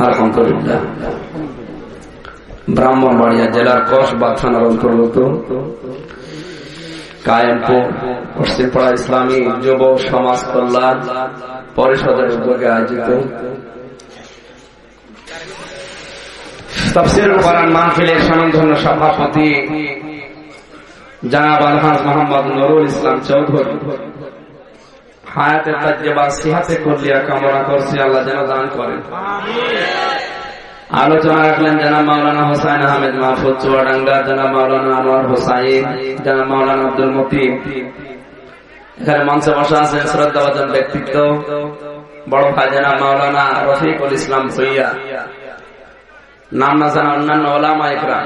আলহামদুলিল্লাহ। ব্রাহ্মণবাড়িয়া জেলার কসবা থানার অন্তর্গত কায়েমপুর পশ্চিমপাড়া ইসলামী যুব সমাজ কল্যাণ পরিষদের উদ্যোগে আয়োজিত তাফসীরুল কোরআন মাহফিলের স্বনামধন্য সভাপতি জনাব আলহাজ মোহাম্মদ নুরুল ইসলাম চৌধুরী হায়াতে তাজ্জেবা সিহাতে কুল্লিয়া কামনা করছি আল্লাহ যেন দান করেন। আলোচনা রাখলেন জনাব মাওলানা হোসাইন আহমেদ মাহফুজ চুয়াডাঙ্গা, জনাব মাওলানা আনোয়ার হোসাইন, জনাব মাওলানা আব্দুল মতিন। এখানে মঞ্চে বসা আছেন শ্রদ্ধাভাজন ব্যক্তিত্ব বড় ভাই জনাব মাওলানা রফিকুল ইসলাম ভুইয়া, নাম না জানা অন্যান্য ওলামা ইকরাম,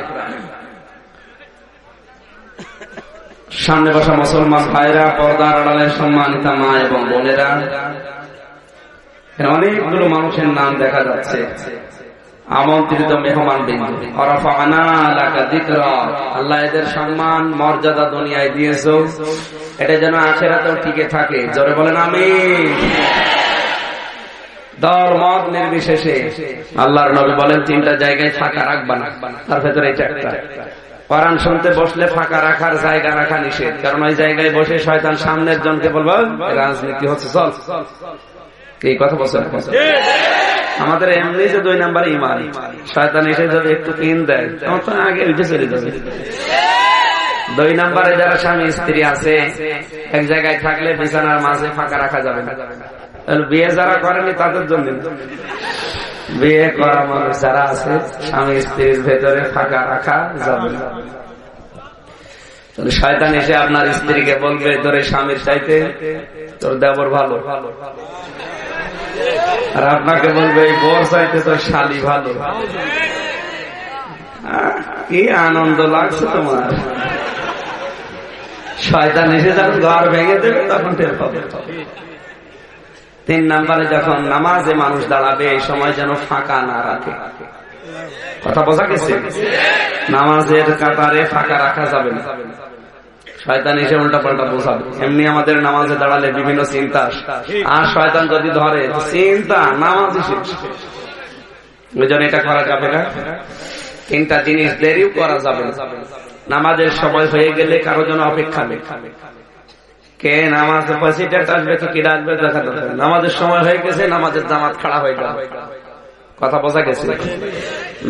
সামনে বসা মুসলমান ভাইরা, পর্দার আড়ালের সম্মানিতা মা এবং বোনেরা, অনেকগুলো মানুষের নাম দেখা যাচ্ছে। আমন্ত্রিত মেহমান বিন্দু, আল্লাহ এদের সম্মান মর্যাদা দুনিয়ায় দিয়েছো, এটা যেন আখিরাতেও টিকে থাকে। জোরে বলেন আমিন। দল মত নির্বিশেষে আল্লাহর নবী বলেন তিনটা জায়গায় ফাঁকা রাখবা না, তার ভেতরে এটা একটা। কোরআন শুনতে বসলে ফাঁকা রাখার জায়গা রাখা নিষেধ, কারণ ওই জায়গায় বসে শয়তান সামনের জনকে বলবো রাজনীতি হচ্ছে, চল এই কথা বলছেন। আমাদের এমনি যে 2 নাম্বার ইমান, শয়তান এসে যদি একটু পিন দেয় তখন তো আগে উঠে চলে যাবে। 2 নাম্বারে যারা স্বামী স্ত্রী আছে এক জায়গায় থাকলে বিছানার মাঝে ফাঁকা রাখা যাবে না। বিয়ে যারা করেনি তাদের জন্য, বিয়ে করা মানুষ যারা আছে স্বামী স্ত্রীর ভেতরে ফাঁকা রাখা যাবে না। শয়তান এসে আপনার স্ত্রীকে বলবে তোর স্বামীর চাইতে তোর দেবর ভালো, আর আপনাকে বলবে এই বোর চাইতে তোর শালি ভালো। কি আনন্দ লাগছে তোমার। শয়তান এসে যখন ঘর ভেঙে দেবে তখন টের পাবে। 3 নাম্বারে যখন নামাজে মানুষ দাঁড়াবে এই সময় যেন ফাঁকা না রাখে। কথা বোঝা গেছে? নামাজের কাতারে ফাঁকা রাখা যাবে না, শয়তান এসে উল্টা পাল্টা বোঝাবে। এমনি আমাদের নামাজে দাঁড়ালে বিভিন্ন চিন্তা, আর শয়তান যদি ধরে চিন্তা নামাজই শেষ। ওই জন্য এটা করা যাবে না। 3টা জিনিস দেরিও করা যাবে না। নামাজের সময় হয়ে গেলে কারো জন্য অপেক্ষা নেই। কে নামাজ প্রেসিডেন্ট আসবে তো কিরা আসবে দেখা দরকার, নামাজের সময় হয়ে গেছে, নামাজের জামাত খাড়া হয়ে যাবে। কথা বোঝা গেছে?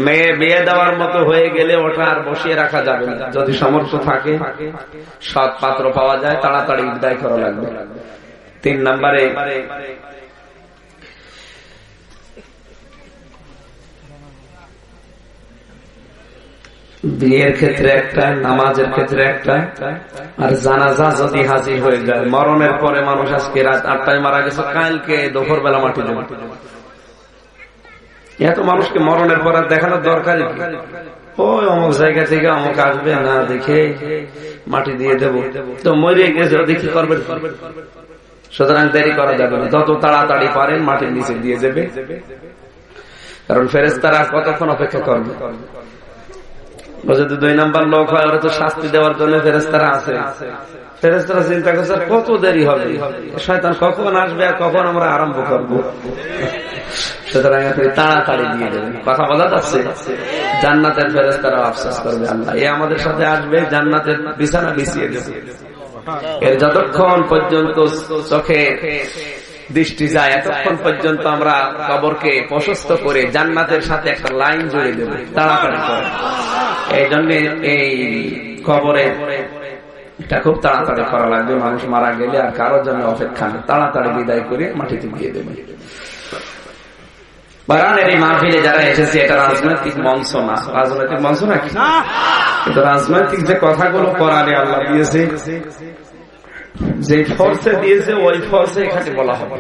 মেয়ে বিয়ে দেওয়ার মতো হয়ে গেলে ওটা আর বসিয়ে রাখা যাবে না। যদি সামর্থ্য থাকে, সৎ পাত্র পাওয়া যায়, তাড়াতাড়ি বিদায় করা লাগবে। 3 নাম্বারে বিয়ের ক্ষেত্রে একটা, নামাজের ক্ষেত্রে একটা, আর জানাজা যদি হাজির হয়ে যায়। মরণের পরে মানুষ আজকে রাত 8টায় মারা গেছে, কালকে দুপুর বেলা মাটি দেবে। এত মানুষকে মরণের পর দেখানোর দরকার ওই অমুক জায়গা থেকে অমুক আসবে না দেখে মাটি দিয়ে দেবো, তো মরে গেছে দেখি করবে। সুতরাং দেরি করা যাবে না, যত তাড়াতাড়ি পারেন মাটির নিচে দিয়ে দেবে। কারণ ফেরেশতারা কতক্ষণ অপেক্ষা করবে? যদি 2 নাম্বার লোক হয় ওরা তো শাস্তি দেওয়ার জন্য ফেরেশতারা আছে। ফেরেশতারা চিন্তা করছে কত দেরি হবে, শয়তান কখন আসবে আর কখন আমরা আরম্ভ করবো। সুতরাং তাড়াতাড়ি দিয়ে দেবেন। কথা বলা যাচ্ছে? জান্নাতের ফেরেশতারা আফসোস করবে, আল্লাহ এ আমাদের সাথে আসবে, জান্নাতের বিছানা বিছিয়ে দেবে। এর যতক্ষণ পর্যন্ত চোখে দৃষ্টি যায় এতক্ষণ পর্যন্ত আমরা কবরকে প্রশস্ত করে জান্নাতের সাথে একটা লাইন জুড়ে দেব। তাড়াতাড়ি করে এই জন্য এই কবরে এটা খুব তাড়াতাড়ি করা লাগবে। মানুষ মারা গেলে আর কারোর জন্য অপেক্ষা নেই, তাড়াতাড়ি বিদায় করে মাটিতে দিয়ে দেবে। বারানের এই মাহফিলে যারা এসেছে এটা রাজনৈতিক মঞ্চ না, রাজনৈতিক মঞ্চ নাকি, কিন্তু রাজনৈতিক যে কথাগুলো কোরআনে আল্লাহ দিয়েছে, যে ফোর্সে দিয়েছে ওই ফোর্সে এখানে বলা হবে।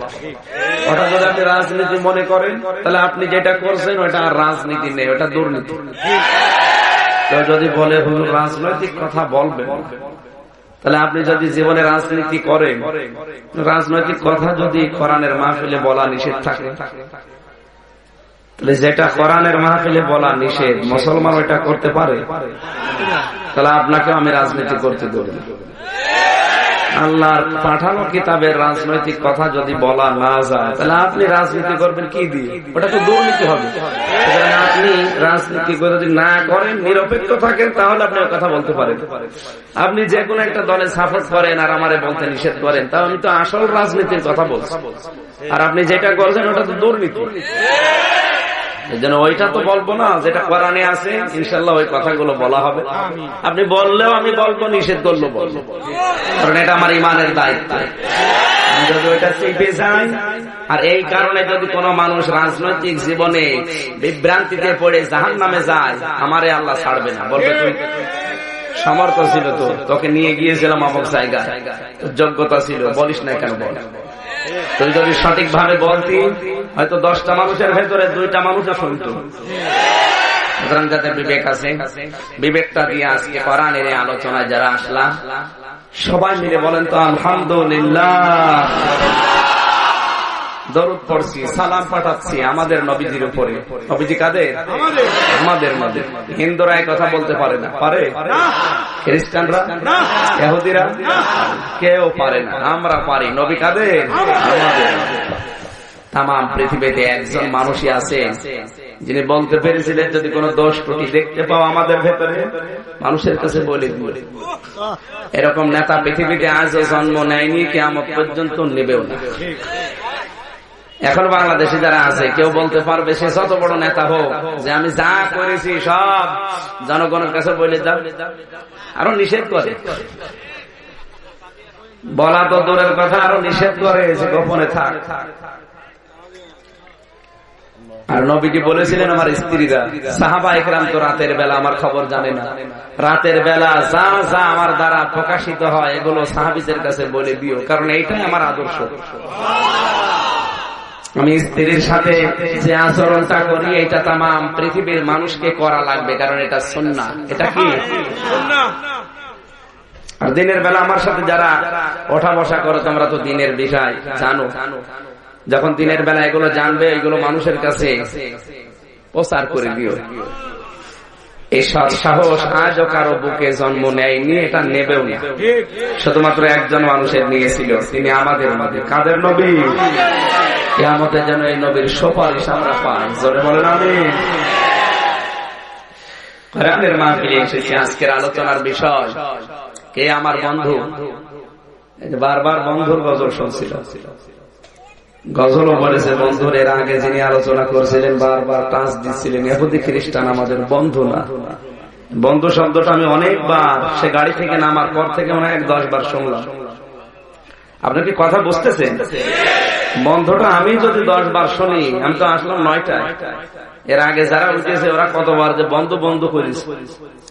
ওটা যদি আপনি রাজনীতি মনে করেন তাহলে আপনি যেটা করছেন ওটা আর রাজনীতি নেই, ওটা দুর্নীতি। যদি বলে হুজুর রাজনৈতিক কথা বলবেন, তাহলে আপনি যদি জীবনে রাজনীতি করেন, রাজনৈতিক কথা যদি কোরআনের মাহফিলে বলা নিষেধ থাকে, তাহলে যেটা কোরআনের মাহফিলে বলা নিষেধ মুসলমান ওইটা করতে পারে, তাহলে আপনাকে আমি রাজনীতি করতে দেব না। আল্লাহর পাঠানো কিতাবের রাজনৈতিক কথা যদি বলা না যায়, তাহলে আপনি রাজনীতি করবেন কি দিয়ে? ওটা তো দুর্নীতি হবে। আপনি রাজনীতি যদি না করেন, নিরপেক্ষ থাকেন, তাহলে আপনি কথা বলতে পারেন। আপনি যে কোনো একটা দলে সাপোর্ট করেন আর আমারে বলতে নিষেধ করেন, তাহলে আমি তো আসল রাজনীতির কথা বলছি। আর আপনি যেটা করছেন ওটা তো দুর্নীতি। যেন ওইটা তো বলবো না যেটা কোরআনে আছে, ইনশাল্লাহ ওই কথাগুলো বলা হবে। আপনি বললেও আমি বলবো, নিষেধ করলেও বলবো, কারণ এটা আমার ইমানের দায়িত্ব। যদি ওইটা চেপে যায়, আর এই কারণে যদি কোনো মানুষ রাজনৈতিক জীবনে বিভ্রান্তিতে পড়ে জাহান্নামে যায়, আমারে আল্লাহ ছাড়বে না। বলবে তুই সমর্থ ছিল, তো তোকে নিয়ে গিয়েছিলাম অমুক জায়গায়, যোগ্যতা ছিল, বলিস না কেন? বল। তুই যদি সঠিক ভাবে বলতি, হয়তো 10টা মানুষের ভেতরে 2টা মানুষও শুনত। সুতরাং যাদের বিবেক আছে, বিবেকটা দিয়ে আজকে কোরআনের এই আলোচনায় যারা আসলাম, সবাই মিলে বলেন তো আলহামদুলিল্লাহ। দরুদ পড়ছি, সালাম পাঠাচ্ছি আমাদের নবীজির উপরে। নবীজি কাদের? আমাদের নবী। হিন্দুরা এই কথা বলতে পারে না, পারে? খ্রিস্টানরা, ইহুদিরা কেউ পারে না, আমরা পারি। নবী কাদের? আমাদের। তাম পৃথিবীতে একজন মানুষই আছে যিনি বলতে পেরেছিলেন, যদি কোনো দোষ ত্রুটি দেখতে পাও আমাদের ভেতরে, মানুষের কাছে বলে দিবে। এরকম নেতা পৃথিবীতে আজও জন্ম নেয়নি, কিয়ামত পর্যন্ত নেবেও না। এখন বাংলাদেশে যারা আছে, কেউ বলতে পারবে, সে যত বড় নেতা হোক, যে আমি যা করেছি সব জনগণের কাছে বলে দাও? আরো নিষেধ করে, বলা তো দূরের কথা, আরো নিষেধ করে যে গোপনে থাক। আর নবীজি বলেছিলেন, আমার স্ত্রীরা, সাহাবা ইকরাম তো রাতের বেলা আমার খবর জানে না, রাতের বেলা যা যা আমার দ্বারা প্রকাশিত হয় এগুলো সাহাবীদের কাছে বলে দিও, কারণ এইটাই আমার আদর্শ। আমি স্ত্রীর সাথে যে আচরণটা করি, এটা তাম পৃথিবীর মানুষকে করা লাগবে, কারণ এটা সুন্নাহ। এটা কি সুন্নাহ? আর দিনের বেলা আমার সাথে যারা ওঠা বসা করো, তোমরা তো দিনের বিষয় জানো, যখন দিনের বেলা এগুলো জানবে, এগুলো মানুষের কাছে প্রচার করে দিও। এই সাহস আজও কারো বুকে জন্ম নেয়নি, এটা নেবেও না। শুধুমাত্র একজন মানুষের নিয়েছিল, তিনি আমাদের মধ্যে। কাদের নবী? কিয়ামতের জন্য এই নবীর সুপারিশ আমরা পাই। জোরে বলেন আমিন। কোরআনের মাহফিলে এসেছি। আজকের আলোচনার বিষয় কে আমার বন্ধু। বারবার বন্ধুর গজল শুনছিল, গজলও বলেছে বন্ধুর। এর আগে যিনি আলোচনা করছিলেন বারবার টাচ দিচ্ছিলেন, ইহুদি খ্রিস্টান আমাদের বন্ধু না। বন্ধু শব্দটা আমি অনেকবার, সে গাড়ি থেকে নামার পর থেকে মনে হয় 10 বার শুনলাম। আপনার কি কথা বুঝতেছেন? বন্ধুটা আমি যদি 10 বার শুনি, আমি তো আসলাম 9টায়। এর আগে যারা উঠেছে ওরা কতবার যে বন্ধু বন্ধু করেছে।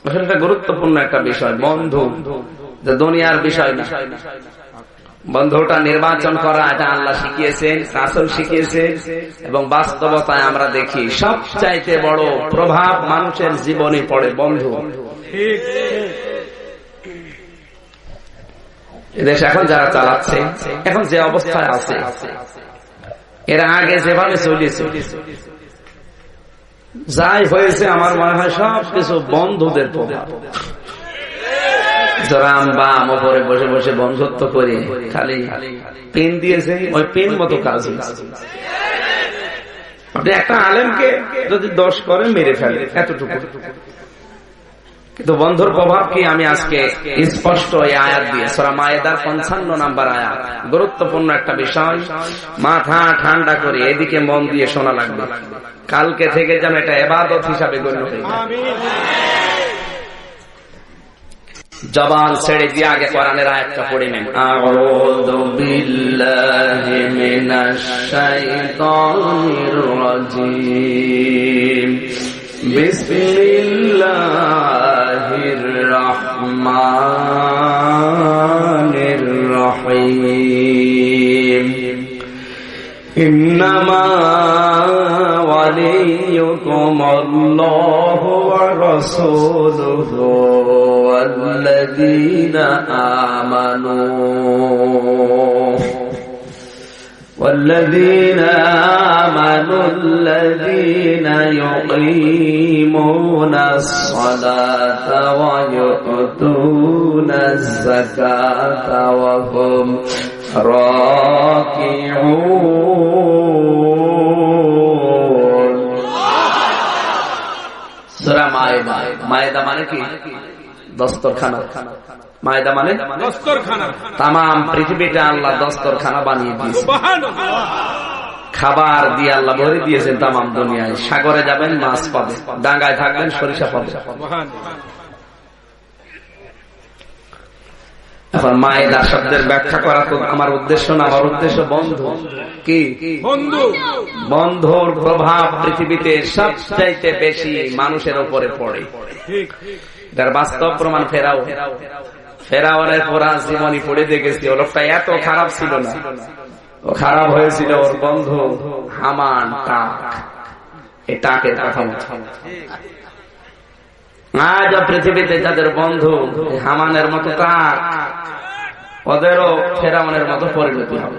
আসলে এটা গুরুত্বপূর্ণ একটা বিষয়, বন্ধু যে দুনিয়ার বিষয় না। বন্ধুটা নির্বাচন করা, এটা আল্লাহ শিখিয়েছেন, রাসূল শিখিয়েছেন, এবং বাস্তবতায় আমরা দেখি সবচাইতে বড় প্রভাব মানুষের জীবনে পড়ে বন্ধু। এদেশ এখন যারা চালাচ্ছে, এখন যে অবস্থায় আছে, এর আগে যেভাবে চলেছে, যাই হয়েছে, আমার মনে হয় সবকিছু বন্ধুদের প্রভাব। জরাম বাম ওপরে বসে বসে বন্ধুত্ব করে খালি পেন দিয়েছে, ওই পেন মতো কাজ হয়েছে। আপনি একটা আলেমকে যদি দোষ করেন, মেরে ফেলেন, এতটুকু। কিন্তু বন্ধুর প্রভাব কি আমি আজকে স্পষ্ট এই আয়াত দিয়ে, সূরা মায়েদার 55 নম্বর আয়াত, গুরুত্বপূর্ণ একটা বিষয়। মাথা ঠান্ডা করে এদিকে মন দিয়ে শোনা লাগবে, কালকে থেকে যেন এটা ইবাদত হিসাবে গণ্য হয়ে যায়। জবান ছেড়ে দিয়ে আগে কোরআনের আয়াতটা পড়ে নেন। আউযু বিল্লাহি মিনাশ শাইতানির রাজীম। বিসমিল্লাহির রহমানির রহিম। ইন্নামা ওয়ালিয়ুকুমুল্লাহু ওয়া রাসূলুহু والذين آمنوا আল্লাযীনা ইউকীমুনাস সালাতা ওয়া ইউতুনাজ যাকাতা ওয়া হুম রাকিউন। সূরা মায়েদা। মায়েদা মানে কি? দস্তরখানা। মায়েদা মানে দস্তরখানা। তামাম পৃথিবীটা আল্লাহ দস্তরখানা বানিয়ে দিয়েছে, খাবার দিয়ে আল্লাহ ভরে দিয়েছেন তামাম দুনিয়ায়। সাগরে যাবেন মাছ পাবে, ডাঙ্গায় থাকবেন সরিষা পাবে। এখন মায়েদা শব্দের ব্যাখ্যা করা তো আমার উদ্দেশ্য না, আমার উদ্দেশ্য বন্ধু। কি বন্ধু? বন্ধুর প্রভাব পৃথিবীতে সবচাইতে বেশি মানুষের উপরে পড়ে। এটার বাস্তব প্রমাণ ফেরাউনের পুরা জীবনী পড়ে দেখেছি। ও লোকটা এত খারাপ ছিল না, ও খারাপ হয়েছিল ওর বন্ধু হামান টাক। এই টাকের কথা বলছি। আজ পৃথিবীতে যাদের বন্ধু হামানের মতো টাক, ওদেরও ফেরাউনের মতো পরিণতি হবে।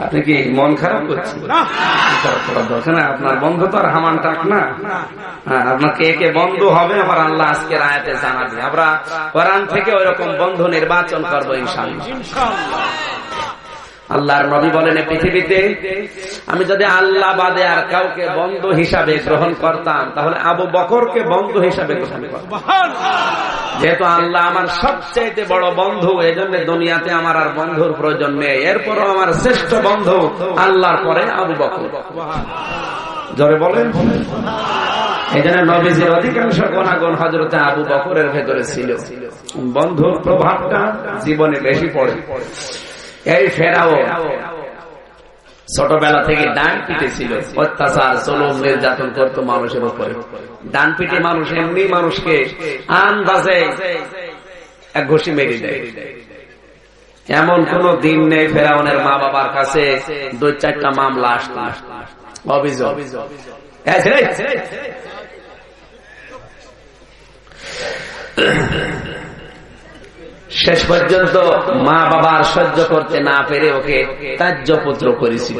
আপনি কি মন খারাপ করছেন? আপনার বন্ধু তো আর হামান টাক না। আপনার কে কে বন্ধু হবে আবার আল্লাহ আজকের আয়াতে জানাবে। আমরা কোরআন থেকে ওই রকম বন্ধু নির্বাচন করবো ইনশাআল্লাহ। আল্লাহর নবী বলেন, পৃথিবীতে আমি যদি আল্লাহ বাদে আর কাউকে বন্ধু হিসাবে গ্রহণ করতাম তাহলে আবু বকরকে বন্ধু হিসাবে গ্রহণ করতাম। যেহেতু আল্লাহ আমার সবচেয়ে বড় বন্ধু, এই জন্য দুনিয়াতে আমার আর বন্ধুর প্রয়োজন নেই। এরপরও আমার শ্রেষ্ঠ বন্ধু আল্লাহর পরে আবু বকর। জোরে বলেন। এই জন্য নবীজির অধিকাংশ গুণাগুণ হযরতে আবু বকরের ভেতরে ছিল। বন্ধুর প্রভাবটা জীবনে বেশি পড়ে। এই ফেরাউন ছোটবেলা থেকে ডান পিটে ছিল, অত্যাচার জুলুম নির্যাতন করতো মানুষের উপরে। ডান পিটে মানুষ এমনি মানুষকে আন্দাজে এক ঘুষি মেরে দেয়। এমন কোন দিন নেই ফেরাউনের মা বাবার কাছে 2-4টা মামলা আসতো, অভিযোগ। শেষ পর্যন্ত মা বাবার সহ্য করতে না পেরে ওকে ত্যায্যপুত্র করেছিল।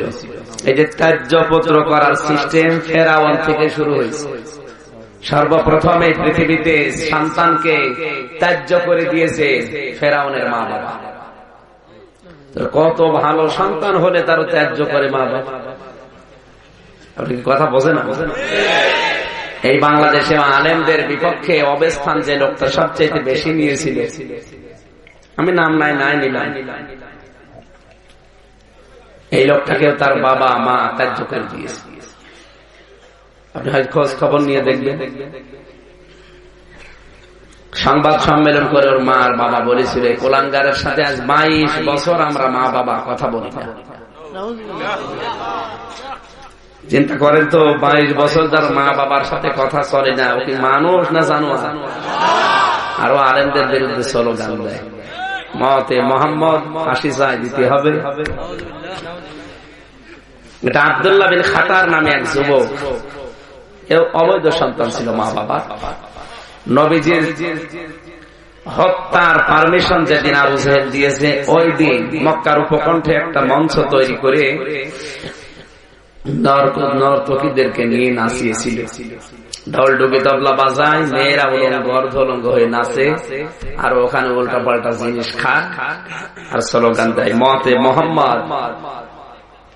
এই যে ত্যায্যপুত্র করার সিস্টেম ফেরাউন থেকে শুরু হয়েছে। সর্বপ্রথম এই পৃথিবীতে সন্তানকে ত্যায্য করে দিয়েছে ফেরাউনের মা বাবা। কত ভালো সন্তান হলে তারও ত্যায্য করে মা বাবা। আপনি কি কথা বোঝেন না? এই বাংলাদেশে আলেমদের বিপক্ষে অবস্থান যে লোকটা সবচেয়ে বেশি নিয়েছিল, আমি নাম নাই নিলাম, এই লোকটাকেও তার বাবা মা ত্যায্য করে দিয়েছে। আপনি হয়তো খোঁজ খবর নিয়ে দেখবেন, সংবাদ সম্মেলন করে ওর মা আর বাবা বলেছিল, কোলাঙ্গারের সাথে আজ 22 বছর আমরা মা বাবা কথা বলি না। চিন্তা করেন তো, 22 বছর তার মা বাবার সাথে কথা চলে না, ও কি মানুষ না জানোয়ার? আরো আলেমদের বিরুদ্ধে স্লোগান দেয়, মতে মোহাম্মদ, ফাঁসি চাই, দিতে হবে। এটা আব্দুল্লাহ বিন খাতার নামে এক যুবক, এও অবৈধ সন্তান ছিল মা বাবা। নবীজির হত্যার পারমিশন যেদিন আবু জাহেল দিয়েছে, ওই দিন মক্কার উপকণ্ঠে একটা মঞ্চ তৈরি করে নর্তকীদেরকে নিয়ে নাচিয়েছিল। ঢোল ডুবি তবলা বাজায়, মেয়েরা উলঙ্গ অর্ধলঙ্গ হয়ে নাচে, আর ওখানে উল্টা পাল্টা জিনিস খায় আর স্লোগান দেয়, মতে মোহাম্মদ।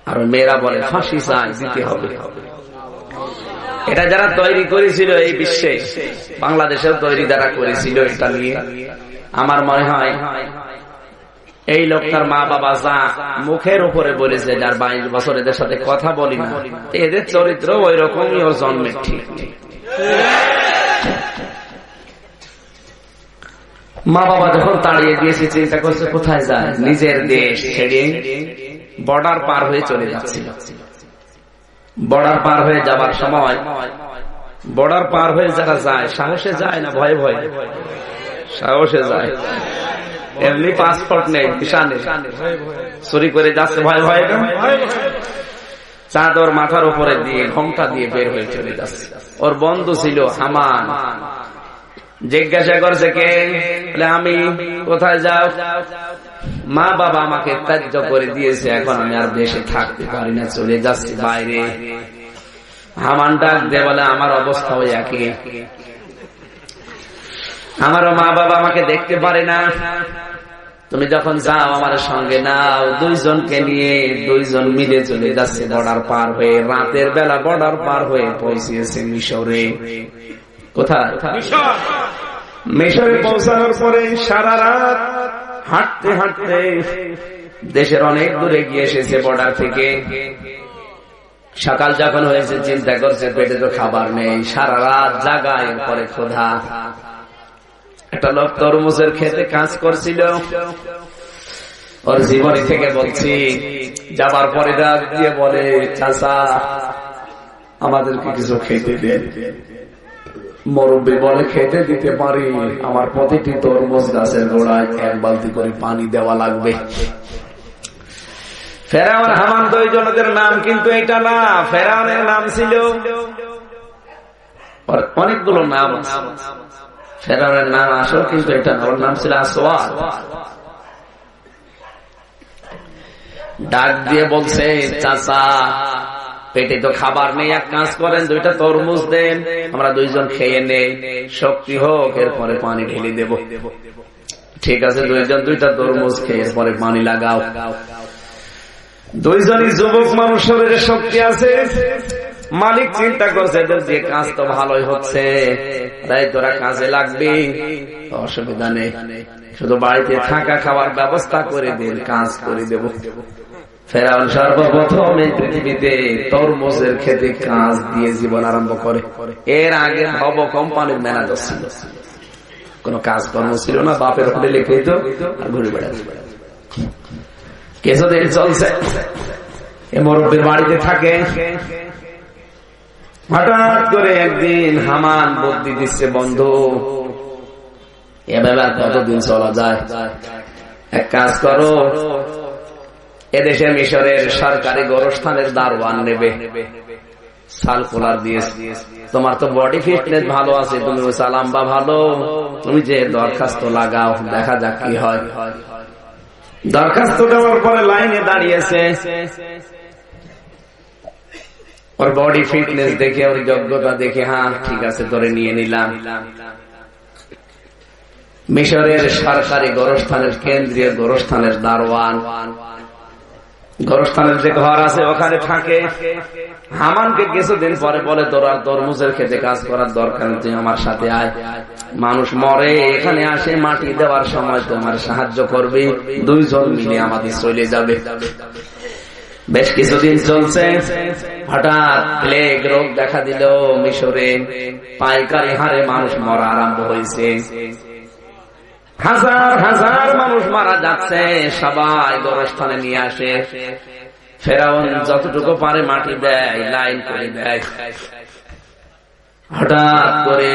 আর মেয়েরা বলে, ফাঁসি চাই, দিতে হবে। এটা যারা তৈরি করেছিল এই বিশ্বে, বাংলাদেশেও তৈরি যারা করেছিল এটা নিয়ে, আমার মনে হয় এই লোকটার মা বাবা যা মুখের উপরে বলেছে, যার 22 বছর এদের সাথে কথা বলি না, এদের চরিত্র ওই রকমই, ওর জন্মের ঠিক নেই। মা বাবা যখন তাড়িয়ে দিয়েছে, চিন্তা করছে কোথায় যায়, নিজের দেশ ছেড়ে বর্ডার পার হয়ে চলে যাচ্ছিল। বর্ডার পার হয়ে যাবার সময়, বর্ডার পার হয়ে যারা যায়, সাহসে যায় না ভয়ে ভয়ে? সাহসে যায়। এমনি পাসপোর্ট নেই, ভিসা নেই, চুরি করে যাচ্ছে ভয় ভয়। চাদর মাথার উপরে দিয়ে ঘোমটা দিয়ে বের হয়ে চলে যাচ্ছে। ওর বন্ধু ছিল হামান, জিজ্ঞাসা করছে কে? আমি। কোথায় যাও? মা বাবা আমাকে ত্যায্য করে দিয়েছে, এখন আমি আর দেশে থাকতে পারি না, চলে যাচ্ছি বাইরে। হামান ডাক দিয়ে বলে আমার অবস্থা ওই একই, আমারও মা বাবা আমাকে দেখতে পারে না, তুমি যখন যাও আমার সঙ্গে নাও। দুইজনকে নিয়ে দুইজন মিলে চলে যাচ্ছে বর্ডার পার হয়ে। রাতের বেলা বর্ডার পার হয়ে পৌঁছিয়েছে মিশরে। কোথায়? মিশরে পৌঁছানোর পরে সারা রাত হাঁটতে হাঁটতে দেশের অনেক দূরে গিয়ে এসেছে বর্ডার থেকে। সকাল যখন হয়েছে চিন্তা করছে পেটে তো খাবার নেই, সারা রাত জাগায়, পরে ক্ষুধা। একটা লোক তরমুজের খেতে কাজ করছিল, ওর জীবনী থেকে বলছি। যাবার পরে ডাক দিয়ে বলে, চাচা আমাদেরকে কিছু খেতে দেন। মুরব্বি বলে, খেতে দিতে পারি, আমার প্রতিটি তরমুজ গাছের গোড়ায় 1 বালতি করে পানি দেওয়া লাগবে। ফেরাউন হামান দুইজনের নাম কিন্তু এটা না, ফেরাউনের নাম ছিল অনেকগুলো নাম। ফেরাউনের নাম আসল কিন্তু এটা না, ওর নাম ছিল আসওয়াদ। ডাক দিয়ে বলছে, চাচা পেটে তো খাবার নেই, এক কাজ করেন 2টা তরমুজ দেন, আমরা দুইজন খেয়ে নেই, শক্তি হোক, এরপরে পানি ঢেলে দেব। ঠিক আছে, দুইজন 2টা তরমুজ খেয়ে এরপরে পানি লাগাও। দুইজনই যুবক মানুষ, শরীরে শক্তি আছে। মালিক চিন্তা করছে এদের দিয়ে কাজ তো ভালোই হচ্ছে, তাই তোরা কাজে লাগবে, অসুবিধা নেই, শুধু বাড়িতে থাকা খাওয়ার ব্যবস্থা করে দিন, কাজ করে দেব। ফেরাউন সর্বপ্রথম এই পৃথিবীতে তরমুজের খেতে কাজ দিয়ে জীবন আরম্ভ করে। এর আগে ভব কোম্পানির ম্যানেজার ছিল, কোন কাজকর্ম ছিল না, বাপের হোটেলে খেত আর ঘুরে বেড়াতো। কিছুদিন চলছে, এ মুরব্বির বাড়িতে থাকে। হঠাৎ করে একদিন হামান বুদ্ধি দিচ্ছে, বন্ধু এভাবে আর কতদিন চলা যায়, এক কাজ করো, এদেশে মিশরের সরকারি গোরস্থানের দারোয়ান নেবে, সার্কুলার দিয়েছে, তোমার তো বডি ফিটনেস ভালো আছে, তুমি সালাম্বা ভালো, তুমি যে দরখাস্ত লাগাও, দেখা যাক কি হয়। দরখাস্ত দেওয়ার পরে লাইনে দাঁড়িয়েছে, ওর বডি ফিটনেস দেখে, ওর যোগ্যতা দেখে, হ্যাঁ ঠিক আছে তোরে নিয়ে নিলাম। মিশরের সরকারি গোরস্থানের, কেন্দ্রীয় গোরস্থানের দারোয়ান, গোরস্থানের যে ঘর আছে ওখানে থাকে। হামানকে কিছুদিন পরে বলে, তোরা তরমুজের খেতে কাজ করার দরকার, তুই আমার সাথে আয়, মানুষ মরে, এখানে আসে মাটি দেওয়ার সময় তোমার সাহায্য করবে, দুইজন মিলে আমাদের চলে যাবে। বেশ কিছুদিন চলছে, হঠাৎ প্লেগ রোগ দেখা দিল মিশরে, পাইকারি হারে মানুষ মরা আরম্ভ হয়েছে, হাজার হাজার মানুষ মারা যাচ্ছে, সবাই গোরস্থানে নিয়ে আসে। ফেরাউন যতটুকু পারে মাটি দেয়, লাইন করে দেয়। হঠাৎ করে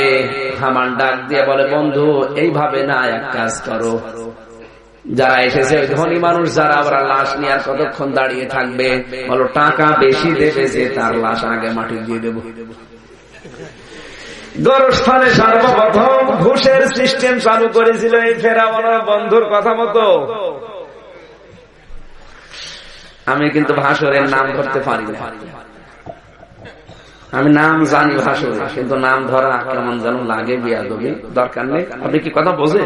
হামান ডাক দিয়ে বলে, বন্ধু এইভাবে না, এক কাজ করো, যারা এসেছে ধনী মানুষ যারা, ওরা লাশ নিয়ে আর কতক্ষণ দাঁড়িয়ে থাকবে, বলো টাকা বেশি দেবে যে তার লাশ আগে মাটি দিয়ে দেবো। গোরস্থানে সর্বপ্রথম ঘুষের সিস্টেম চালু করেছিল এই ফেরাউনের বন্ধুর কথা মতো। আমি কিন্তু ভাসুরের নাম ধরতে পারি না, আমি নাম জানি ভাসুর, কিন্তু নাম ধরা কেমন যেন লাগে, বিয়াদবি, দরকার নেই। আপনি কি কথা বোঝে?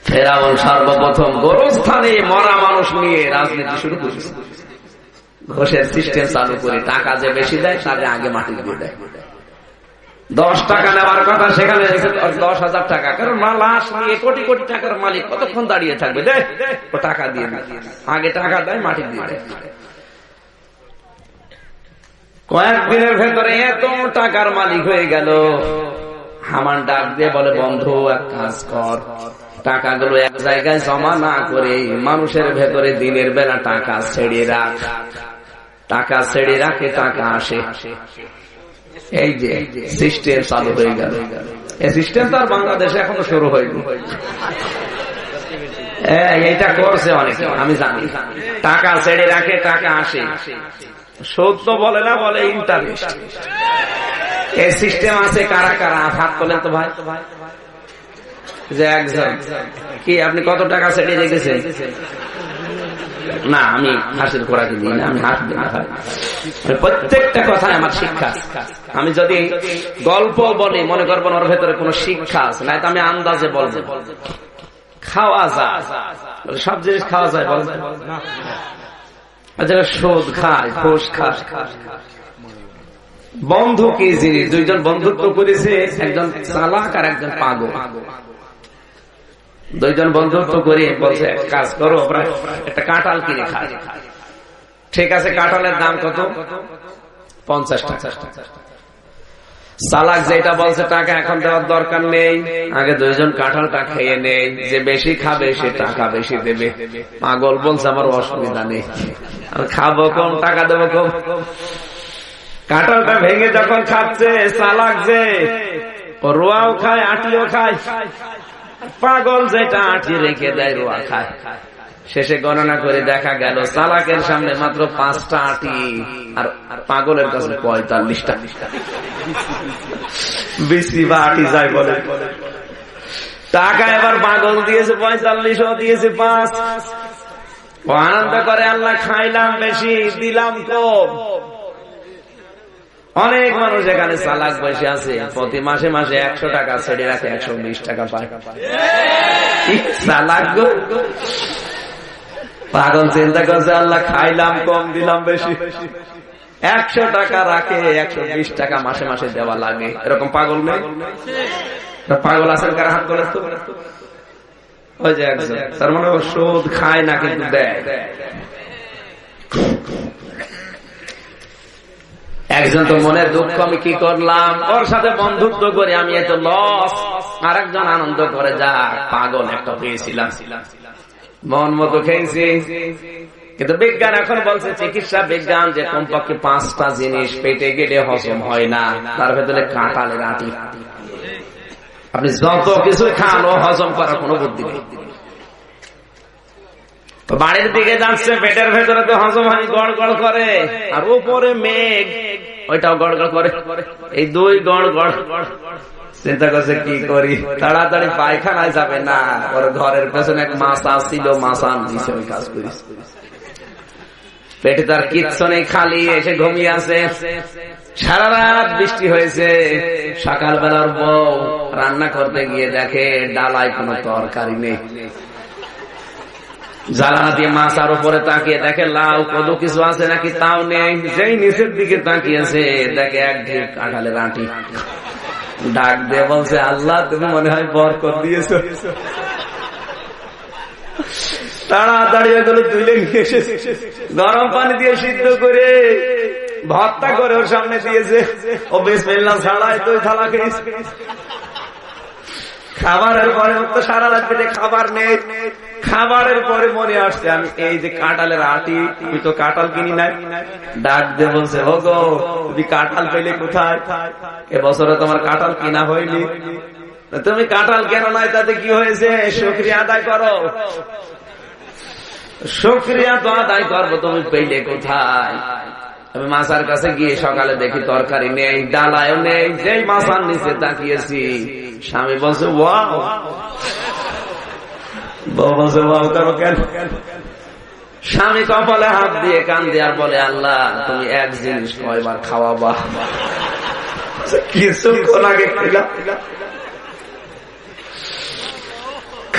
ফেরাউন সর্বপ্রথম গোরস্থানে মরা মানুষ নিয়ে রাজনীতি শুরু করেছে, ঘুষের সিস্টেম চালু করে, টাকা যে বেশি দেয় তাকে আগে মাটি দিয়ে দেয়। 10 টাকা নেওয়ার কথা সেখানে 10,000 টাকা, কারণ লাশ নিয়ে কোটি কোটি টাকার মালিক কতক্ষণ দাঁড়িয়ে থাকবে, দেখ ও টাকা দিয়ে আগে টাকা দেয়, মাটি দিয়ে দেয়। কয়েকদিনের ভেতরে এত টাকার মালিক হয়ে গেল। হামান ডাক দিয়ে বলে, বন্ধু এক কাজ কর, টাকাগুলো এক জায়গায় জমা না করে মানুষের ভেতরে দিনের বেলা টাকা ছেড়ে রাখ, টাকা ছেড়ে রাখে টাকা আসে। এই যে সিস্টেম চালু হয়ে গেল, এই সিস্টেম তো আর বাংলাদেশে এখনো শুরু হয়নি, এইটা করছে অনেকে, আমি জানি। টাকা ছেড়ে রাখে টাকা আসে, সত্য বলে না, বলে ইন্টারেস্ট। এই সিস্টেম আছে কারা কারা, হাত তোলেন তো ভাই। যে একজন কি আপনি কত টাকা ছেড়ে রেখেছেন? না আমি হাসির খোরাকি দিই না, আমি হাস দিই না। প্রত্যেকটা কথায় আমার শিক্ষা। আমি যদি গল্প বলি মনে করবো ওর ভেতরে কোন শিক্ষা আছে, না আমি আন্দাজে বলবো। খাওয়া যায়, সব জিনিস খাওয়া যায় বল, সুদ খায়, ঘুষ খায়। বন্ধু কি জিনিস? দুইজন বন্ধুত্ব করেছে, একজন চালাক আর একজন পাগল। দুইজন বন্ধুত্ব করে বলছে কাজ করো, একটা কাঁঠাল কিনে খায়। ঠিক আছে, কাঁঠালের দাম কত? 50 টাকা। চালাক যেটা বলছে টাকা এখন দেওয়ার দরকার নেই, আগে দুইজন কাঁঠালটা খেয়ে নেই, যে বেশি খাবে সে টাকা বেশি দেবে। পাগল বলছে আমার অসুবিধা নেই, আমি খাবো কম, টাকা দেবো কম। কাঁঠালটা ভেঙে যখন খাচ্ছে, চালাক যে রোয়াও খায় আটিও খায়, পাগল যেটা আটি রেখে দেয় রোয়া খায়। শেষে গণনা করে দেখা গেল চালাকের সামনে মাত্র 5টা আটি আর পাগলের কাছে 45টা। বেশি বা আটি যায় বলে। টাকা এবার পাগল দিয়েছে 45, ও দিয়েছে 5। ও আনন্দ করে আল্লাহ খাইলাম বেশি দিলাম কম। অনেক মানুষ এখানে চালাক বসে আছে, প্রতি মাসে মাসে 100 টাকা ছেড়ে রাখে, 120 টাকা পায়। চালাক গো, পাগল চিন্তা করছে আল্লাহ খাইলাম কম দিলাম বেশি। 100 টাকা রাখে, 120 টাকা মাসে মাসে দেওয়া লাগে। এরকম পাগল নেই? পাগল আছেন কার হাত করে? তো ওই যে একজন, তার মানে ও সুদ খায় না কিন্তু দেয়। একজন তো মনে দুঃখ, আমি কি করলাম, ওর সাথে বন্ধুত্ব করে আমি এত লস। আর একজন আনন্দ করে, যা পাগল একটা পেয়েছিলাম, মন মতো খেয়েছি। কিন্তু বিজ্ঞান এখন বলছে, চিকিৎসা বিজ্ঞান, যে কমপক্ষে 5টা জিনিস পেটে গেলে হজম হয় না, তার ভেতরে কাঁঠালের আটি। আপনি যত কিছু খান, ও হজম করার কোনো বুদ্ধি নেই। বাড়ির দিকে যাচ্ছে, পেটের ভেতরে তো হজম হয়, গড় গড় করে। আর উপরে মেঘ, ওইটাও গড় গড় করে। এই দুই গড় গড়। চিন্তা করছে কি করি, তাড়াতাড়ি পায়খানায় যাবে না, ওর ঘরের পেছনে এক মাছা ছিল, মাছা দিছে, ওই কাজ করি। পেটে তার কিচ্ছু নেই, খালি, এসে ঘুমিয়ে আছে। সারা রাত বৃষ্টি হয়েছে। সকালবেলার বউ রান্না করতে গিয়ে দেখে ডালায় কোনো তরকারি নেই। জ্বালানা দিয়ে মাছার উপরে তাকিয়ে দেখে লাউ কদু কিছু আছে নাকি, তাও নেই। যেই নিচের দিকে তাকিয়েছে, দেখে এক ঢিপ কাঁঠালের আটি। ডাক দিয়ে বলছে, আল্লাহ তুমি মনে হয় বরকত দিয়েছো। তাড়াতাড়ি এগুলো তুলে নিয়ে এসেছে, গরম পানি দিয়ে সিদ্ধ করে ভর্তা করে ওর সামনে দিয়েছে। ও বিসমিল্লাহ ছাড়াই তুই থালা খেয়েছে। খাবারের পরে তো সারা রাত পেটে খাবার নেই। খাবারের পরে মনে আসছে, আমি এই যে কাঁঠালের আটি, তুই তো কাঁঠাল কিনি নাই। ডাক দিয়ে বলছে, ও গো তুমি কাঁঠাল পেলে কোথায়? এবছরে তোমার কাঁঠাল কিনা হয়নি। তুমি কাঁঠাল কেন নাই, তাতে কি হয়েছে? শুকরিয়া আদায় করো। শুকরিয়া তো আদায় করবো, তুমি পেলে কোথায়? আমি মাছার কাছে গিয়ে সকালে দেখি তরকারি নেই, ডালায়ও নেই। যেই মাছার নিচে তাকিয়েছি, স্বামী বলছে ওয়াও। বলছে ওয়াও করো কেন? স্বামী কপালে হাত দিয়ে কান্দে আর বলে, আল্লাহ তুমি এক জিনিস কয়বার খাওয়াবা? কিছুক্ষণ আগে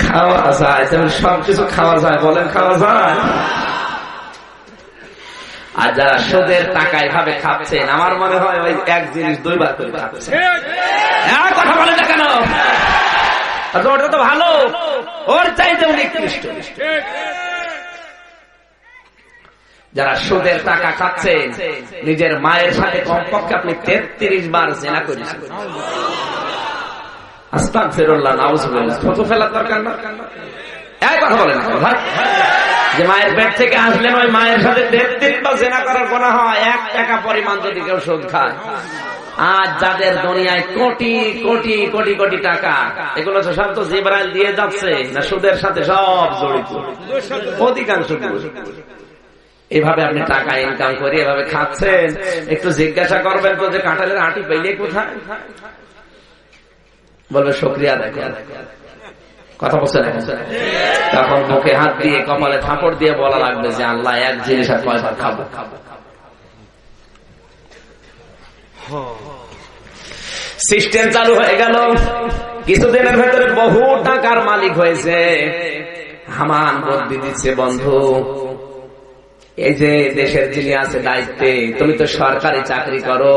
খাওয়া যায়, সবকিছু খাওয়া যায়, বলেন খাওয়া যায়? আর যারা সুদের টাকা এভাবে খাচ্ছেন, আমার মনে হয় ওই এক জিনিস 2 বার করে খাচ্ছে। কথা বলে না কেন? ওটা তো ভালো, ওর চাইতে নিকৃষ্ট। যারা সুদের টাকা খাচ্ছেন, নিজের মায়ের সাথে কমপক্ষে আপনি 33 বার জিনা করেছেন। আস্তাগফিরুল্লাহ, নাউযুবিল্লাহ। কত ফেলার দরকার না? কথা বলেন না যে মায়ের পেট থেকে আসলেন, ওই মায়ের সাথে 33 বার জিনা করার গুনাহ হয় 1 টাকা পরিমাণ যদি কেউ সুদ খায়। আজ যাদের দুনিয়ায় কোটি কোটি কোটি কোটি টাকা, এগুলো তো সব তো জিবরাইল দিয়ে যাচ্ছে না, সুদের সাথে সব জড়িত, অধিকাংশ। এভাবে আপনি টাকা ইনকাম করে এভাবে খাচ্ছেন, একটু জিজ্ঞাসা করবেন তো যে কাঁঠালের আটি পেলে কোথায়? বলবে শুকরিয়া আদায় করেন। কথা বলছে না? তখন বুকে হাত দিয়ে কপালে থাপড় দিয়ে বলা লাগবে যে আল্লাহ এক জিনিস আর কয়বার খাবো। সিস্টেম চালু হয়ে গেল। কিছুদিনের ভেতরে বহু টাকার মালিক হয়েছে। হামান বুদ্ধি দিচ্ছে, বন্ধু এই যে দেশের যিনি আছে দায়িত্বে, তুমি তো সরকারি চাকরি করো,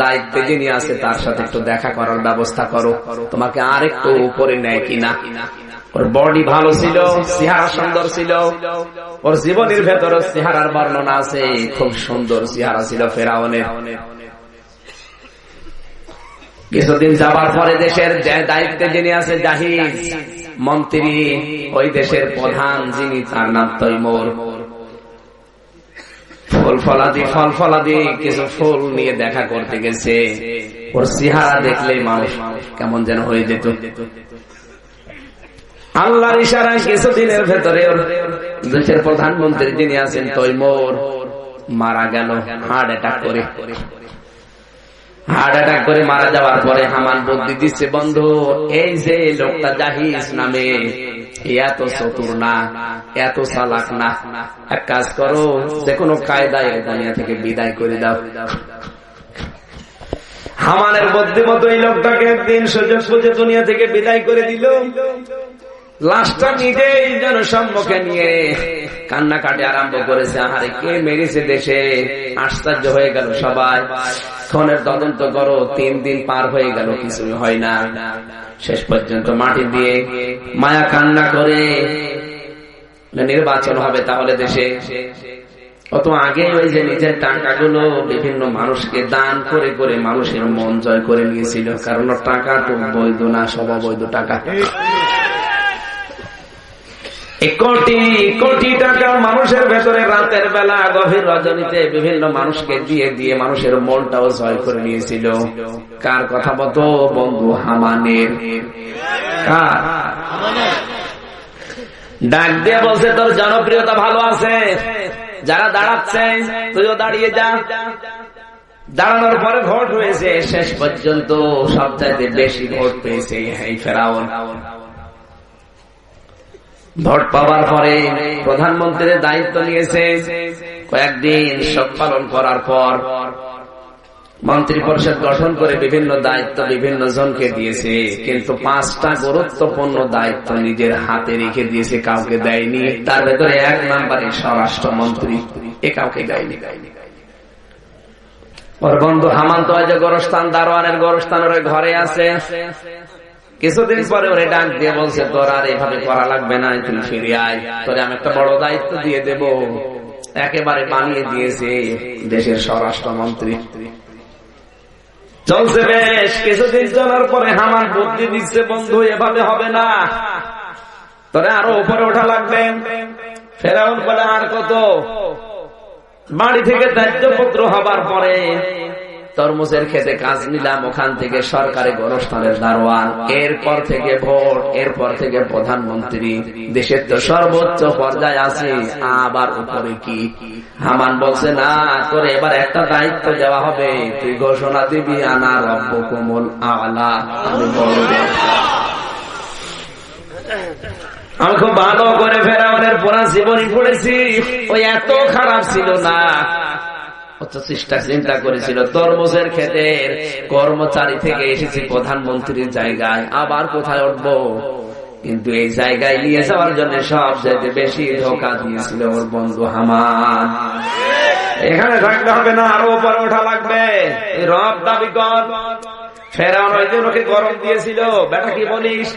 দায়িত্বে যিনি আছে তার সাথে একটু দেখা করার ব্যবস্থা করো, তোমাকে আর একটু উপরে নেয় কিনা। ওর বডি ভালো ছিল, চেহারা সুন্দর ছিল, ওর জীবনের ভেতরে চেহারার বর্ণনা আছে, খুব সুন্দর চেহারা ছিল ফেরাউনের। কিছুদিন যাবার পরে দেশের দায়িত্বে যিনি আছে জাহিজ মন্ত্রী, ওই দেশের প্রধান যিনি, তার নাম তৈমুর, ফল ফলাদি কিছু ফুল নিয়ে দেখা করতে গেছে। ওর চেহারা দেখলে মানুষ কেমন যেন হয়ে যেত। আল্লাহর ইশারায় কিছুদিনের ভেতরে দেশের প্রধানমন্ত্রী যিনি আছেন তৈমুর মারা গেল হার্ট অ্যাটাক করে। হার্ট অ্যাটাক করে মারা যাওয়ার পরে হামান বুদ্ধি দিচ্ছে, বন্ধু এই যে লোকটা জাহিজ নামে এত চতুর না, এত চালাক না, এক কাজ করো, যে কোনো কায়দায় দুনিয়া থেকে বিদায় করে দাও। হামানের বুদ্ধি মতো এই লোকটাকে একদিন সুযোগ বুঝে দুনিয়া থেকে বিদায় করে দিল। লাশটা নিজেই জনসম্মুখে নিয়ে কান্নাকাটি আরম্ভ করেছে। আহারে কে মেরেছে দেশে, আশ্চর্য হয়ে গেল সবাই। খুনের তদন্ত করো, 3 দিন পার হয়ে গেল, কিছুই হয় না। শেষ পর্যন্ত মাটি দিয়ে মায়া কান্না করে নির্বাচন হবে তাহলে দেশে। অত আগে ওই যে নিজের টাকাগুলো বিভিন্ন মানুষকে দান করে করে মানুষের মন জয় করে নিয়েছিল, কারণ টাকা তো বৈধ না, সব অবৈধ টাকা। কোটি কোটি টাকা মানুষের ভেতরে রাতের বেলা গভীর রজনীতে বিভিন্ন মানুষকে দিয়ে দিয়ে মানুষের মনটাও জয় করে নিয়েছিল। কার কথা বলতো? বন্ধু হামানের। ডাক দিয়ে বলছে, তোর জনপ্রিয়তা ভালো আছে, যারা দাঁড়াচ্ছে তুইও দাঁড়িয়ে যা। দাঁড়ানোর পরে ভোট হয়েছে, শেষ পর্যন্ত সবচাইতে বেশি ভোট পেয়েছে এই ফেরাউন। ভোট পাওয়ার পরে প্রধানমন্ত্রীর দায়িত্ব নিয়েছে। কয়েকদিন শোক পালন করার পর মন্ত্রী পরিষদ গঠন করে বিভিন্ন দায়িত্ব বিভিন্ন জনকে দিয়েছে, কিন্তু 5টা গুরুত্বপূর্ণ দায়িত্ব নিজের হাতে রেখে দিয়েছে, কাউকে দেয়নি। তার ভেতরে 1 নম্বরে স্বরাষ্ট্রমন্ত্রী, এ কাউকে দেয়নি। ওর বন্ধু হামান তো যে গোরস্থান, দারোয়ানের গোরস্থান ওর ঘরে আছে। কিছুদিন পরে ওরে ডাক দিয়ে বলছে, তোর আর এভাবে করা লাগবে না, তুই ফিরে আয়, তোরে আমি একটা বড় দায়িত্ব দিয়ে দেব। একেবারে বানিয়ে দিয়েছে দেশের স্বরাষ্ট্রমন্ত্রী। চলছে বেশ কিছুদিন চলার পরে হামান বুদ্ধি দিচ্ছে, বন্ধু এভাবে হবে না, তোরে আরো উপরে ওঠা লাগবে। ফেরাউন বলে, আর কত? বাড়ি থেকে দায়িত্বপত্র হবার পরে তরমুজের খেতে কাজ নিলাম, ওখান থেকে সরকারি গোরস্থানের দারোয়ান, এরপর থেকে ভোট, এরপর থেকে প্রধানমন্ত্রী, দেশের তো সর্বোচ্চ পর্যায়ে আছে, আবার উপরে কি? হামান বলছে, না তোরে এবার একটা দায়িত্ব দেওয়া হবে, তুই ঘোষণা দিবি, আনা রব্বুকুমুল আ'লা, আমি বড়। আমি খুব ভালো করে ফেরাউনের পুরা জীবনী পড়েছি, ওই এত খারাপ ছিল না। চিন্তা করেছিল তরমুজের ক্ষেতের কর্মচারী থেকে এসেছি প্রধানমন্ত্রীর জায়গায়, আবার কোথায় উঠবো? কিন্তু এই জায়গায় নিয়ে যাওয়ার জন্য সব চাইতে বেশি ধোঁকা দিয়েছিল ওর বন্ধু হামান। এখানে থাকতে হবে না, আরো উপরে ওঠা লাগবে, রব দাবি কর। ফেরাউন ওই দিন ওকে গরম দিয়েছিল, বেটা কি বলিস?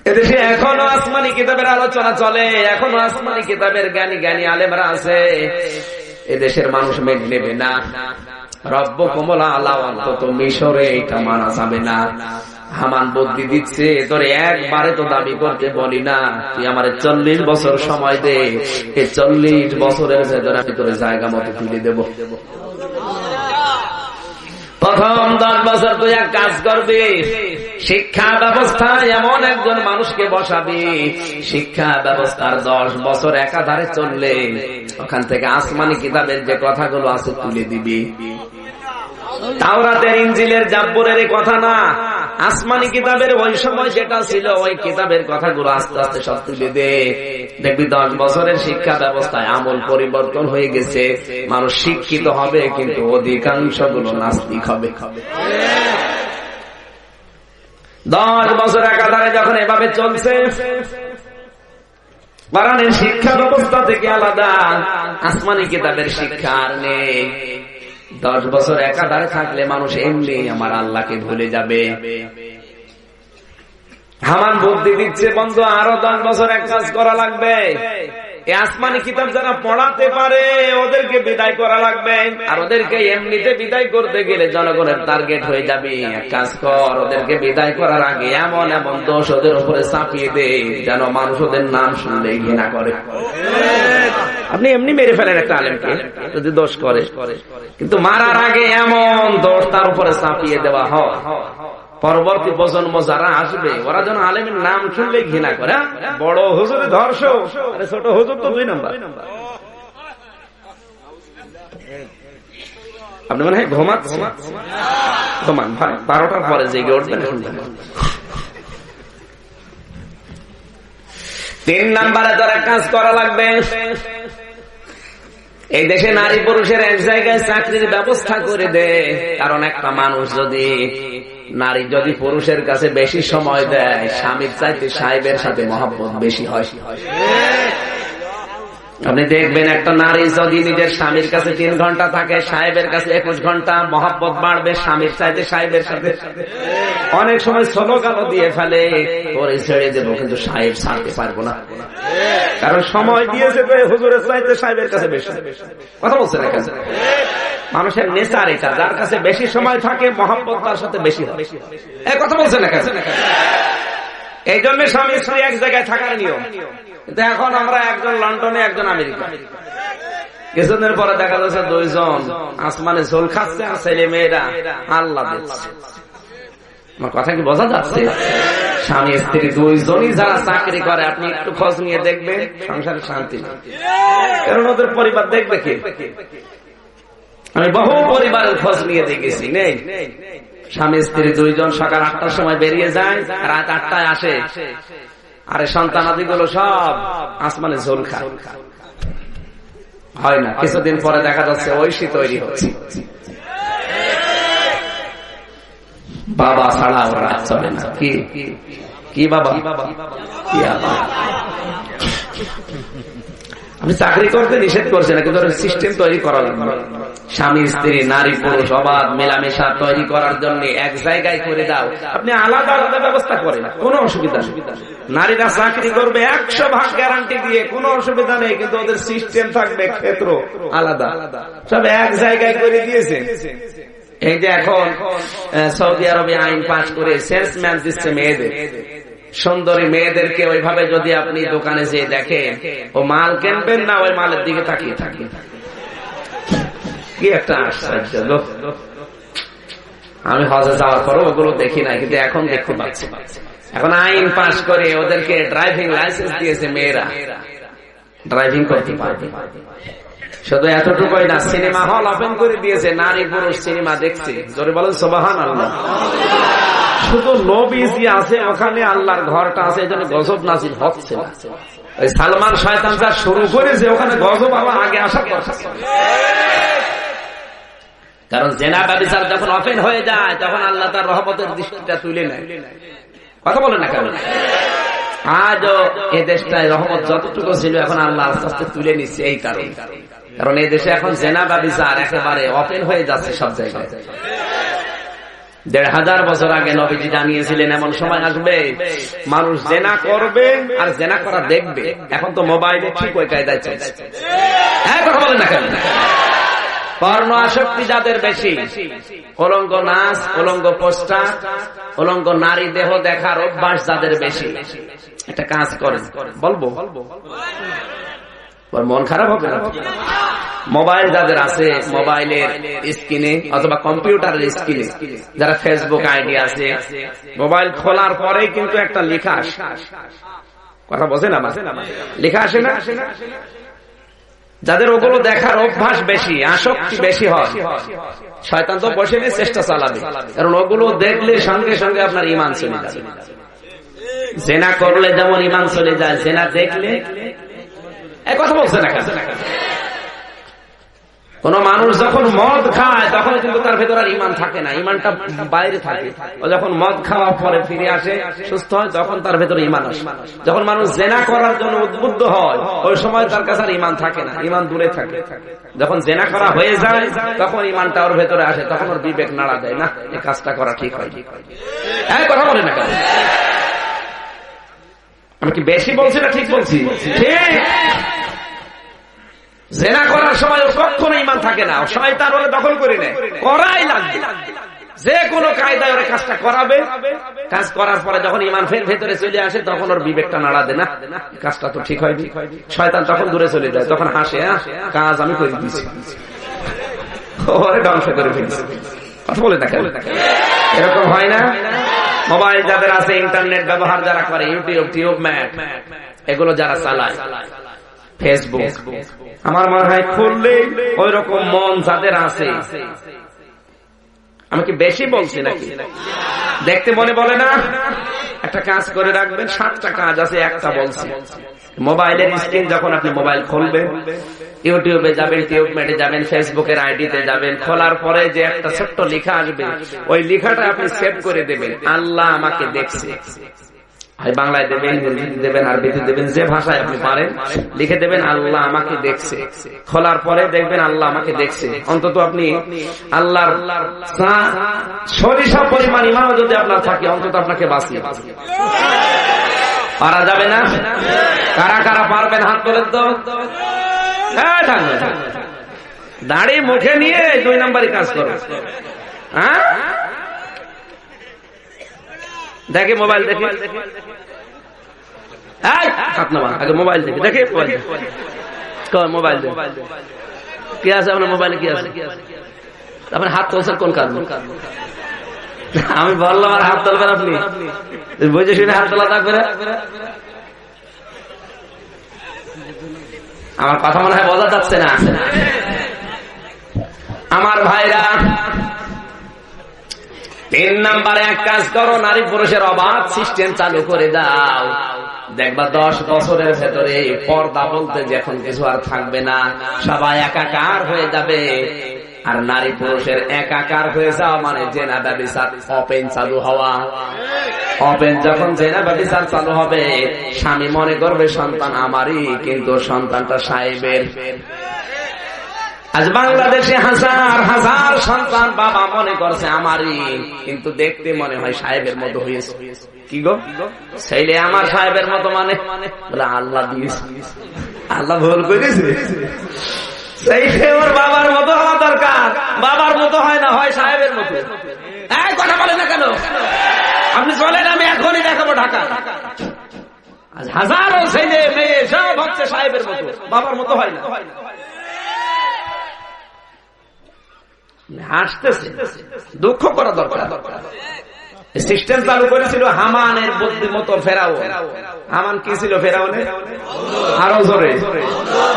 এদেশে এখনো আসমানি কিতাবের আলোচনা চলে, এখনো আসমানি কিতাবের জ্ঞানী জ্ঞানী আলেমরা আছে, এদেশের মানুষ মেনে নেবে না। রব্বুকুমুল আ'লা, অন্তত মিশরে এটা মানা যাবে না। হামান বুদ্ধি দিচ্ছে, তোরে একবারে তো দাবি করতে বলি না, তুই আমার 40 বছর সময় দে, এই 40 বছরের ভেতরে আমি তোর জায়গা মতো তুলে দেব। প্রথম 10 বছর তুই এক কাজ করবি, শিক্ষা ব্যবস্থায় এমন একজন মানুষকে বসাবি, শিক্ষা ব্যবস্থার 10 বছর একাধারে চললে ওখান থেকে আসমানি কিতাবের যে কথাগুলো আছে তুলে দিবি। তাওরাতের, ইনজিলের, জাব্বুরের কথা না, আসমানি কিতাবের ওই সময় যেটা ছিল ওই কিতাবের কথাগুলো আস্তে আস্তে সব তুলে দে, দেখবি 10 বছরের শিক্ষা ব্যবস্থায় আমল পরিবর্তন হয়ে গেছে। মানুষ শিক্ষিত হবে কিন্তু অধিকাংশ গুলো নাস্তিক হবে। 10 বছর একাধারে যখন এভাবে চলছে, কোরআনের শিক্ষা ব্যবস্থা থেকে আলাদা, আসমানি কিতাবের শিক্ষা আর নেই। 10 বছর একাধারে থাকলে মানুষ এমনি আমার আল্লাহকে ভুলে যাবে। হামান বুদ্ধি দিচ্ছে বন্ধু, আরো 10 বছর এক কাজ করা লাগবে। এই আসমানি কিতাব যারা পড়াতে পারে ওদেরকে বিদায় করা লাগবে, আর ওদেরকে এমনিতে বিদায় করতে গেলে জনগণের টার্গেট হয়ে যাবে। এক কাজ কর, ওদেরকে বিদায় করার আগে এমন এমন দোষ ওদের উপরে চাপিয়ে দে যেন মানুষ ওদের নাম শুনলে ঘৃণা করে। আপনি এমনি মেরে ফেলেন একটা আলেমকে যদি দোষ করে, কিন্তু মারার আগে এমন দোষ তার উপরে চাপিয়ে দেওয়া হয়, পরবর্তী প্রজন্ম যারা আসবে ওরা যেন আলেমের নাম শুনলে ঘৃণা করে। বড় হুজুরে ধর্ষক, আরে ছোট হুজুর তো 2 নাম্বার। আপনি মনে হয় ঘুমান ভাই, 12টার পরে জেগে উঠবেন। 3 নাম্বারে তারা কাজ করা লাগবে। এই দেশে নারী পুরুষের এক জায়গায় চাকরির ব্যবস্থা করে দে। কারণ একটা মানুষ নারী যদি পুরুষের কাছে বেশি সময় দেয়, স্বামীর চাইতে সাহেবের সাথে মহব্বত বেশি হয়। আপনি দেখবেন একটা নারী যদি নিজের স্বামীর কাছে 3 ঘন্টা থাকে, সাহেবের কাছে 21 ঘন্টা, মহব্বত বাড়বে স্বামীর চাইতে সাহেবের সাথে। অনেক সময় স্লোগানও দিয়ে ফেলে, পরে ছেড়ে দেবো কিন্তু সাহেব ছাড়তে পারবো না, কারণ সময় দিয়েছে হুজুরের চাইতে সাহেবের কাছে বেশি। কথা বলছে না? মানুষের নেচার এটা, যার কাছে বেশি সময় থাকে মহব্বত তার সাথে বেশি হয়। কথা বলছে না? এই জন্য স্বামী স্ত্রী এক জায়গায় থাকার নিয়ম। কিন্তু এখন আমরা একজন লন্ডনে, একজন আমেরিকা। কিছুদিনের পরে দেখা যাচ্ছে 2 জন আসমানে ঝোল খাচ্ছে, আর ছেলে মেয়েরা আল্লাহ দিচ্ছে। আমার কথা কি বোঝা যাচ্ছে? স্বামী স্ত্রী 2 জনই যারা চাকরি করে, আপনি একটু খোঁজ নিয়ে দেখবেন সংসারে শান্তি নেই। কারণ ওদের পরিবার দেখবে কি? আমি বহু পরিবারের খোঁজ নিয়ে দেখেছি, নেই। স্বামী স্ত্রী 2 জন সকাল 8টার সময় বেরিয়ে যায়, রাত 8টায় আসে, আরে সন্তানাদি গুলো সব আসমানে ঝোল খায়। হয় না, কিছুদিন পরে দেখা যাচ্ছে ঐশী তৈরি হচ্ছে। বাবা ছাড়া ওরা চলে না। কি বাবা? আপনি চাকরি করতে নিষেধ করছেন, কিন্তু সিস্টেম তৈরি করা লাগবে। স্বামী স্ত্রী নারী পুরুষ অবাধ মেলামেশা তৈরি করার জন্য এক জায়গায় করে দাও। আপনি আলাদা আলাদা ব্যবস্থা করেন, কোনো অসুবিধা নেই। নারীরা চাকরি করবে 100 ভাগ গ্যারান্টি দিয়ে, কোনো অসুবিধা নেই, কিন্তু ওদের সিস্টেম থাকবে ক্ষেত্র আলাদা, সব এক জায়গায় করে দিয়েছে। এই যে এখন সৌদি আরবে আইন পাস করে সেলসম্যান দিচ্ছে মেয়েদের, সুন্দরী মেয়েদেরকে ওইভাবে যদি আপনি দোকানে যেয়ে দেখেন, ও মাল কিনবেন না, ওই মালের দিকে তাকিয়ে থাকবেন। কি একটা আশ্চর্য! আমি হজে যাওয়ার পর ওগুলো দেখি না, কিন্তু এখন দেখতে পাচ্ছি। এখন আইন পাস করে ওদেরকে ড্রাইভিং লাইসেন্স দিয়েছে, মেয়েরা ড্রাইভিং করতে পারবে। শুধু এতটুকুই না, সিনেমা হল ওপেন করে দিয়েছে, নারী পুরুষ সিনেমা দেখছে। জোরে বলেন সুবহানাল্লাহ। শুধু নবীজি আছে ওখানে, আল্লাহর ঘরটা আছে, এই জন্য গজব নাজিল হচ্ছে না। ওই সালমান শয়তান যা শুরু করেছে, ওখানে গজব আবার আগে আসা কথা। কারণ জেনা ব্যভিচার যখন ওপেন হয়ে যায়, তখন আল্লাহ তার রহমতের দৃষ্টিটা তুলে নেয়। কথা বলে না কেন? আজও এ দেশটায় রহমত যতটুকু ছিল, এখন আল্লাহ আস্তে আস্তে তুলে নিচ্ছে। এই কারণ এই দেশে এখন জেনা ব্যভিচার একেবারে ওপেন হয়ে যাচ্ছে সব জায়গায়। 1500 বছর আগে নবীজি জানিয়েছিলেন এমন সময় আসবে মানুষ জেনা করবে আর জেনা করা দেখবে। এখন তো মোবাইলে ঠিক ওই কায়দায় চলছে। কথা বলেন না কেন? পর্ণ আসক্তি যাদের বেশি, উলঙ্গ নাচ, উলঙ্গ পোস্টার, উলঙ্গ নারী দেহ দেখার অভ্যাস যাদের বেশি, একটা কাজ করেন, বলবো মন খারাপ হবে না? মোবাইল যাদের আছে, মোবাইলের স্ক্রিনে অথবা কম্পিউটারের স্ক্রিনে যারা ফেসবুক আইডি আছে, মোবাইল খোলার পরেই কিন্তু একটা লেখা আসে। কথা বোঝেন? আমার লেখা আসে না? যাদের ওগুলো দেখার অভ্যাস বেশি, আসক্তি বেশি হয়, শয়তান তো বসে নিয়ে চেষ্টা চালাবে, কারণ ওগুলো দেখলে সঙ্গে সঙ্গে আপনার ঈমান চলে যাবে। জেনা করলে যেমন ঈমান চলে যায়, জেনা দেখলে এক কথা বলছে না। কোন মানুষ যখন মদ খায় তখন কিন্তু তার ভেতর আর ঈমান থাকে না, ঈমানটা বাইরে থাকে। ও যখন মদ খাওয়ার পরে ফিরে আসে, সুস্থ হয়, তখন তার ভেতরে ঈমান আসে। যখন মানুষ জেনা করার জন্য উদ্বুদ্ধ হয়, ওই সময় তার কাছে আর ঈমান থাকে না, ঈমান দূরে থাকে। যখন জেনা করা হয়ে যায় তখন ঈমানটা ওর ভেতরে আসে, তখন ওর বিবেক নাড়া দেয়, না এই কাজটা করা ঠিক হয়। এই কথা বলে না কেন? আমি কি বেশি বলছি না ঠিক বলছি? ঠিক। জেনা করার সময় কখনো ঈমান থাকে না, শয়তান ওরে দখল করে নেয়, করাই লাগবে, যে কোনো কায়দায় ওরে কাজটা করাবে। কাজ করার পরে যখন ঈমান ফের ভেতরে চলে আসে তখন ওর বিবেকটা নাড়া দেয়, না কাজটা তো ঠিক হয়নি। শয়তান তখন দূরে চলে যায়, তখন হাসে, কাজ আমি করে দিয়েছি, ওরে ধ্বংস করে ফেলছি। কথা বলে দেখেন, এরকম হয় না? মোবাইল যাদের আছে, ইন্টারনেট ব্যবহার যারা করে, ইউটিউব, টিউব, ম্যাপ, এগুলো যারা চালায়, ফেসবুক, আমার মনে হয় খুললে ওই রকম মন যাদের আছে। আমি কি বেশি বলছি নাকি? দেখতে মনে বলে না? একটা কাজ করে রাখবেন, 7টা কাজ আছে, একটা বলছি। মোবাইলের স্ক্রিন যখন আপনি মোবাইল খুলবেন, ইউটিউবে যাবেন, টিউব ম্যাটে যাবেন, ফেসবুকের আইডিতে যাবেন, খোলার পরে যে একটা ছোট্ট লেখা আসবে, ওই লেখাটা আপনি সেভ করে দেবেন, আল্লাহ আমাকে দেখছে। বাংলায় দেবেন, হিন্দিতে দেবেন, আরবিতে দেবেন, যে ভাষায় আপনি পারেন লিখে দেবেন, আল্লাহ আমাকে দেখছে। খোলার পরে দেখবেন আল্লাহ আমাকে দেখছে। অন্তত আপনি আল্লাহর সরিষা পরিমাণ ঈমান যদি আপনার থাকে, অন্তত আপনাকে বাঁচিয়ে পারা যাবে না। কারা কারা পারবেন হাত তোলেন তো? দাড়ি মুখে নিয়ে 2 নম্বরই কাজ করো। হ্যাঁ, দেখে মোবাইল দেখে, হাত নামা, আগে মোবাইল দেখে, দেখে মোবাইল কি আছে আপনার মোবাইলে, কি আছে? আপনার হাত তুলছেন কোন কারণে? আমি বললাম আর হাত তুলবেন আপনি, বুঝে শুনে হাত তোলা থাকবে না। আমার কথা মনে হয় বোঝা যাচ্ছে না। আমার ভাইরা, 3 নম্বরে এক কাজ করো, নারী পুরুষের অবাধ সিস্টেম চালু করে দাও। দেখবা 10 বছরের ভেতরে পর্দা বলতে যখন কিছু আর থাকবে না, সবাই একাকার হয়ে যাবে। আর নারী পুরুষের একাকার হয়ে যাওয়া মানে জেনা ব্যভিচার ওপেন চালু হওয়া। ওপেন যখন জেনা ব্যভিচার চালু হবে, স্বামী মনে করবে সন্তান আমারই, কিন্তু সন্তানটা সাহেবের। আজ বাংলাদেশে হাজার হাজার সন্তান বাবা মনে করছে আমারই, কিন্তু দেখতে মনে হয় সাহেবের মতো হয়েছে। কি গো, ছেলে আমার সাহেবের মতো মানে? বলে আল্লাহ দিয়েছে, আল্লাহ ভুল করেছে। সেইটা ওর বাবার মতো হওয়া দরকার, বাবার মতো হয় না, হয় সাহেবের মতো। কথা বলে না কেন? আপনি চলেন, আমি এখনই দেখাবো ঢাকা। আজ হাজারো ছেলে মেয়ে সব হচ্ছে সাহেবের মতো, বাবার মতো হয় না। হাসতেছে, দুঃখ করা দরকার। সিস্টেম চালু করেছিল হামানের বুদ্ধিমতো ফেরাও। হামান কি ছিল ফেরাউনে? আরো জোরে,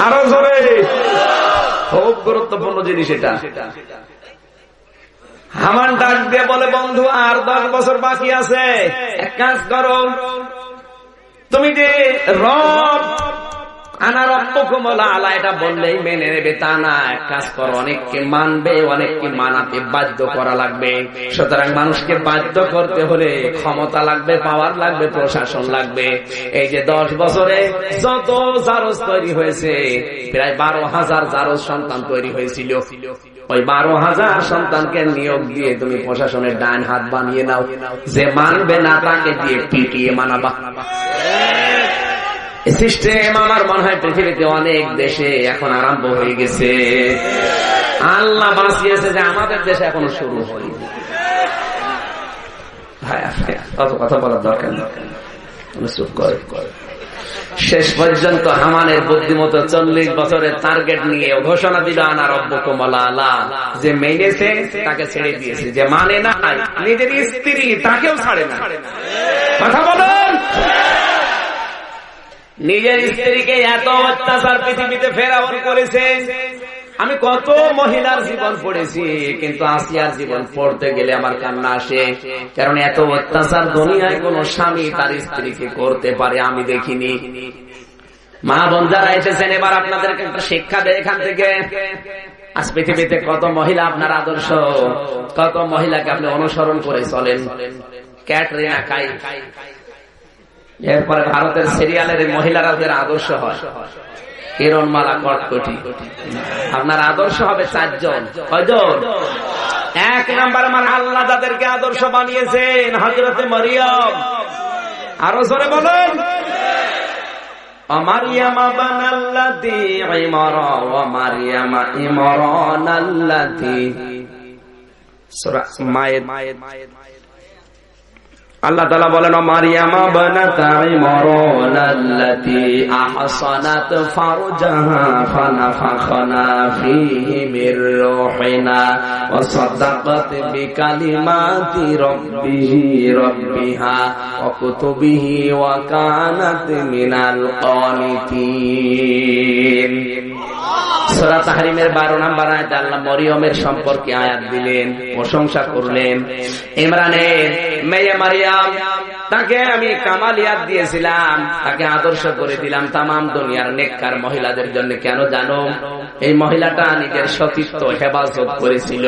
আরো জোরে, খুব গুরুত্বপূর্ণ জিনিস এটা। হামান ডাক দিয়ে বলে, বন্ধু আর 10 বছর বাকি আছে, এক কাজ করো, তুমি যে রব আনা রব্বুকুম আলা এটা বললেই মেনে নেবে তা না। এক কাজ করো, অনেককে মানবে, অনেককে মানাতে বাধ্য করা লাগবে। সুতরাং মানুষকে বাধ্য করতে হলে ক্ষমতা লাগবে, পাওয়ার লাগবে, প্রশাসন লাগবে। এই যে 10 বছরে যত জারজ তৈরি হয়েছে, প্রায় 12,000 জারজ সন্তান তৈরি হয়েছিল। ওই 12,000 সন্তানকে নিয়োগ দিয়ে তুমি প্রশাসনের ডান হাত বানিয়ে নাও। যে মানবে না তাকে দিয়ে পিটিয়ে মানাবা। সিস্টেম আমার মনে হয় পৃথিবীতে অনেক দেশে এখন আরম্ভ হয়ে গেছে। আল্লাহ বাঁচিয়েছে যে আমাদের দেশে এখনো শুরু হয়নি। অত কথা বলার দরকার নেই, চুপ করে। শেষ পর্যন্ত হামানের বুদ্ধিমতো 40 বছরের টার্গেট নিয়ে ঘোষণা দিল, আনা রব্বুকুম আলা। যে মেনেছে তাকে ছেড়ে দিয়েছে, যে মানে না নিজের স্ত্রী তাকেও ছাড়ে না। কথা বলুন। নিজের স্ত্রীকে এত অত্যাচার পৃথিবীতে ফেরাউন করেছে। আমি কত মহিলার জীবন পড়েছি, কিন্তু আসিয়ার জীবন পড়তে গেলে আমার কান্না আসে, কারণ এত অত্যাচার দুনিয়ায় কোন স্বামী তার স্ত্রীকে করতে পারে আমি দেখিনি। মা বোন যারা এসেছেন, এবার আপনাদেরকে একটা শিক্ষা দেয় এখান থেকে। আজ পৃথিবীতে কত মহিলা আপনার আদর্শ, কত মহিলাকে আপনি অনুসরণ করে চলেন। ক্যাটরিনা কাইফ, এরপরে ভারতের সিরিয়ালের মহিলারা ওদের আদর্শ হয়। কিরণমালা কটকটি, আপনার আদর্শ হবে 4 জন। কয়জন? 1 নাম্বার আমার আল্লাহ যাদেরকে আদর্শ বানিয়েছেন, হযরতে মরিয়ম। আরো জোরে বলেন, মারিয়াম বানাল্লাতি ইমরা ওয়া মারিয়াম ইমরানাল্লাতি। সূরা মায়েদ আল্লাহ তাআলা বলেন, মারিয়াম বানাতা ইমরানাল্লাতি আহসানাত ফারজাহা ফানাফাখনা ফীহি মির রূহিনা ওয়া সাদাকাত বিকালিমাতি রাব্বিহা ওয়া কুতুবিহি ওয়া কানাত মিনাল কানিতিন। সূরা তাহরিমের 12 নম্বর আয়াতে আল্লাহ মরিয়মের সম্পর্কে আয়াত দিলেন, প্রশংসা করলেন। ইমরানের মেয়ে মারিয়াম, তাকে আমি কামালিয়াত দিয়েছিলাম, তাকে আদর্শ করে দিলাম তামাম দুনিয়ার নেককার মহিলাদের জন্য। কেন জানো? এই মহিলাটা নিজের সতীত্ব হেফাজত করেছিল,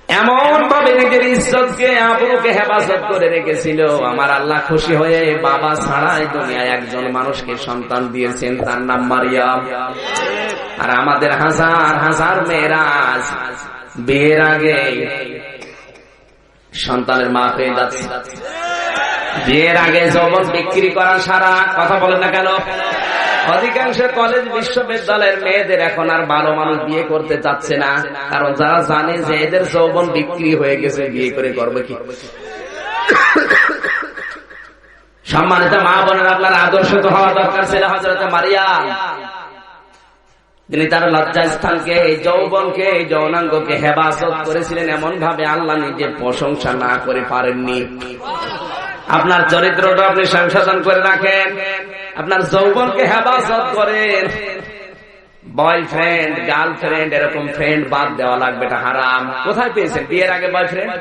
এমন ভাবে নিজের ইজ্জতকে আবরুকে হেফাজত করে রেখেছিল। আমার আল্লাহ খুশি হয়ে বাবা ছাড়াই দুনিয়ায় একজন মানুষকে সন্তান দিয়েছেন, তার নাম মারিয়াম। আর আমাদের হাজার হাজার মেয়েরা বিয়ের আগে সন্তানের মা পেয়ে যাচ্ছে। বিয়ের আগে যৌবন বিক্রি করা সারা, কথা বলেন না কেন? অধিকাংশ কলেজ বিশ্ববিদ্যালয়ের মেয়েদের এখন আর ভালো মানুষ বিয়ে করতে চাচ্ছে না, কারণ যারা জানে যে এদের যৌবন বিক্রি হয়ে গেছে, বিয়ে করে করবে কি? সম্মানিত মা বোনের, আপনার আদর্শ তো হওয়া দরকার ছিল হযরতে মারিয়াম। তিনি তার লজ্জাস্থানকে, যৌবনকে, যৌনাঙ্গকে হেফাজত করেছিলেন এমন ভাবে আল্লাহ নিজে প্রশংসা না করে পারেননি। আপনার চরিত্রটা আপনি সংশোধন করে রাখেন, আপনার যৌবনকে হেফাজত করেন। বয়ফ্রেন্ড, গার্লফ্রেন্ড, এরকম ফ্রেন্ড বাদ দেওয়া লাগবে, এটা হারাম। কোথায় পেয়েছেন? বিয়ের আগে বয়ফ্রেন্ড।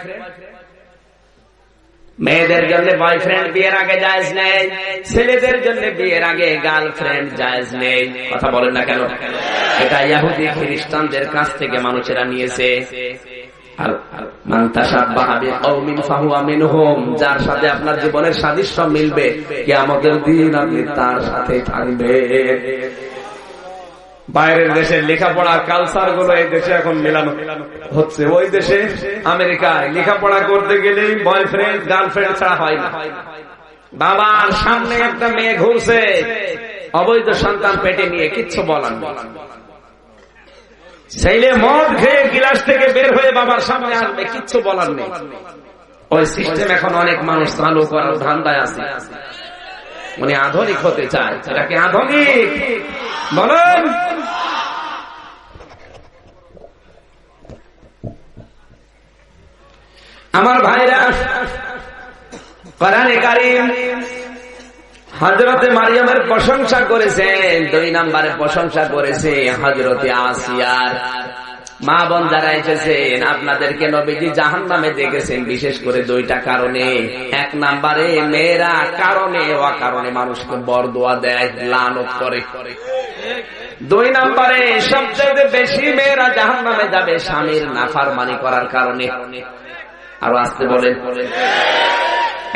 মেয়েদের জন্য বয়ফ্রেন্ড বিয়ের আগে জায়েজ নেই, ছেলেদের জন্য বিয়ের আগে গার্লফ্রেন্ড জায়েজ নেই। কথা বলেন না কেন? এটা ইহুদি খ্রিস্টানদের কাছ থেকে মানুষেরা নিয়েছে। যার সাথে আপনার জীবনের সাদৃশ্য মিলবে, কিয়ামতের দিন আপনি তার সাথে থাকবেন। বাইরের দেশের লেখাপড়ার কালচার গুলো এই দেশে এখন মেলানো হচ্ছে। ওই দেশে আমেরিকায় লেখাপড়া করতে গেলে বয়ফ্রেন্ড গার্লফ্রেন্ড ছাড়া হয় না। বাবার সামনে একটা মেয়ে ঘুরছে অবৈধ সন্তান পেটে নিয়ে, কিচ্ছু বলার নেই। ছেলে মদ খেয়ে গিলাস থেকে বের হয়ে বাবার সামনে আসবে, কিচ্ছু বলার নেই। ওই সিস্টেম এখন অনেক মানুষ চালু করার ধান্দায় আছে। উনি আধুনিক হতে চায়, এটা কি আধুনিক বলেন? আমার ভাইরা, কোরআনে কারীম হযরতে মারিয়ামের প্রশংসা করেছেন। 2 নম্বরে প্রশংসা করেছে হযরতে আসিয়ার। মা বোন যারা এসেছেন, আপনাদেরকে নবীজি জাহান্নামে দেখেছেন বিশেষ করে 2টা কারণে। 1 নম্বরে মেয়েরা কারণে অকারণে মানুষকে বরদোয়া দেয়, লানত করে। 2 নম্বরে সবচেয়ে বেশি মেয়েরা জাহান্নামে যাবে স্বামীর নাফরমানি করার কারণে। আরো আসতে বলেন।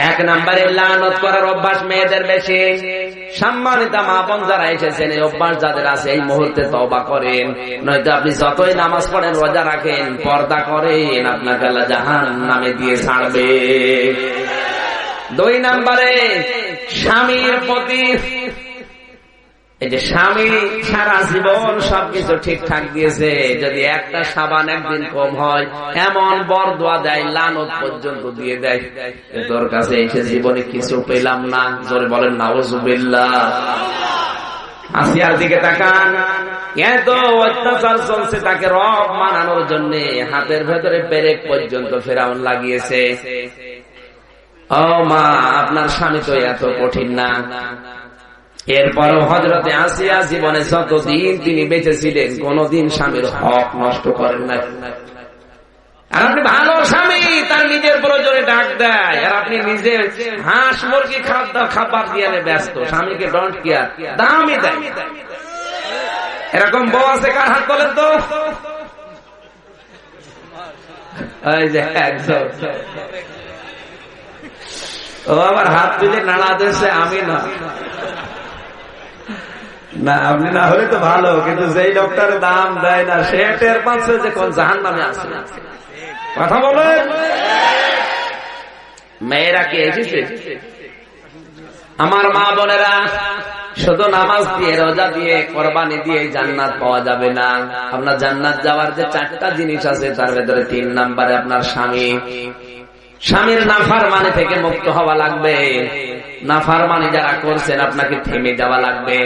1 নম্বরে লানত করার অভ্যাস মেয়েদের বেশি। সম্মানিত মা বোন যারা এসেছেন, এই অভ্যাস যাদের আছে এই মুহূর্তে তওবা করেন, নয়তো আপনি যতই নামাজ পড়েন, রোজা রাখেন, পর্দা করেন, আপনাকে আল্লাহ জাহান্নামে দিয়ে ছাড়বে। 2 নম্বরে স্বামীর প্রতি, এই যে স্বামী সারা জীবন সবকিছু ঠিকঠাক দিয়েছে, যদি একটা সাবান একদিন কম হয় এমন বরদোয়া দেয়, লানত পর্যন্ত দিয়ে দেয়। তোর কাছে এসে জীবনে কিছু পেলাম না, জোরে বলেন নাউজুবিল্লাহ। আসিয়ার দিকে তাকান, এত অত্যাচার চলছে, তাকে রব মানানোর জন্য হাতের ভেতরে পেরেক পর্যন্ত ফেরাউন লাগিয়েছে। ও মা, আপনার স্বামী তো এত কঠিন না। এরপরও হযরতে আসিয়া জীবনে যতদিন তিনি বেঁচে ছিলেন কোনদিন স্বামীর হক নষ্ট করেন না। আর আপনি ভালো স্বামী, তার নিজের প্রয়োজনে ডাক দেয়, আর আপনি নিজে হাঁস মুরগি খাবার দিয়ে ব্যস্ত, স্বামীকে ডোন্ট কেয়ার, দামই দেয়। এরকম বউ আছে কার হাত বলেন তো? ওই যে একজন, ও আমার হাত তুলে নাড়া দিচ্ছে, আমি না। না, আপনি না হলে তো ভালো, কিন্তু যেই লোকটার দাম দেয় না সে টের পাচ্ছে যে কোন জাহান্নামে আছে। কথা বলেন। মেয়েরা কে এসেছে? আমার মা বোনেরা, শুধু নামাজ দিয়ে রোজা দিয়ে কোরবানি দিয়ে জান্নাত পাওয়া যাবে না। আপনার জান্নাত যাওয়ার যে 4টা জিনিস আছে তার ভেতরে 3 নম্বরে আপনার স্বামী। স্বামীর নাফরমানি থেকে মুক্ত হওয়া লাগবে। নাফরমানি যারা করছেন আপনাকে থেমে যাওয়া লাগবে।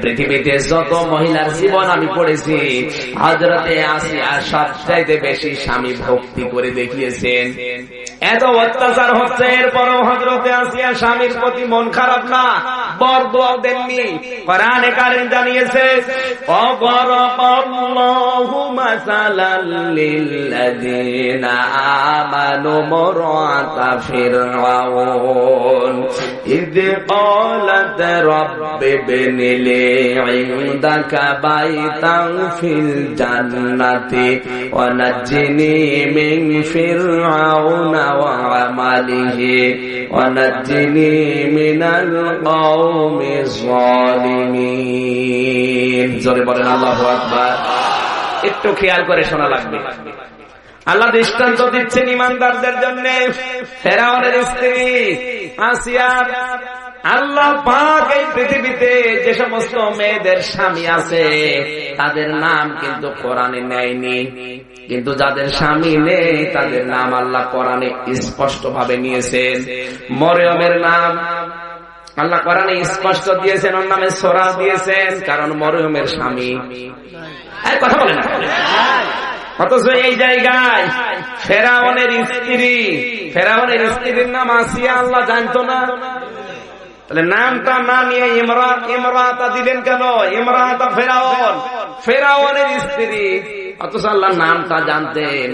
পৃথিবীতে যত মহিলার জীবন আমি পড়েছি, হযরতে আসিয়া সবচাইতে বেশি স্বামী ভক্তি করে দেখিয়েছেন। এত অত্যাচার হচ্ছে, এরপরও হযরতে আসিয়া স্বামীর প্রতি মন খারাপ না, বরদোয়া দেননি। কোরআনে কারীম জানিয়েছে, ওয়ারাবাল্লাহু মাসালাল লিল্লাযিনা আমানু মুরআতা ফিরআউন ইয ক্বালাত রাব্বি ইবনি লি ইনদাকা বাইতান ফিল জান্নাতি ওয়া নাজ্জিনি মিন ফিরআউনা ওয়া আমালিহি ওয়া নাজ্জিনি মিনাল কওমিজ যালিমিন। জোরে বলেন আল্লাহু আকবার। একটু খেয়াল করে শোনা লাগবে। আল্লাহ দৃষ্টান্ত দিচ্ছেন ইমানদারদের জন্য। ফেরাউনের স্ত্রী আসিয়া, আল্লাহ পাক এই পৃথিবীতে যে সমস্ত মেয়েদের স্বামী আছে তাদের নাম কিন্তু কোরআনে নেয়নি, কিন্তু যাদের স্বামী নেই তাদের নাম আল্লাহ কোরআনে স্পষ্ট ভাবে নিয়েছেন। মরিয়মের নাম আল্লাহ কোরআনে স্পষ্ট দিয়েছেন, ওর নামে সূরা দিয়েছেন, কারণ মরিয়মের স্বামী। কথা বলেন না। অথচ এই জায়গায় ফেরাউনের স্ত্রীর নাম আসিয়া আল্লাহ জানতো না। তাহলে নামটা না নিয়ে ইমরাতা দিলেন কেন? ইমরাতা ফেরাউনের স্ত্রী, অথচ আল্লাহ নামটা জানতেন।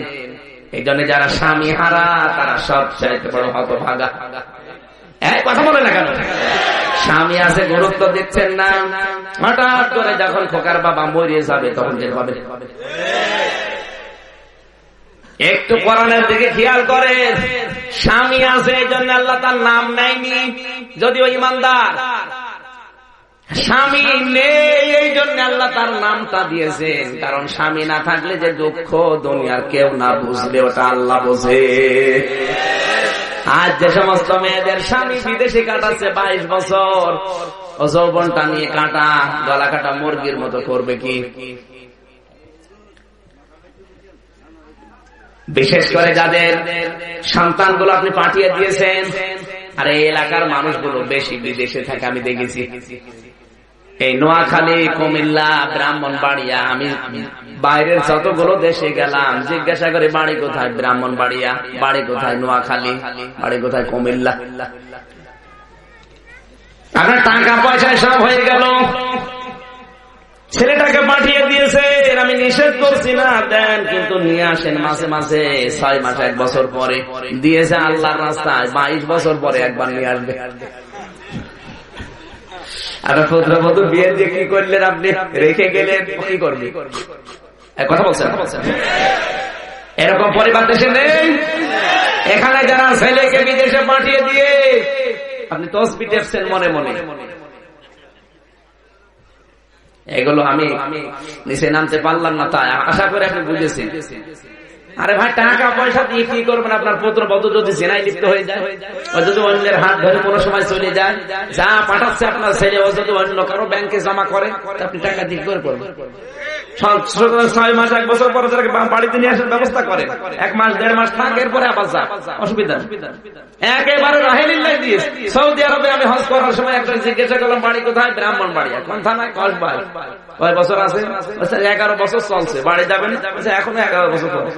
এই জন্য যারা স্বামী হারা তারা সবচাইতে বড় হতভাগা। কথা বলে না কেন? স্বামী আছে, গুরুত্ব দিচ্ছেন না। হঠাৎ করে যখন খোকার বাবা মরিয়ে যাবে তখন যে হবে। একটু কোরআনের দিকে খেয়াল করে। স্বামী আছে এই জন্য আল্লাহ তার নাম নেয়নি, যদিও ইমানদার। স্বামী নেই এই জন্য আল্লাহ তার নামটা দিয়েছেন, কারণ স্বামী না থাকলে যে দুঃখ দুনিয়ার কেউ না বুঝলে ওটা আল্লাহ বোঝে। আজ যে সমস্ত মেয়েদের স্বামী বিদেশে কাটাচ্ছে 22 বছর, ও যৌবনটা নিয়ে কাটা, গলা কাটা মুরগির মতো করবে কি? বিশেষ করে যাদের সন্তানগুলো আপনি পাঠিয়ে দিয়েছেন, আর এই এলাকার মানুষগুলো বেশি বিদেশে থাকে আমি দেখেছি। এই নোয়াখালী, কুমিল্লা, ব্রাহ্মণবাড়িয়া, আমি বাইরের যতগুলো দেশে গেলাম জিজ্ঞাসা করে বাড়ি কোথায়? ব্রাহ্মণবাড়িয়া। বাড়ি কোথায়? নোয়াখালী। বাড়ি কোথায়? কুমিল্লা। আপনার টাকা পয়সায় সব হয়ে গেল, ছেলেটাকে পাঠিয়ে দিয়েছে। আমি নিষেধ করছি না, দেন, কিন্তু নিয়ে আসেন মাঝে মাঝে। 6 মাস 1 বছর পরে দিয়েছে আল্লাহর রাস্তায়, 22 বছর পরে একবার নিয়ে আসবে। আর পুত্রবধূ বিয়ে দিয়ে কি করলেন? আপনি রেখে গেলেন, কি করবে? কথা বলছেন। এরকম পরিবার দেশে নেই। এখানে যারা ছেলেকে বিদেশে পাঠিয়ে দিয়ে আপনি তসবিহ টেপছেন মনে মনে, এগুলো আমি নিচে নামতে পারলাম না, তাই আশা করে আপনি বুঝেছেন। আরে ভাই, টাকা পয়সা দিয়ে কি করবেন? আপনার পুত্রবধূ যদি জেনায় লিপ্ত হয়ে যায়, ও যদি অন্যের হাত ধরে কোনো সময় চলে যায়, যা পাঠাচ্ছে আপনার ছেলে ও যদি অন্য কারো ব্যাংকে জমা করে, আপনি টাকা দিয়ে করে করবেন। 6 মাস 1 বছর পরে বাড়িতে নিয়ে আসার ব্যবস্থা করে, 1 মাস 1.5 মাস থাক, এরপরে আবার যা, অসুবিধা একেবারে রাহেলিল্লাহ দিয়ে। সৌদি আরবে আমি হজ করার সময় একটা জিজ্ঞাসা করলাম বাড়ি কোথায়? ব্রাহ্মণবাড়িয়া। কোন থানায়? কসবায়। কয় বছর আছে? 11 বছর চলছে। বাড়ি যাবেন? এখনো 11 বছর পরে।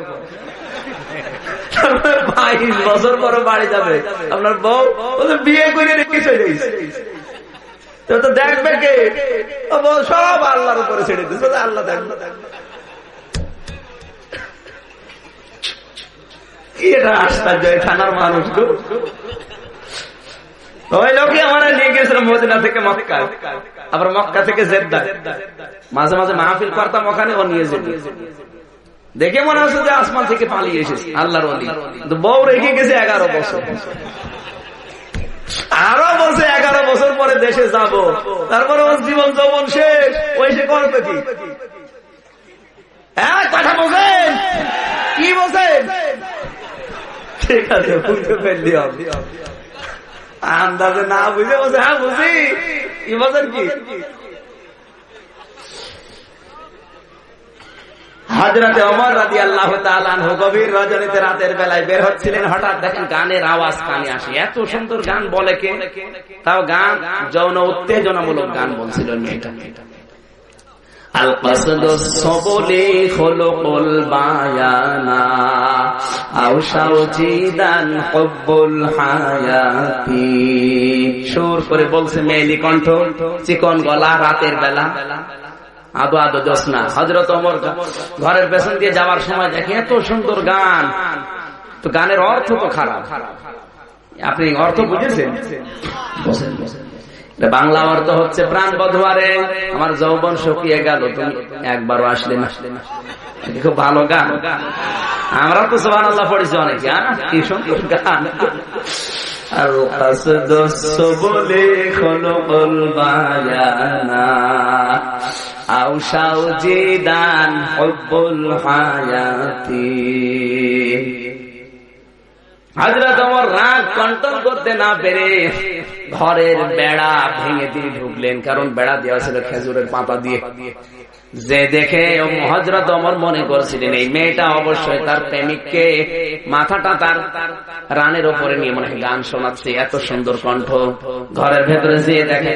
22 বছর পরে বাড়ি যাবে আপনার বউ বিয়ে করে রেখে চলে গেছে, তো দেখবে কে? সব আল্লাহর উপরে ছেড়ে দিচ্ছে, আল্লাহ দেখবে। কি এটা আশ্চর্য থানার মানুষ। ওই লোকই আমার নিয়ে গেছিল মদিনা থেকে মক্কা, আবার মক্কা থেকে জেদ্দা, মাঝে মাঝে মাহফিল করতাম ওখানে, ও নিয়ে যেত। দেখে মনে হচ্ছে যে আসমান থেকে পালিয়ে এসেছে আল্লাহর ওলি। বউ রেখে গেছে 11 বছর, আরো বলছে 11 বছর পরে দেশে যাব, তারপরে ওর জীবন যৌবন শেষ, ওই সে করবে কি? কথা বলছেন কি বলছেন? ঠিক আছে, বুঝতে পারলি হবে, আন্দাজে না বুঝে বলছে হ্যাঁ বুঝি। কি বলছেন কি? হযরত ওমর রাদিয়াল্লাহু তাআলা আনহু গভীর রজনীতে রাতের বেলায় বের হচ্ছিলেন, হঠাৎ দেখেন গানের আওয়াজ কানে আসে। এত সুন্দর গান বলে কে? তাও গান যৌন উত্তেজনামূলক গান বলছিল মেয়েটা। আল কসদুস সবলি খুলুকুল বায়ানা আও শাউজিদান হুব্বুল হায়াতি। সুর করে বলছে মেয়েলি কণ্ঠ, চিকন গলা, রাতের বেলা, আদো আদো জোছনা। হযরত ওমর ঘরের পেছন দিয়ে যাওয়ার সময় দেখে এত সুন্দর গান, তো গানের অর্থ তো খারাপ। আপনি অর্থ বুঝেছেন? বাংলা অর্থ হচ্ছে প্রাণ বধুয়ারে আমার যৌবন শুকিয়ে গেল, তুমি একবারও আসলে না। খুব ভালো গান, আমরা তো সুবহানাল্লাহ পড়েছি অনেকে। কি সুন্দর গান। আল কসদুস সবলি খুলুকুল বায়ানা আও শাউজিদান হুব্বুল হায়াতি। হযরত ওমর রাগ কন্ট্রোল করতে না পেরে ঘরের বেড়া ভেঙে দিয়ে ঢুকলেন, কারণ বেড়া দেওয়া ছিল খেজুরের পাতা দিয়ে। যে দেখে হযরত ওমর মনে করছিলেন এই মেয়েটা অবশ্যই তার প্রেমিককে মাথাটা তার রানের উপরে নিয়ে মনে গান শোনাচ্ছে, এত সুন্দর কণ্ঠ। ঘরের ভেতরে যেয়ে দেখে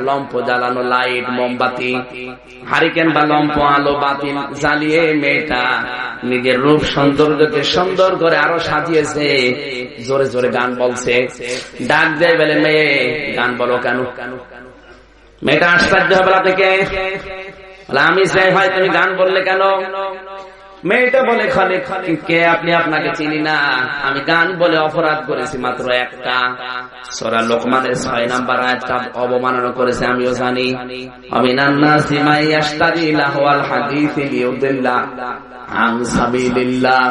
লম্প জ্বালানো, লাইট, মোমবাতি, হারিকেন বা লম্প আলো বাতি জ্বালিয়ে মেয়েটা নিজের রূপ সৌন্দর্যকে সুন্দর করে আরো সাজিয়েছে, জোরে জোরে গান বলছে। ডাক দেয় বলে, মেয়ে গান বলো কেন? মেয়েটা আশ্চর্য বেলা থেকে, আমি চাই হয় তুমি গান বললে কেন? মেয়েটা বলে, খালিক কে আপনি? আপনাকে চিনি না। আমি গান বলে অপরাধ করেছি মাত্র একটা। সূরা লোকমানের 6 নম্বর আয়াতটা অবমাননা করেছে আমিও জানি। আমিনান নাসি মান ইয়াশতারি লাহওয়াল হাদিসি লিউদিল্লা আন সাবিলিল্লাহ।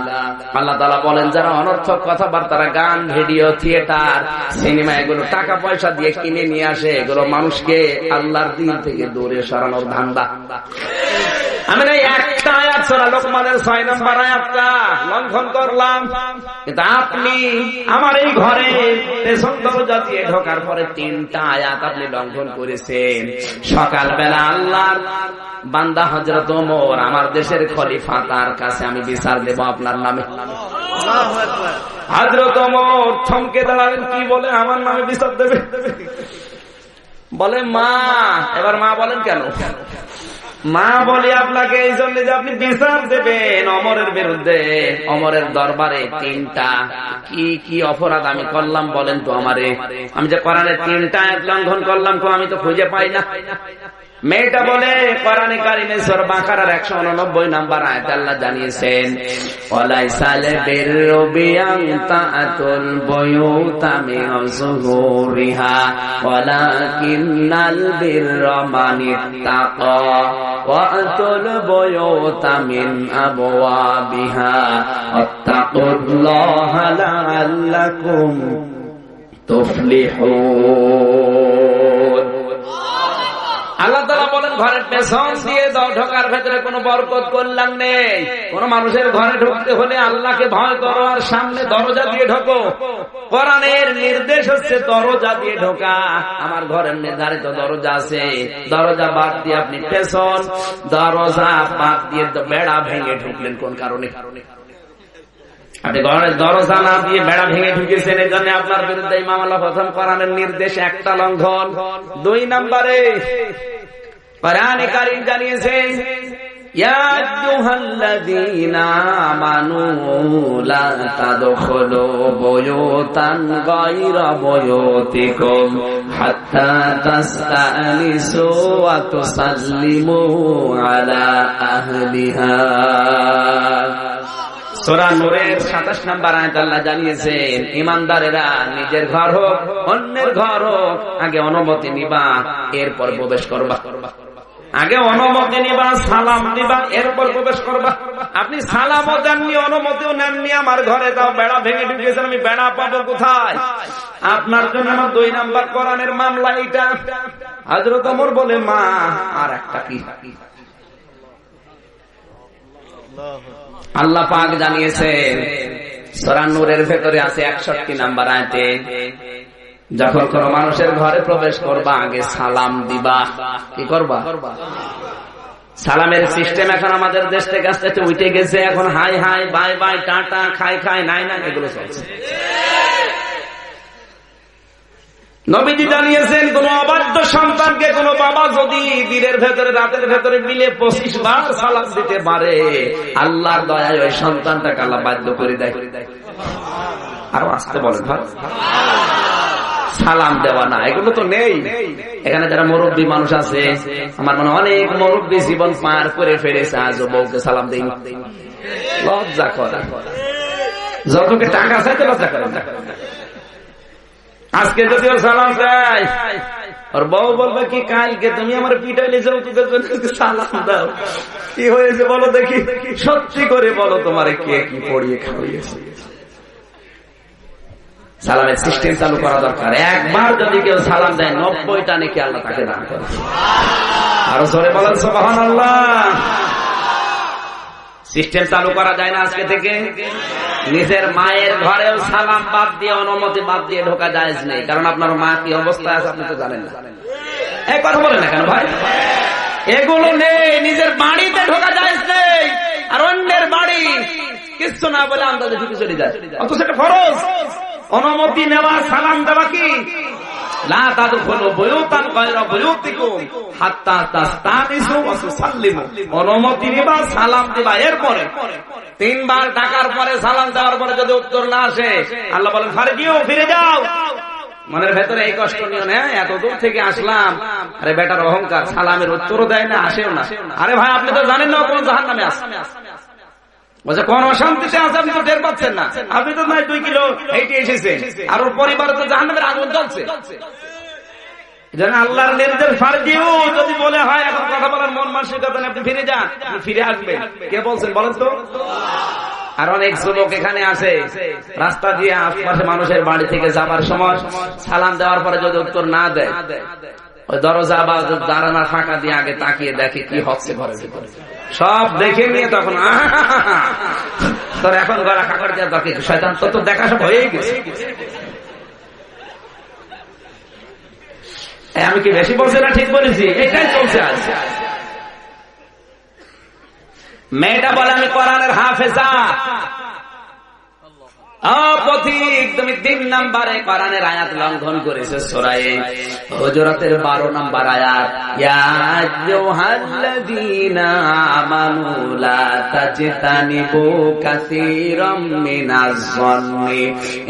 আল্লাহ তাআলা বলেন যারা অনর্থক কথাবার্তা, গান, ভিডিও, থিয়েটার, সিনেমা এগুলো টাকা পয়সা দিয়ে কিনে নিয়ে আসে, এগুলো মানুষকে আল্লাহর দ্বীন থেকে দূরে সরানোর ধান্দা। আমি একটা আয়াত সূরা লোকমানের 6 নম্বর আয়াতটা লঙ্ঘন করলাম, কিন্তু আপনি আমার এই ঘরে পেছন দরজা দিয়ে ঢোকার পরে 3টা আয়াত আপনি লঙ্ঘন করেছেন। সকালবেলা আল্লাহর বান্দা হযরত ওমর আমার দেশের খলিফা, তার কাছে আমি বিচার দেব আপনার নামে। হযরত ওমর থমকে দাঁড়ালেন, কি বলে আমার নামে বিচার দেবে? বলে মা। এবার মা বলেন কেন? মা বলি আপনাকে এই জন্য যে আপনি বিচার দেবেন ওমরের বিরুদ্ধে, ওমরের দরবারে 3টা কি কি অপরাধ আমি করলাম বলেন তো আমারে। আমি যে কোরআনের 3টা আয়াত লঙ্ঘন করলাম, আমি তো খুঁজে পাই না। মেয়েটা বলে, কোরআনে কারিমে সূরা বাকারার 189 নম্বর আয়াতে আল্লাহ জানিয়েছেন, ওয়ালাইসাল বিররু বিআন তাআতুল বুয়ুতা মিন যুহুরিহা ওয়ালাকিন্নাল বিররা মান ইত্তাকা ওয়াতুল বুয়ুতা মিন আবওয়াবিহা ওয়াত্তাকুল্লাহা লাআল্লাকুম তুফলিহুন। আল্লাহ তাআলা বলেন ঘরের পেছন দিয়ে ঢোকার ভেতরে কোনো বরকত কল্যাণ নেই। কোন মানুষের ঘরে ঢুকতে হলে আল্লাহকে ভয় করো আর সামনে দরজা দিয়ে ঢোকো। কোরআনের নির্দেশ হচ্ছে দরজা দিয়ে ঢোকা। আমার ঘরের নির্ধারিত দরজা আছে, দরজা বাদ দিয়ে আপনি পেছন দরজা বাদ দিয়ে বেড়া ভেঙে ঢুকলেন কোন কারণে? আপনি ঘরের দরজা না দিয়ে বেড়া ভেঙে ঢুকেছেন, এই জন্য আপনার বিরুদ্ধে মামলা। প্রথম কোরআনের নির্দেশ একটা লঙ্ঘন। 2 নম্বরে কোরআনে কারীম জানিয়েছে ইয়া আইয়ুহাল্লাযীনা আমানু লা তাদখুলু বুয়ুতান গায়রা বুয়ুতিকুম হাত্তা তাস্তানিসু ওয়া তুসাল্লিমু আলা আহলিহা। সূরা নূরের ২৭ নম্বর আয়াত আল্লাহ জানিয়েছেন, ঈমানদারেরা নিজের ঘর হোক অন্যের ঘর হোক আগে অনুমতি নিবা, এরপর প্রবেশ করবা। আগে অনুমতি নিবা, সালাম দিবা, এরপর প্রবেশ করবা। আপনি সালামও দেননি, অনুমতিও নেননি, আমার ঘরে যাও, বেড়া ভেঙে ঢুকেছেন, আমি বেড়া পাবো কোথায়? আপনার জন্য আমার ২ নাম্বার কোরআনের মামলা এইটা। হযরত ওমর বলে, মা আর একটা কি? আল্লাহ পাক জানিয়েছেন সূরা নূরের ভেতরে আছে ৬১ নাম্বার আয়াতে, যখন কোন মানুষের ঘরে প্রবেশ করবা আগে সালাম দিবা। কি করবা? সালামের সিস্টেম এখন আমাদের দেশ থেকে আস্তে আস্তে উঠে গেছে। এখন high high, bye bye, tata, খাই খাই, নাই নাই, এগুলো চলছে। নবীজি জানিয়েছেন, কোন অবাধ্য সন্তানকে কোন বাবা যদি দিনের ভেতরে রাতের ভেতরে মিলে ২৫ বার সালাম দিতে পারে, আল্লাহর দয়ায় ওই সন্তানটাকে আল্লাহ বাধ্য করে দেয়। আরো আসতে বলেন, সালাম দেওয়া না, এগুলো তো নেই। এখানে যারা মুরব্বী মানুষ আছে, আমার মনে অনেক মুরব্বী জীবন পার করে ফেলেছে, আজও বউকে সালাম দেই। লজ্জা করা, যতকে টাকা চাইতে লজ্জা করেন। আজকে যদি ওর সালাম দেয়, ওর বউ বলবে কি, কালকে তুমি আমার পিটাইলে যৌতুকের জন্য সালাম দাও। কি হয়েছে বলো দেখি, সত্যি করে বলো, তোমার কে কি পড়িয়ে খাওয়িয়েছে? সালামের সিস্টেম চালু করা দরকার। একবার যদি কেউ সালাম দেয়, ৯০টা নাকি আল্লাহ তাকে দান করে। আরো জোরে বলেন সুবহানাল্লাহ। সিস্টেম চালু করা যায় না আজকে থেকে? নিজের মায়ের ঘরেও সালাম বাদ দিয়ে, অনুমতি বাদ দিয়ে ঢোকা জায়েজ নেই। কারণ আপনার মা কি অবস্থায় আছে আপনি তো জানেন না। এই কথা বলেন না কেন ভাই? এগুলো নেই, নিজের বাড়িতে ঢোকা জায়েজ নেই, আর অন্যের বাড়ি কিছু না বলে আন্দাজে ঢুকে চলে যায়, অথচ এটা ফরজ। অনুমতি নেওয়া, সালাম দেওয়া কি? লা তাদখুলু বুয়ুতান গায়রা বুয়ুতিকুম হাত্তা তাস্তানিসু ওয়া তুসাল্লিমু। অনুমতি নিবা, সালাম দিবা, এরপরে ৩ বার ডাকার পরে, সালাম দেওয়ার পরে যদি উত্তর না আসে, আল্লাহ বলেন ফারজিউ, ফিরে যাও। মনের ভেতরে এই কষ্ট নিও না, এত দূর থেকে আসলাম, আরে বেটার অহংকার, সালামের উত্তরও দেয় না, আসেও না। আরে ভাই, আপনি তো জানেন না কোন জাহান্নামে আছে, বলছে কোন অশান্তিতে আছে, আপনি তো টের পাচ্ছেন না। আপনি তো নাই 2 কিলো হেঁটে এসেছে, আর ওর পরিবারে তো জাহান্নামের আগুন জ্বলছে। আল্লাহর নির্দেশ ফারজিউ যদি বলে হয়, এখন কথা বলার মন মানসিকতা নেই, আপনি ফিরে যান, ফিরে আসবেন। কে বলছেন বলেন তো? আর অনেক যুবক এখানে আছে, রাস্তা দিয়ে আশপাশে মানুষের বাড়ি থেকে যাবার সময় সালাম দেওয়ার পরে যদি উত্তর না দেয়, ওই দরজা বা জানালা ফাঁকা দিয়ে আগে তাকিয়ে দেখে কি হচ্ছে ঘরের ভিতরে। সব দেখে নিয়ে তখন তোর এখন গলা কাকড় দেওয়া দরকার, শয়তান তো দেখা সব হয়েই গেছে। আমি কি বেশি বলছি না ঠিক বলেছি? এটাই চলছে আজ। মেয়েটা বলে আমি কোরআনের হাফেজা। পথিক, তুমি ৩ নম্বরে কোরআনের আয়াত লঙ্ঘন করেছে। সূরা হুজুরাতের ১২ নম্বর আয়াত, ইয়া আইয়ুহাল্লাযীনা আমানু লা তাজতানিবু কাসীরাম মিনাজ-যন্নি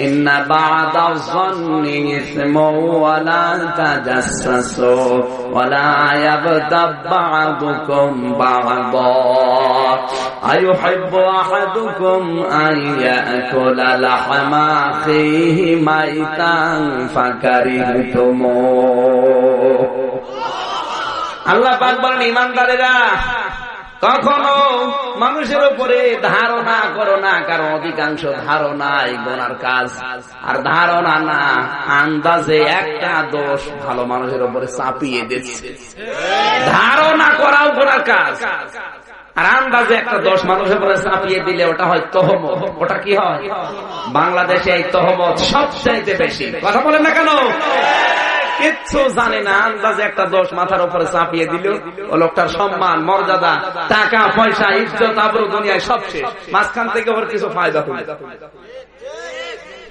ইন্না বা'দাজ-যন্নি ইসমুন ওয়া লা তাজাসসু ওয়া লা ইয়াগতাব বা'দুকুম বা'দা আইয়ুহিব্বু আহাদুকুম আন ইয়াকুলা লাহমা আখিহি মাইতান ফাকারিহতুমুহ। আল্লাহ পাক বলেন, ঈমানদারেরা কখনো মানুষের উপরে ধারণা করো না, কারণ অধিকাংশ ধারণাই গুনার কাজ। আর ধারণা না, আন্দাজে একটা দোষ ভালো মানুষের উপরে চাপিয়ে দিচ্ছে। ধারণা করাও গুনার কাজ, আর আন্দাজে একটা দোষ মানুষের উপরে চাপিয়ে দিলে ওটা হয় তহমত। ওটা কি হয়? বাংলাদেশে এই তহমত সবচাইতে বেশি। কথা বলেন না কেন? কিচ্ছু জানে না, আন্দাজে একটা দোষ মাথার উপরে চাপিয়ে দিল, ও লোকটার সম্মান, মর্যাদা, টাকা পয়সা, ইজ্জত, আবরু দুনিয়ায় সব শেষ। মাঝখান থেকে ওর কিছু ফায়দা হলো।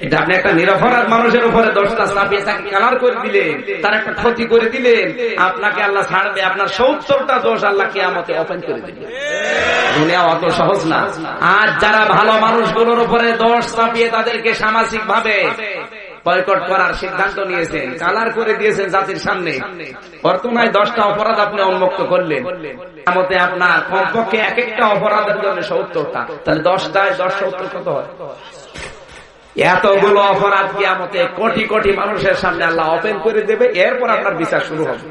এটা আপনি একটা নিরপরাধ মানুষের উপরে দোষটা চাপিয়ে তাকে কালার করে দিলেন, তার একটা ক্ষতি করে দিলেন, আপনাকে আল্লাহ ছাড়বে, আপনার ৭০টা দোষ আল্লাহ কিয়ামতে ওপেন করে দিলেন। দুনিয়া অত সহজ না। আর যারা ভালো মানুষগুলোর উপরে দোষ চাপিয়ে তাদেরকে সামাজিক ভাবে বয়কট করার সিদ্ধান্ত নিয়েছেন, কালার করে দিয়েছেন জাতির সামনে, বর্তমানে 10টা অপরাধ আপনি উন্মুক্ত করলেন, মতে আপনার কমপক্ষে এক একটা অপরাধের জন্য 70টা, তাহলে 10টায় 10 70 কত হয়? এতগুলো অপরাধ কিয়ামতে কোটি কোটি মানুষের সামনে আল্লাহ ওপেন করে দেবে, এরপর আপনার বিচার শুরু হবে।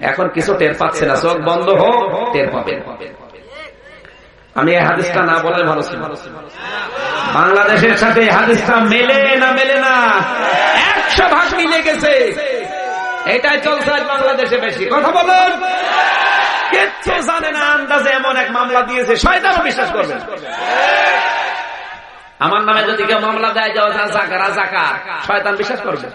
এখন কিছু টের পাচ্ছে না, চোখ বন্ধ হোক, টের পাবেন। আমি এই হাদিসটা না বলে ভালো ছিল। বাংলাদেশের সাথে হাদিসটা মেলে না, মেলে না, 100 ভাগ মিলে গেছে। এটাই চলছে বাংলাদেশে বেশি। কথা বলেন, কিচ্ছু জানে না, আন্দাজে এমন এক মামলা দিয়েছে, শয়তানও বিশ্বাস করবে। আমার নামে যদি কেউ মামলা দেয় যে রাজাকার, শয়তান বিশ্বাস করবে?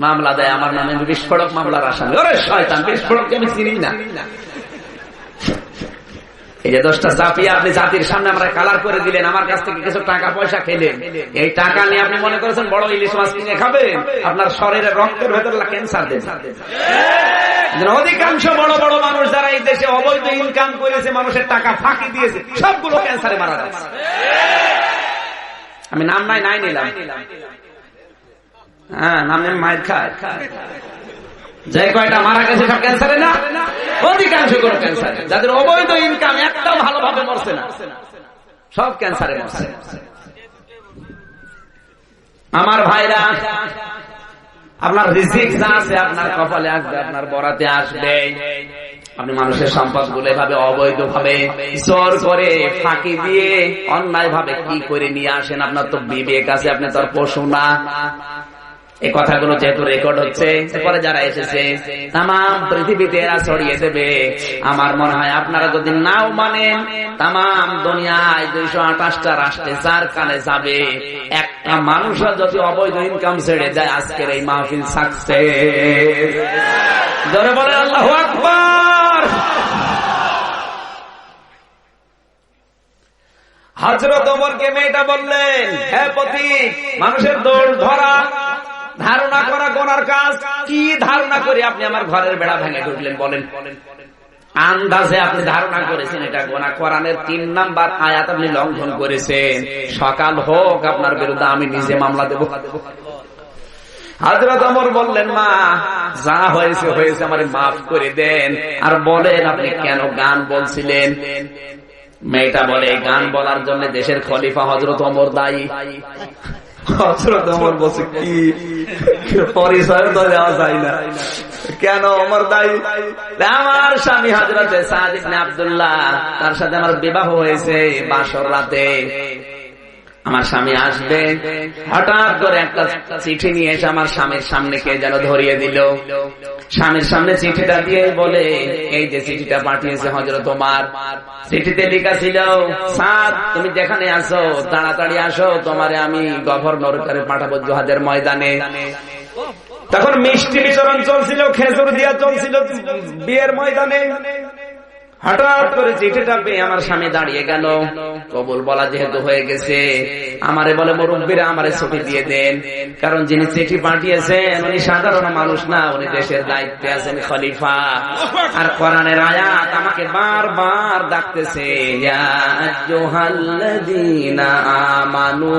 মামলা দেয় আমার নামে বিস্ফোরক মামলার আসামি, ওরে শয়তান, বিস্ফোরককে আমি চিনি না। এই যে 10টা চাপিয়ে আপনি জাতির সামনে আমরা কালার করে দিলেন, আমার কাছ থেকে কিছু টাকা পয়সা খেলেন, এই টাকা নিয়ে আপনি মনে করেছেন বড় ইলিশ মাছ কিনে খাবেন, আপনার শরীরের রক্তের ভেতর ক্যান্সার দেন। অধিকাংশ বড় বড় মানুষ যারা এই দেশে অবৈধ ইনকাম করেছে, মানুষের টাকা ফাঁকি দিয়েছে, সবগুলো ক্যান্সারে মারা যাচ্ছে। আমি নাম নাই নিলাম, হ্যাঁ নাম নেই, মায়ের খায়, যে কয়টা মারা গেছে সব ক্যান্সারে না, অধিকাংশ কোনো ক্যান্সারে। যাদের অবৈধ ইনকাম, একটাও ভালোভাবে মরছে না, সব ক্যান্সারে মরছে। আমার ভাইরা, আপনার রিজিক যা আছে আপনার কপালে আসবে, আপনার বরাতে আসবে। আপনি মানুষের সম্পদ গুলো এভাবে অবৈধ ভাবে জোর করে ফাঁকি দিয়ে অন্যায় ভাবে কি করে নিয়ে আসেন? আপনার তো বিবেক আছে, আপনি তো আর পশু না। এই কথাগুলো যেহেতু রেকর্ড হচ্ছে, এরপরে যারা এসেছে তাম পৃথিবীতে এরা ছড়িয়ে দেবে। আমার মনে হয় আপনারা যদি নাও মানেন, তাম দুনিয়ায় 228টা রাষ্ট্রে যার কানে যাবে, একটা মানুষও যদি অবৈধ ইনকাম ছেড়ে যায়, আজকের এই মাহফিল সাকসেস। জোরে বলে আল্লাহু আকবার। হযরত ওমরকে মেয়েটা বললেন, হে পথিক, মানুষের দৌড় ধরা, ধারণা করা গোনার কাজ। কি ধারণা করে আপনি আমার ঘরের বেড়া ভেঙে ঢুকলেন? বলেন। আন্দাজে আপনি ধারণা করেছেন এটা গোনা। কোরআনের 3 নাম্বার আয়াত আপনি লঙ্ঘন করেছেন। সকাল হোক, আপনার বিরুদ্ধে আমি নিজে মামলা দেব। হযরত ওমর বললেন, মা যা হয়েছে হয়েছে, আমারে মাফ করে দেন। আর বলেন আপনি কেন গান বলছিলেন? মেয়েটা বলে, গান বলার জন্য দেশের খলিফা হযরত ওমর দায়ী। হযরত ওমর বলছে, কি পরিচয় তো দেওয়া যায় না, কেন ওমর দায়ী? আমার স্বামী হযরত সাদ ইবনে আব্দুল্লাহ, তার সাথে আমার বিবাহ হয়েছে বাসর রাতে। আমার স্বামী আসবে, হঠাৎ করে একটা চিঠি নিয়ে এসে আমার স্বামীর সামনে কে যেন ধরিয়ে দিল। স্বামীর সামনে চিঠিটা দিয়ে বলে, এই যে চিঠিটা পাঠিয়েছে হযরত ওমর। চিঠিতে লেখা ছিল, সাদ তুমি যেখানে আসো তাড়াতাড়ি আসো, তোমারে আমি গভর্নর করে পাঠাবো জিহাদের ময়দানে। তখন মিষ্টি বিতরণ চলছিল, খেজুর দিয়া চলছিল বিয়ের ময়দানে। হঠাৎ করে চিঠিটা পেয়ে আমার স্বামী দাঁড়িয়ে গেল। কবুল বলা যেহেতু হয়ে গেছে, আমারে বলে, মুরব্বীরা আমারে ছুটি দিয়ে দেন, কারণ যিনি চিঠি পাঠিয়েছেন উনি সাধারণ মানুষ না, উনি দেশের দায়িত্বে আছেন, খলিফা। আর কোরআনের আয়াত আমাকে বারবার ডাকতেছে, ইয়া আইয়ুহাল্লাযীনা আমানু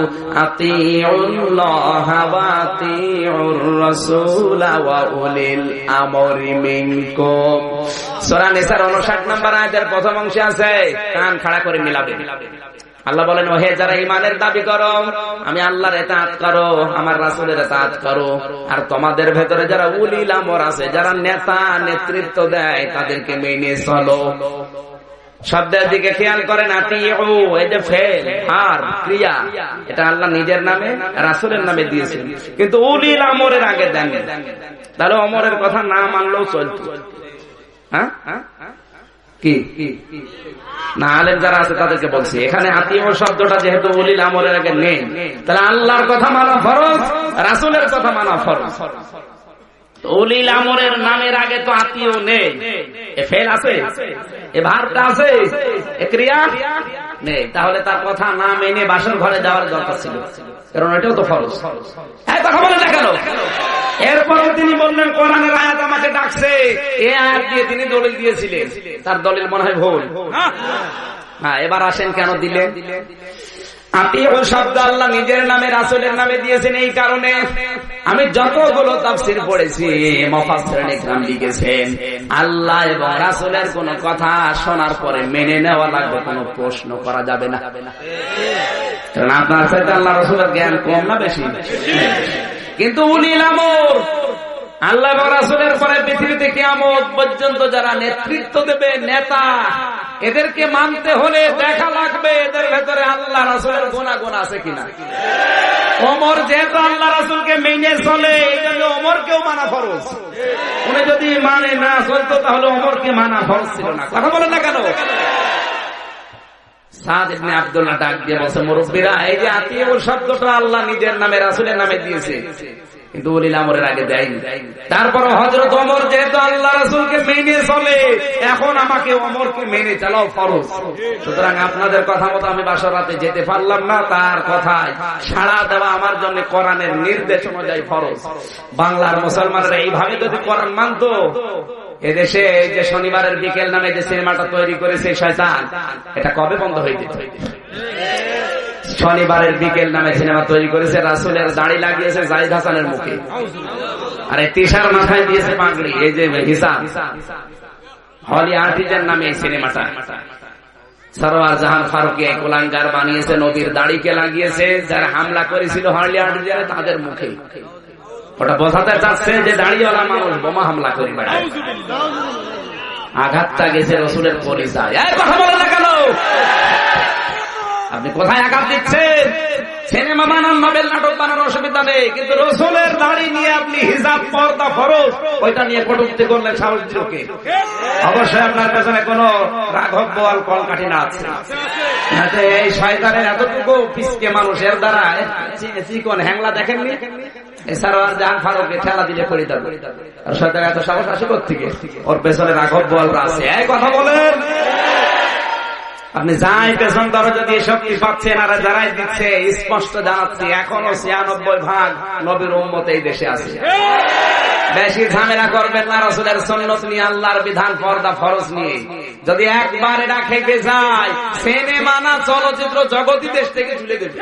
আতিউল্লাহা ওয়া আতিউর রাসূলা ওয়া উলিল আমরি মিনকুম। সূরা নিসার 59 নম্বর আয়াতের প্রথম অংশে আছে, কান খাড়া করে মিলাবে। আল্লাহ বলেন, ওহে যারা ঈমানের দাবি করো, আমি আল্লাহর ইতাআত করো, আমার রাসূলের ইতাআত করো। আর তোমাদের ভেতরে যারা উলিল আমর আছে, যারা নেতা নেতৃত্ব দেয়, তাদেরকে মেনে চলো। শব্দের দিকে খেয়াল করেন, আতিউ, এই যে ফেল আর ক্রিয়া, এটা আল্লাহ নিজের নামে রাসূলের নামে দিয়েছেন, কিন্তু উলিল আমরের আগে দেন। তাহলে ওমরের কথা না মানলেও চলত। হ্যাঁ কি না, আলেম যারা আছে তাদেরকে বলছি, এখানে আতিউ শব্দটা যেহেতু উলিল আমরের আগে নেই, তাহলে আল্লাহর কথা মানা ফরজ, রাসূলের কথা মানা ফরজ। উলিল আমরের নামের আগে তো আতিউ নেই, এ ফেল আছে, এ ভার্বটা আছে, এ ক্রিয়া নেই। তাহলে তার কথা না মেনে বাসর ঘরে যাওয়ার দরকার ছিল, কারণ এটাও তো ফরজ। এই কথা বলে দেখালো। এরপরে তিনি বললেন কোরআনের আয়াত আমাকে ডাকছে, এই আয়াত দিয়ে তিনি দলিল দিয়েছিলেন, তার দলিল মনে হয় ভুল। হ্যাঁ, এবার আসেন কেন দিলেন। আতিউ শব্দ আল্লাহ নিজের নামে রাসূলের নামে দিয়েছেন। এই কারণে আমি যতগুলো তাফসীর পড়েছি মুফাসসিরিন ইকরাম লিখেছেন আল্লাহ এবং রাসূলের কোন কথা শোনার পরে মেনে নেওয়া লাগবে, কোনো প্রশ্ন করা যাবে না। কারণ আপনার সাথে আল্লাহ রাসূলের জ্ঞান কম না বেশি? কিন্তু উলিল আমর আল্লাহ এবং রাসূলের পরে পৃথিবীতে কিয়ামত পর্যন্ত যারা নেতৃত্ব দেবে, নেতা, এদেরকে মানতে হলে দেখা লাগবে এদের ভেতরে আল্লাহ রাসূলের গুনাহ আছে কিনা। ওমর যেহেতু আল্লাহ রাসূলকে মেনে চলে, এই জন্য ওমরকেও মানা ফরজ। উনি যদি মানে না চলতো তাহলে ওমরকে মানা ফরজ ছিল না। কথা বলেন না কেন? সাদ ইবনে আব্দুল্লাহ ডাক দিয়ে বলছে, মুরব্বিরা, এই যে আতিউ শব্দটা আল্লাহ নিজের নামে রাসূলের নামে দিয়েছে, কিন্তু উলিল আমরের আগে দেয়নি। তারপর হযরত ওমর যেহেতু আল্লাহ রাসূলকে মেনে চলে, এখন আমাকে ওমরকে মেনে চলাও ফরজ। সুতরাং আপনাদের কথা মতো আমি বাসরাতে যেতে পারলাম না, তার কথায় সাড়া দেওয়া আমার জন্য কোরআনের নির্দেশ অনুযায়ী ফরজ। বাংলার মুসলমানরা এইভাবে যদি কোরআন মানতো, এদেশে যে শনিবারের বিকেল নামে যে সিনেমাটা তৈরি করেছে শয়তান, এটা কবে বন্ধ হয়ে যেত? শনিবারের বিকেল নামে সিনেমা তৈরি করেছে, রাসূলের দাড়ি লাগিয়েছে জাহিদ হাসানের মুখে, আর এই তিশার মাথায় দিয়েছে পাগড়ি। এই যে হিসাব হলি আর্টিজান নামে এই সিনেমাটা সরওয়ার জাহান ফারুকী কুলাঙ্গার বানিয়েছে, নবীর দাড়িকে লাগিয়েছে, যারা হামলা করেছিল হলি আর্টিজানে তাদের মুখে। ওটা বোঝাতে চাচ্ছে যে দাড়িওয়ালা মানুষ বোমা হামলা করে বেড়ায়। আঘাতটা গেছে রসুলের পরিচয়। কথা বলেন না কেন? আপনি কোথায় আঘাত দিচ্ছেন? সিনেমা বানান, নভেল নাটক বানান, অসুবিধা নেই, কিন্তু রসুলের দাড়ি নিয়ে আপনি হিজাব পর্দা ফরজ ওইটা নিয়ে কটূক্তি করলে সাহস দিলকে? অবশ্যই আপনার পেছনে কোন রাঘব বোয়াল কলকাঠি না আছে। এই শয়তানের এতটুকু পিছকে মানুষের দ্বারা চিকন হ্যাংলা দেখেননি? এছাড়া জাহান ফারুককে ঠেলা দিলে পড়ে যাবে। আর শয়তানের এত সাহস আসে কোত্থেকে? ওর পেছনে রাঘব বোয়ালরা আছে। এই কথা বলেন। আপনি যাই পেছন দরজা দিয়ে শক্তি পাচ্ছেন, আর যারাই দিচ্ছে স্পষ্ট জানাচ্ছি এখনো ৯৬% নবীর উম্মত এই দেশে আছে। বেশি ঝামেলা করবেন না রাসূলের সুন্নাত নিয়ে, আল্লাহর বিধান পর্দা ফরজ নিয়ে। যদি একবার এটা খেপে যায়, সিনেমা না চলচ্চিত্র জগৎই দেশ থেকে চলে দেবে।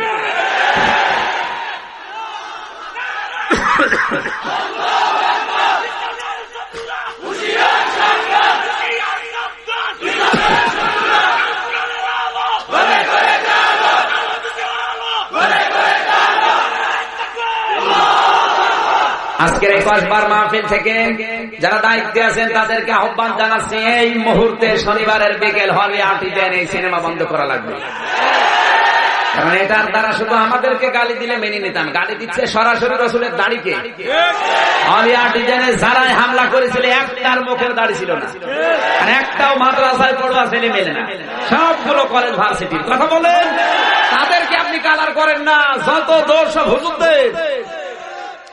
আজকের এই কসবার মাহফিল থেকে যারা দায়িত্বে আছেন তাদেরকে আহ্বান জানাচ্ছি, এই মুহূর্তে শনিবারের বিকেল হলে আর্টিজান এই সিনেমা বন্ধ করা লাগবে। কারণ এটার দ্বারা শুধু আমাদেরকে গালি দিলে মেনে নিতাম, গালি দিচ্ছে সরাসরি রসুলের দাড়িকে। হলি আর্টিজানে যারাই হামলা করেছিল একটার মুখের দাড়ি ছিল না, আর একটাও মাদ্রাসায় পড়ুয়া ছেলে মেলে না, সবগুলো কলেজ ভার্সিটির। কথা বলেন, তাদেরকে আপনি কালার করেন না, যত দোষ সব হুজুরদের।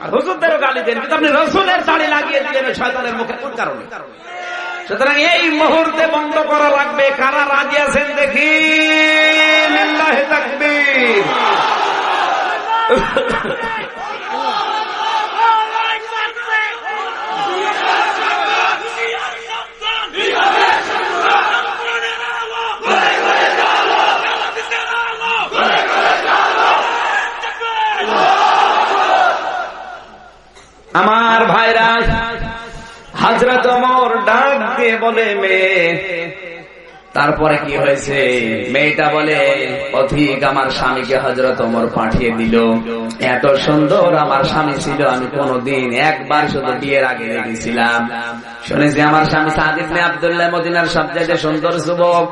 আর হুজুরদেরও গালি দেন, কিন্তু আপনি রসুলের দাড়ি লাগিয়ে দিলেন শয়তানের মুখে কোন কারণে? সুতরাং এই মুহূর্তে বন্ধ করা লাগবে। কারা রাজি আছেন দেখি? লিল্লাহি তাকবীর। আমার ভাইরা, হযরত ওমর ডাক দিয়ে বলে মেয়ে, তারপরে কি হয়েছে? মেয়েটা বলে অধিক আমার স্বামীকে হযরত ওমর পাঠিয়ে দিল। এত সুন্দর আমার স্বামী ছিল, আমি কোনদিন একবার শুধু বিয়ের আগে দেখেছিলাম। শুনেছি আমার স্বামী সাদ ইবনে আব্দুল্লাহ মদিনার সবচাইতে সুন্দর যুবক,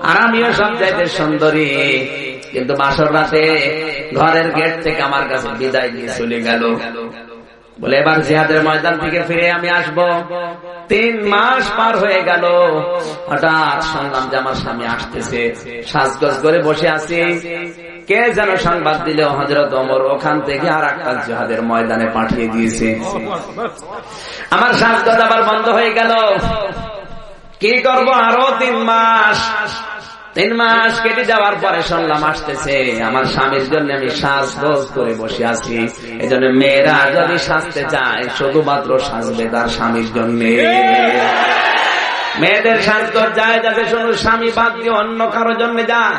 আর আমিও সবচাইতে সুন্দরী। কিন্তু বাসর রাতে ঘরের গেট থেকে আমার কাছে বিদায় দিয়ে চলে গেল, বলে এবার জিহাদের ময়দান থেকে ফিরে আমি আসব। ৩ মাস পার হয়ে গেল, হঠাৎ শুনলাম যে আমার স্বামী আসতেছে। সাজগোজ করে বসে আছি, কে যেন সংবাদ দিল হযরত ওমর ওখান থেকে আর একটা জিহাদের ময়দানে পাঠিয়ে দিয়েছে। আমার সাজগোজ আবার বন্ধ হয়ে গেল। কি করব? আরো ৩ মাস 3 মাস কেটে যাওয়ার পরে শুনলাম আসতেছে, আমার স্বামীর জন্য আমি সাজগোজ করে বসে আছি। এই জন্য মেয়েরা যদি সাজতে চায় শুধুমাত্র সাজবে তার স্বামীর জন্য। মেয়েদের সাজগোজ যায় যাতে শুধু স্বামী বাদ দিয়ে অন্য কারোর জন্য যায়।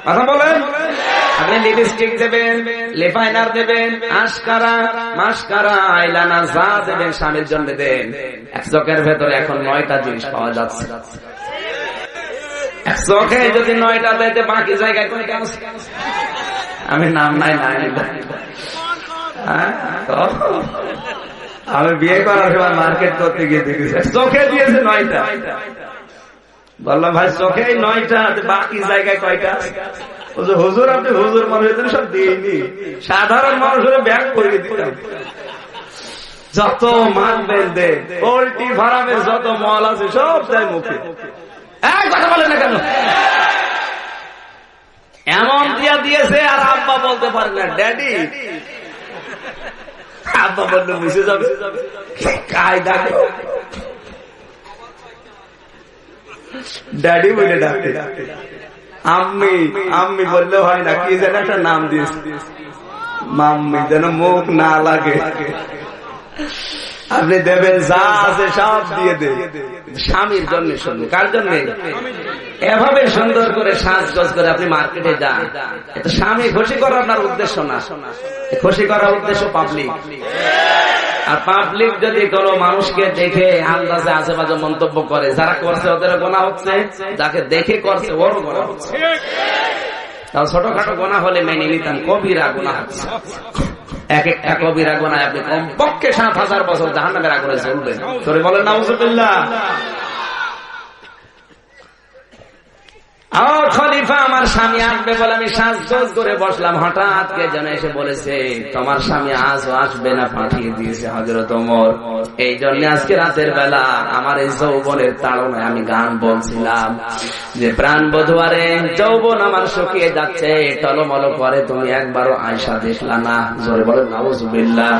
কথা বলেন, আপনি লিপস্টিক দেবেন, লিপাইনার দেবেন, আশকারা, মাস্কারা, আইলানা যা দেবেন স্বামীর জন্য দেন। এক চোখের ভেতরে এখন 9টা জিনিস পাওয়া যাচ্ছে। এক চোখে যদি 9টা দেয় বাকি জায়গায় কোনটা আছে? আমি নাম নাই আমি বিয়ে করার সময় মার্কেট করতে গিয়ে দেখেছি চোখে দিয়েছে 9টা। বললাম ভাই চোখে 9টা, বাকি জায়গায় কয়টা? হুজুর আপনি হুজুর মানুষ সব দিইনি, সাধারণ মানুষ হলে ব্যাগ করে দিতাম। যত মানবেন দেন, পোল্ট্রি ফার্মের যত মল আছে সব তাই মুখে। কথা বলেন না কেন? এমন দিয়া দিয়েছে আর আব্বা বলতে পারে না ড্যাডি। আব্বা বললে মিশে যাবে কায়দা, ড্যাডি বলে ডাকতে। আম্মি আম্মি বললে হয় না, কি যেন একটা নাম দিয়েছে মাম্মি, যেন মুখ না লাগে। আপনি দেবেন যা আছে সব দিয়ে দেন স্বামীর জন্য। শুনুন, কার জন্য? এভাবে সুন্দর করে সাজগোজ করে আপনি মার্কেটে যান, এটা স্বামী খুশি করা আপনার উদ্দেশ্য না, খুশি করার উদ্দেশ্য পাবলিক। আর পাবলিক যদি কোনো মানুষকে দেখে আন্দাজে আশেপাশে মন্তব্য করে, যারা করছে ওদেরও গোনা হচ্ছে, যাকে দেখে করছে ওরও গোনা হচ্ছে। তাও ছোটখাটো গোনা হলে মেনে নিতাম, কবিরা গোনা হচ্ছে। এক একটা কবিরা গোনায় আপনি কমপক্ষে 7,000 বছর জাহান্নামের আগুনে জ্বলবেন। তোরে বলেন নাউজুবিল্লাহ। খলিফা আমার স্বামী আসবে বলে আমি সাজগোজ করে বসলাম, হঠাৎ কে যেন এসে বলেছে তোমার স্বামী আজও আসবে না, পাঠিয়ে দিয়েছে হযরত ওমর। এই জন্য আজকে রাতের বেলা আমার এই যৌবনের তাড়নায় আমি গান বলছিলাম যে প্রাণ বধুয়ারে যৌবন আমার শুকিয়ে যাচ্ছে, টলমল করে তুমি একবারও আয়সা দেখলা না। জোরে বলেন নাউজুবিল্লাহ।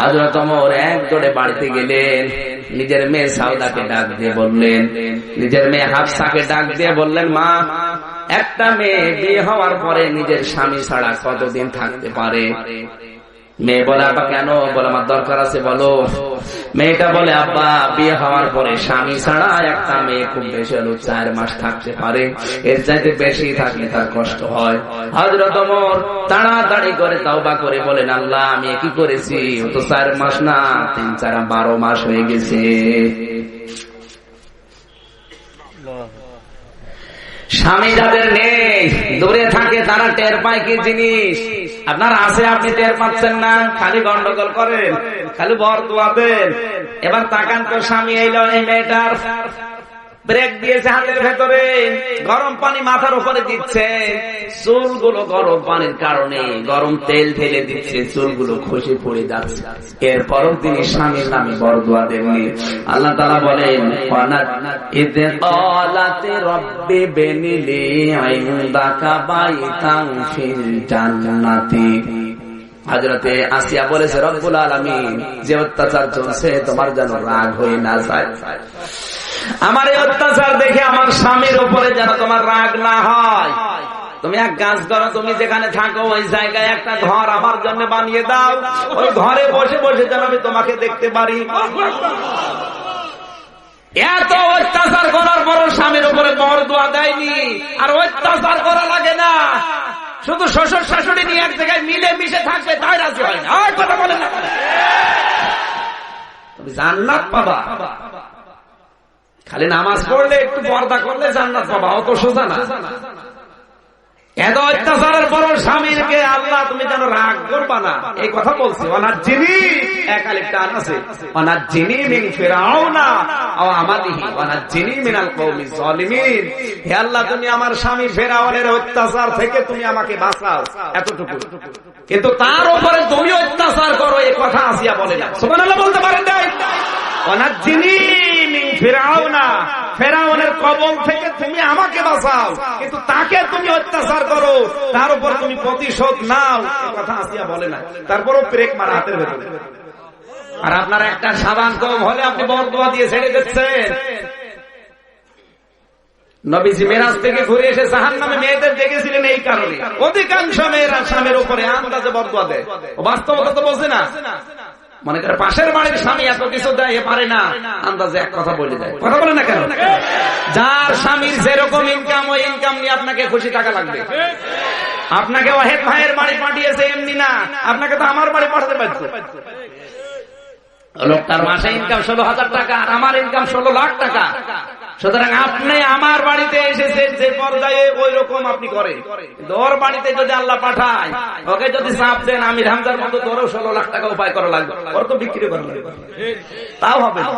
হযরত ওমর এক দৌড়ে বাড়িতে গেলেন, নিজের মেয়ে সাউদাকে ডাক দিয়ে বললেন, নিজের মেয়ে হাফসাকে ডাক দিয়ে বললেন, মা একটা মেয়ে বিয়ে হওয়ার পরে নিজের স্বামী ছাড়া কতদিন থাকতে পারে? মেয়ে বলে আব্বা কেন? বলে আমার দরকার আছে বলো। মেয়েটা বলে আব্বা বিয়ে হওয়ার পরে স্বামী ছাড়া একটা মেয়ে খুব বেশি হলো 4 মাস থাকতে পারে, এর চাইতে বেশি থাকলে তার কষ্ট হয়। হযরত ওমর তাড়াতাড়ি করে তওবা করে বলেন, আল্লাহ আমি কি করেছি? ও তো 4 মাস না 3, 4, 12 মাস হয়ে গেছে। স্বামী যাদের নেই, দূরে থাকে, তারা টের পায় কি জিনিস। আপনার আছে, আপনি টের পাচ্ছেন না, খালি গন্ডগোল করেন, খালি বরদোয়া দেন। এবার তাকান তো, স্বামী এলো, এই মেয়েটার ব্রেক দিয়েছে হাতের ভেতরে, গরম পানি মাথার উপরে দিচ্ছে, চুলগুলো গরম পানির কারণে গরম তেল ঢেলে দিচ্ছে, চুলগুলো খসে পড়ে যাচ্ছে। এরপরও তিনি স্বামীর নামে বরদোয়া দেননি। আল্লাহ তাআলা বলেন, ইযে ক্বালাতি রাব্বি বিনিলি ইনদাকা বাইতান ফিল জান্নাতি। হযরতে আসিয়া বলেছে, রব্বুল আলামিন যে অত্যাচার চলছে তোমার যেন রাগ হয়ে না যায়, আমার এই অত্যাচার দেখে আমার স্বামীর উপরে যেন তোমার রাগ না হয়। তুমি এক কাজ করো, তুমি যেখানে থাকো ওই জায়গায় একটা ঘর আমার জন্য বানিয়ে দাও, ওই ঘরে বসে বসে যেন আমি তোমাকে দেখতে পারি। এত অত্যাচার করার পর স্বামীর উপরে বরদোয়া দেয়নি, আর অত্যাচার করা লাগে না, শুধু শ্বশুর শাশুড়ি নিয়ে এক জায়গায় মিলে মিশে থাকবে, তাই রাজি হয় না। আর কথা বলে না, তুমি জান্নাত পাবা। খালি নামাজ পড়লে একটু পর্দা করলে জান্নাত পাবা, অত সোজা না। এত অত্যাচারের পর স্বামীরকে আল্লাহ তুমি যেন রাগ করবা না, এই কথা বলছি। ওয়ানাজ্জিনি, একালিফটা আছে, ওয়ানাজ্জিনি মিন ফিরাউনা ওয়া আমালিহি ওয়ানাজ্জিনি মিনাল কওমিজ জালিমিন। হে আল্লাহ তুমি আমার স্বামী ফিরাউনের অত্যাচার থেকে তুমি আমাকে বাঁচাও, এতটুকু। কিন্তু তার উপরে তুমি অত্যাচার করো, এই কথা আসিয়া বলে না। সুবহানাল্লাহ বলতে পারেন না? ওয়ানাজ্জিনি মিন ফিরাউনা, ফেরাউনের কবল থেকে তুমি আমাকে বাঁচাও, কিন্তু তাকে তুমি অত্যাচার করো, তার উপর তুমি প্রতিশোধ নাও, এই কথা আসিয়া বলে না। তারপরও ব্রেক মারা হাতের ভেতরে। আর আপনার একটা সাবান কম হলে আপনি বরদোয়া দিয়ে ছেড়ে দিচ্ছেন। নবীজি মেরাজ থেকে ঘুরে এসে জাহান্নামে মেয়েদের দেখেছিলেন এই কারণে। অধিকাংশ মেয়েরা স্বামীর উপরে আন্দাজে বরদোয়া দেয়, বাস্তবতা তো বোঝে না। মনে করে পাশের বাড়ির স্বামী এত কিছু দেয়, এ পারে না, আন্দাজে এক কথা বলে দেয়। কথা বলে না কেন? যার স্বামীর যেরকম ইনকাম, ওই ইনকাম নিয়ে আপনাকে খুশি টাকা লাগবে। আপনাকে ওয়াহেদ ভাইয়ের বাড়ি পাঠিয়েছে এমনি না, আপনাকে তো আমার বাড়ি পাঠাতে পারত। লোকটার মাসে ইনকাম 16,000 টাকা, আর আমার ইনকাম 16 লাখ টাকা। সুতরাং আপনি আমার বাড়িতে এসেছেন যে পর্যায়ে, ওই রকম আপনি করেন। ওর বাড়িতে যদি আল্লাহ পাঠায়, ওকে যদি চাপ দেন আমি হামজার মতো, তোরও 16 লাখ টাকা উপায় করা লাগবে, ওর তো বিক্রি করা লাগবে, তাও হবে না,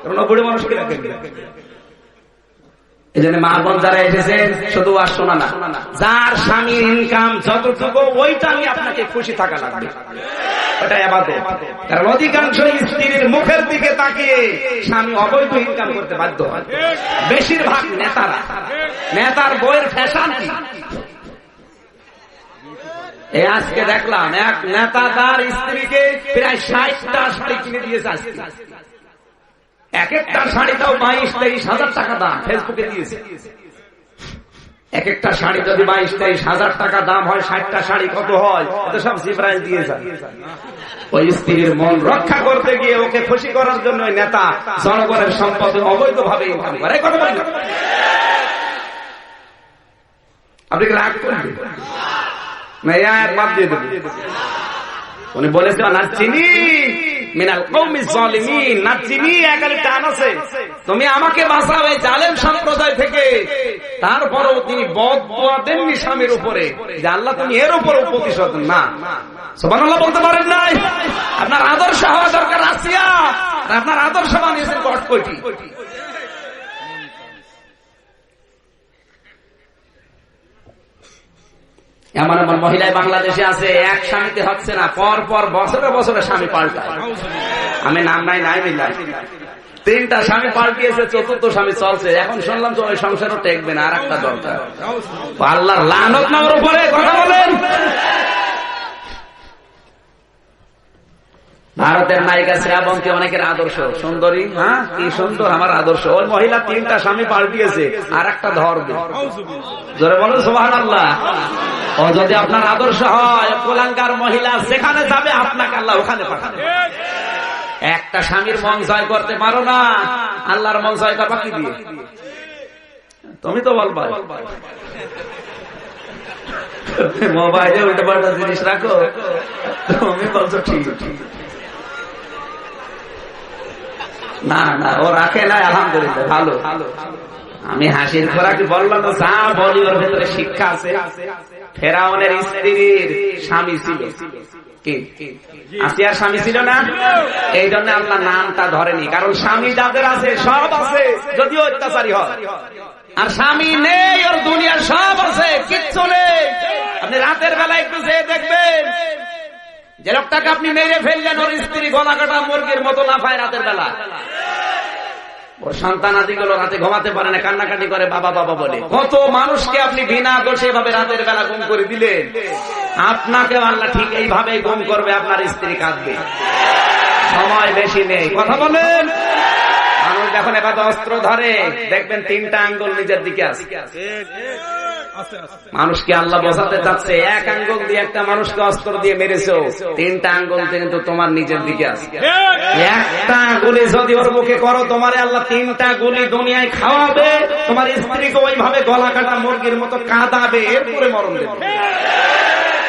কারণ বুড়ি মানুষকে রাখেন। এই জন্য মা বোন যারা এসেছেন, শুধু আর শোনা না, যার স্বামীর ইনকাম যতটুকু, ওইটা নিয়ে আপনাকে খুশি থাকা লাগবে, ওটা ইবাদত। কারণ অধিকাংশ স্ত্রীর মুখের দিকে তাকিয়ে স্বামী অবৈধ ইনকাম করতে বাধ্য হয়। বেশিরভাগ নেতারা, নেতার বইয়ের ফ্যাশন কি? এই আজকে দেখলাম এক নেতা তার স্ত্রীকে প্রায় 60টা শাড়ি কিনে দিয়েছে। আজকে এক একটা শাড়ি তাও 22-23 হাজার টাকা দাম, ফেসবুকে দিয়েছে। এক একটা শাড়ি যদি 22-23 হাজার টাকা দাম হয়, 60টা শাড়ি কত হয়? তো সব জিব্রাইল দিয়ে যায়। ওই স্ত্রীর মন রক্ষা করতে গিয়ে, ওকে খুশি করার জন্য ওই নেতা জনগণের সম্পদ অবৈধভাবে ইনকাম করে। কথা বলেন, আপনি কি রাগ করবেন না? এই আয়াত বাদ দিয়ে দেবেন। উনি বলেছেন নাচিনি মিনাল কওমি যালিমিন, নাচিনি একালে টান আছে, তুমি আমাকে বাঁচাও এই জালেম সম্প্রদায় থেকে। তারপরেও তিনি বদদুয়া দেননি স্বামীর উপরে, যে আল্লাহ তুমি এর উপর প্রতিশোধ না। সুবহানাল্লাহ বলতে পারেন নাই? আপনার আদর্শ হওয়া দরকার আসিয়া, আপনার আদর্শ বানিয়েছেন কটকটি। এমন এমন মহিলায় বাংলাদেশে আছে, এক স্বামীতে হচ্ছে না, পর পর বছরে বছরে স্বামী পাল্টায়। আমি নাম নাই মিলাই, 3টা স্বামী পাল্টিয়েছে, 4র্থ স্বামী চলছে। এখন শুনলাম তো ওই সংসারও টেকবে না, আর একটা দরকার। আল্লাহর লানত না ওর উপরে। কথা বলেন। ভারতের নায়িকা শ্রাবন্তী অনেকের আদর্শ, সুন্দরী, হ্যাঁ কি সুন্দর আমার আদর্শ। ওই মহিলা 3টা স্বামী পাল্টিয়েছে, আর একটা ধরবে। জোরে বলুন সুবহানাল্লাহ। ও যদি আপনার আদর্শ হয়, কুলাঙ্গার মহিলা যেখানে যাবে আপনাকে আল্লাহ ওখানে পাঠাবে। একটা স্বামীর মন জয় করতে পারো না, আল্লাহর মন জয় করবা কি দিয়ে? তুমি তো বলবা মোবাইলে উল্টো পাল্টা জিনিস রাখো, তুমি বলছো ঠিক। না না, ও রাখে না, আলহামদুলিল্লাহ ভালো। আমি হাসির খোরাক বললাম না, যা বলি ওর ভেতরে শিক্ষা আছে। ফেরাউনের স্ত্রীর স্বামী ছিল কি? আসিয়ার স্বামী ছিল না? এই জন্য আল্লাহ নামটা ধরেনি, কারণ স্বামী যাদের আছে সব আছে, যদিও অত্যাচারী হয়। আর স্বামী নেই, ওর দুনিয়ার সব আছে, কিচ্ছু নেই। আপনি রাতের বেলা একটু যেয়ে দেখবেন, যে লোকটাকে আপনি মেরে ফেললেন, ওর স্ত্রী গলা কাটা মুরগির মতো লাফায় রাতের বেলা। ওর সন্তান আদিগুলো রাতে ঘুমাতে পারে না, কান্নাকাটি করে বাবা বাবা বলে। কত মানুষকে আপনি বিনা দোষে এভাবে রাতের বেলা গুম করে দিলেন। আপনাকে আল্লাহ ঠিক এইভাবে গুম করবে, আপনার স্ত্রী কাঁদবে। সময় বেশি নেই। কথা বলেন। মানুষ যখন এবার অস্ত্র ধরে, দেখবেন 3টা আঙ্গুল নিজের দিকে আছে। মানুষকে আল্লাহ বোঝাতে চাচ্ছে, এক আঙ্গুল দিয়ে একটা মানুষকে অস্ত্র দিয়ে মেরেছো, 3টা আঙ্গুল কিন্তু তোমার নিজের দিকে আছে। একটা গুলি যদি ওর মুখে করো, তোমার আল্লাহ 3টা গুলি দুনিয়ায় খাওয়াবে, তোমার স্ত্রীকে ওইভাবে গলা কাটা মুরগির মতো কাঁদাবে, এরপরে মরণ দেবে।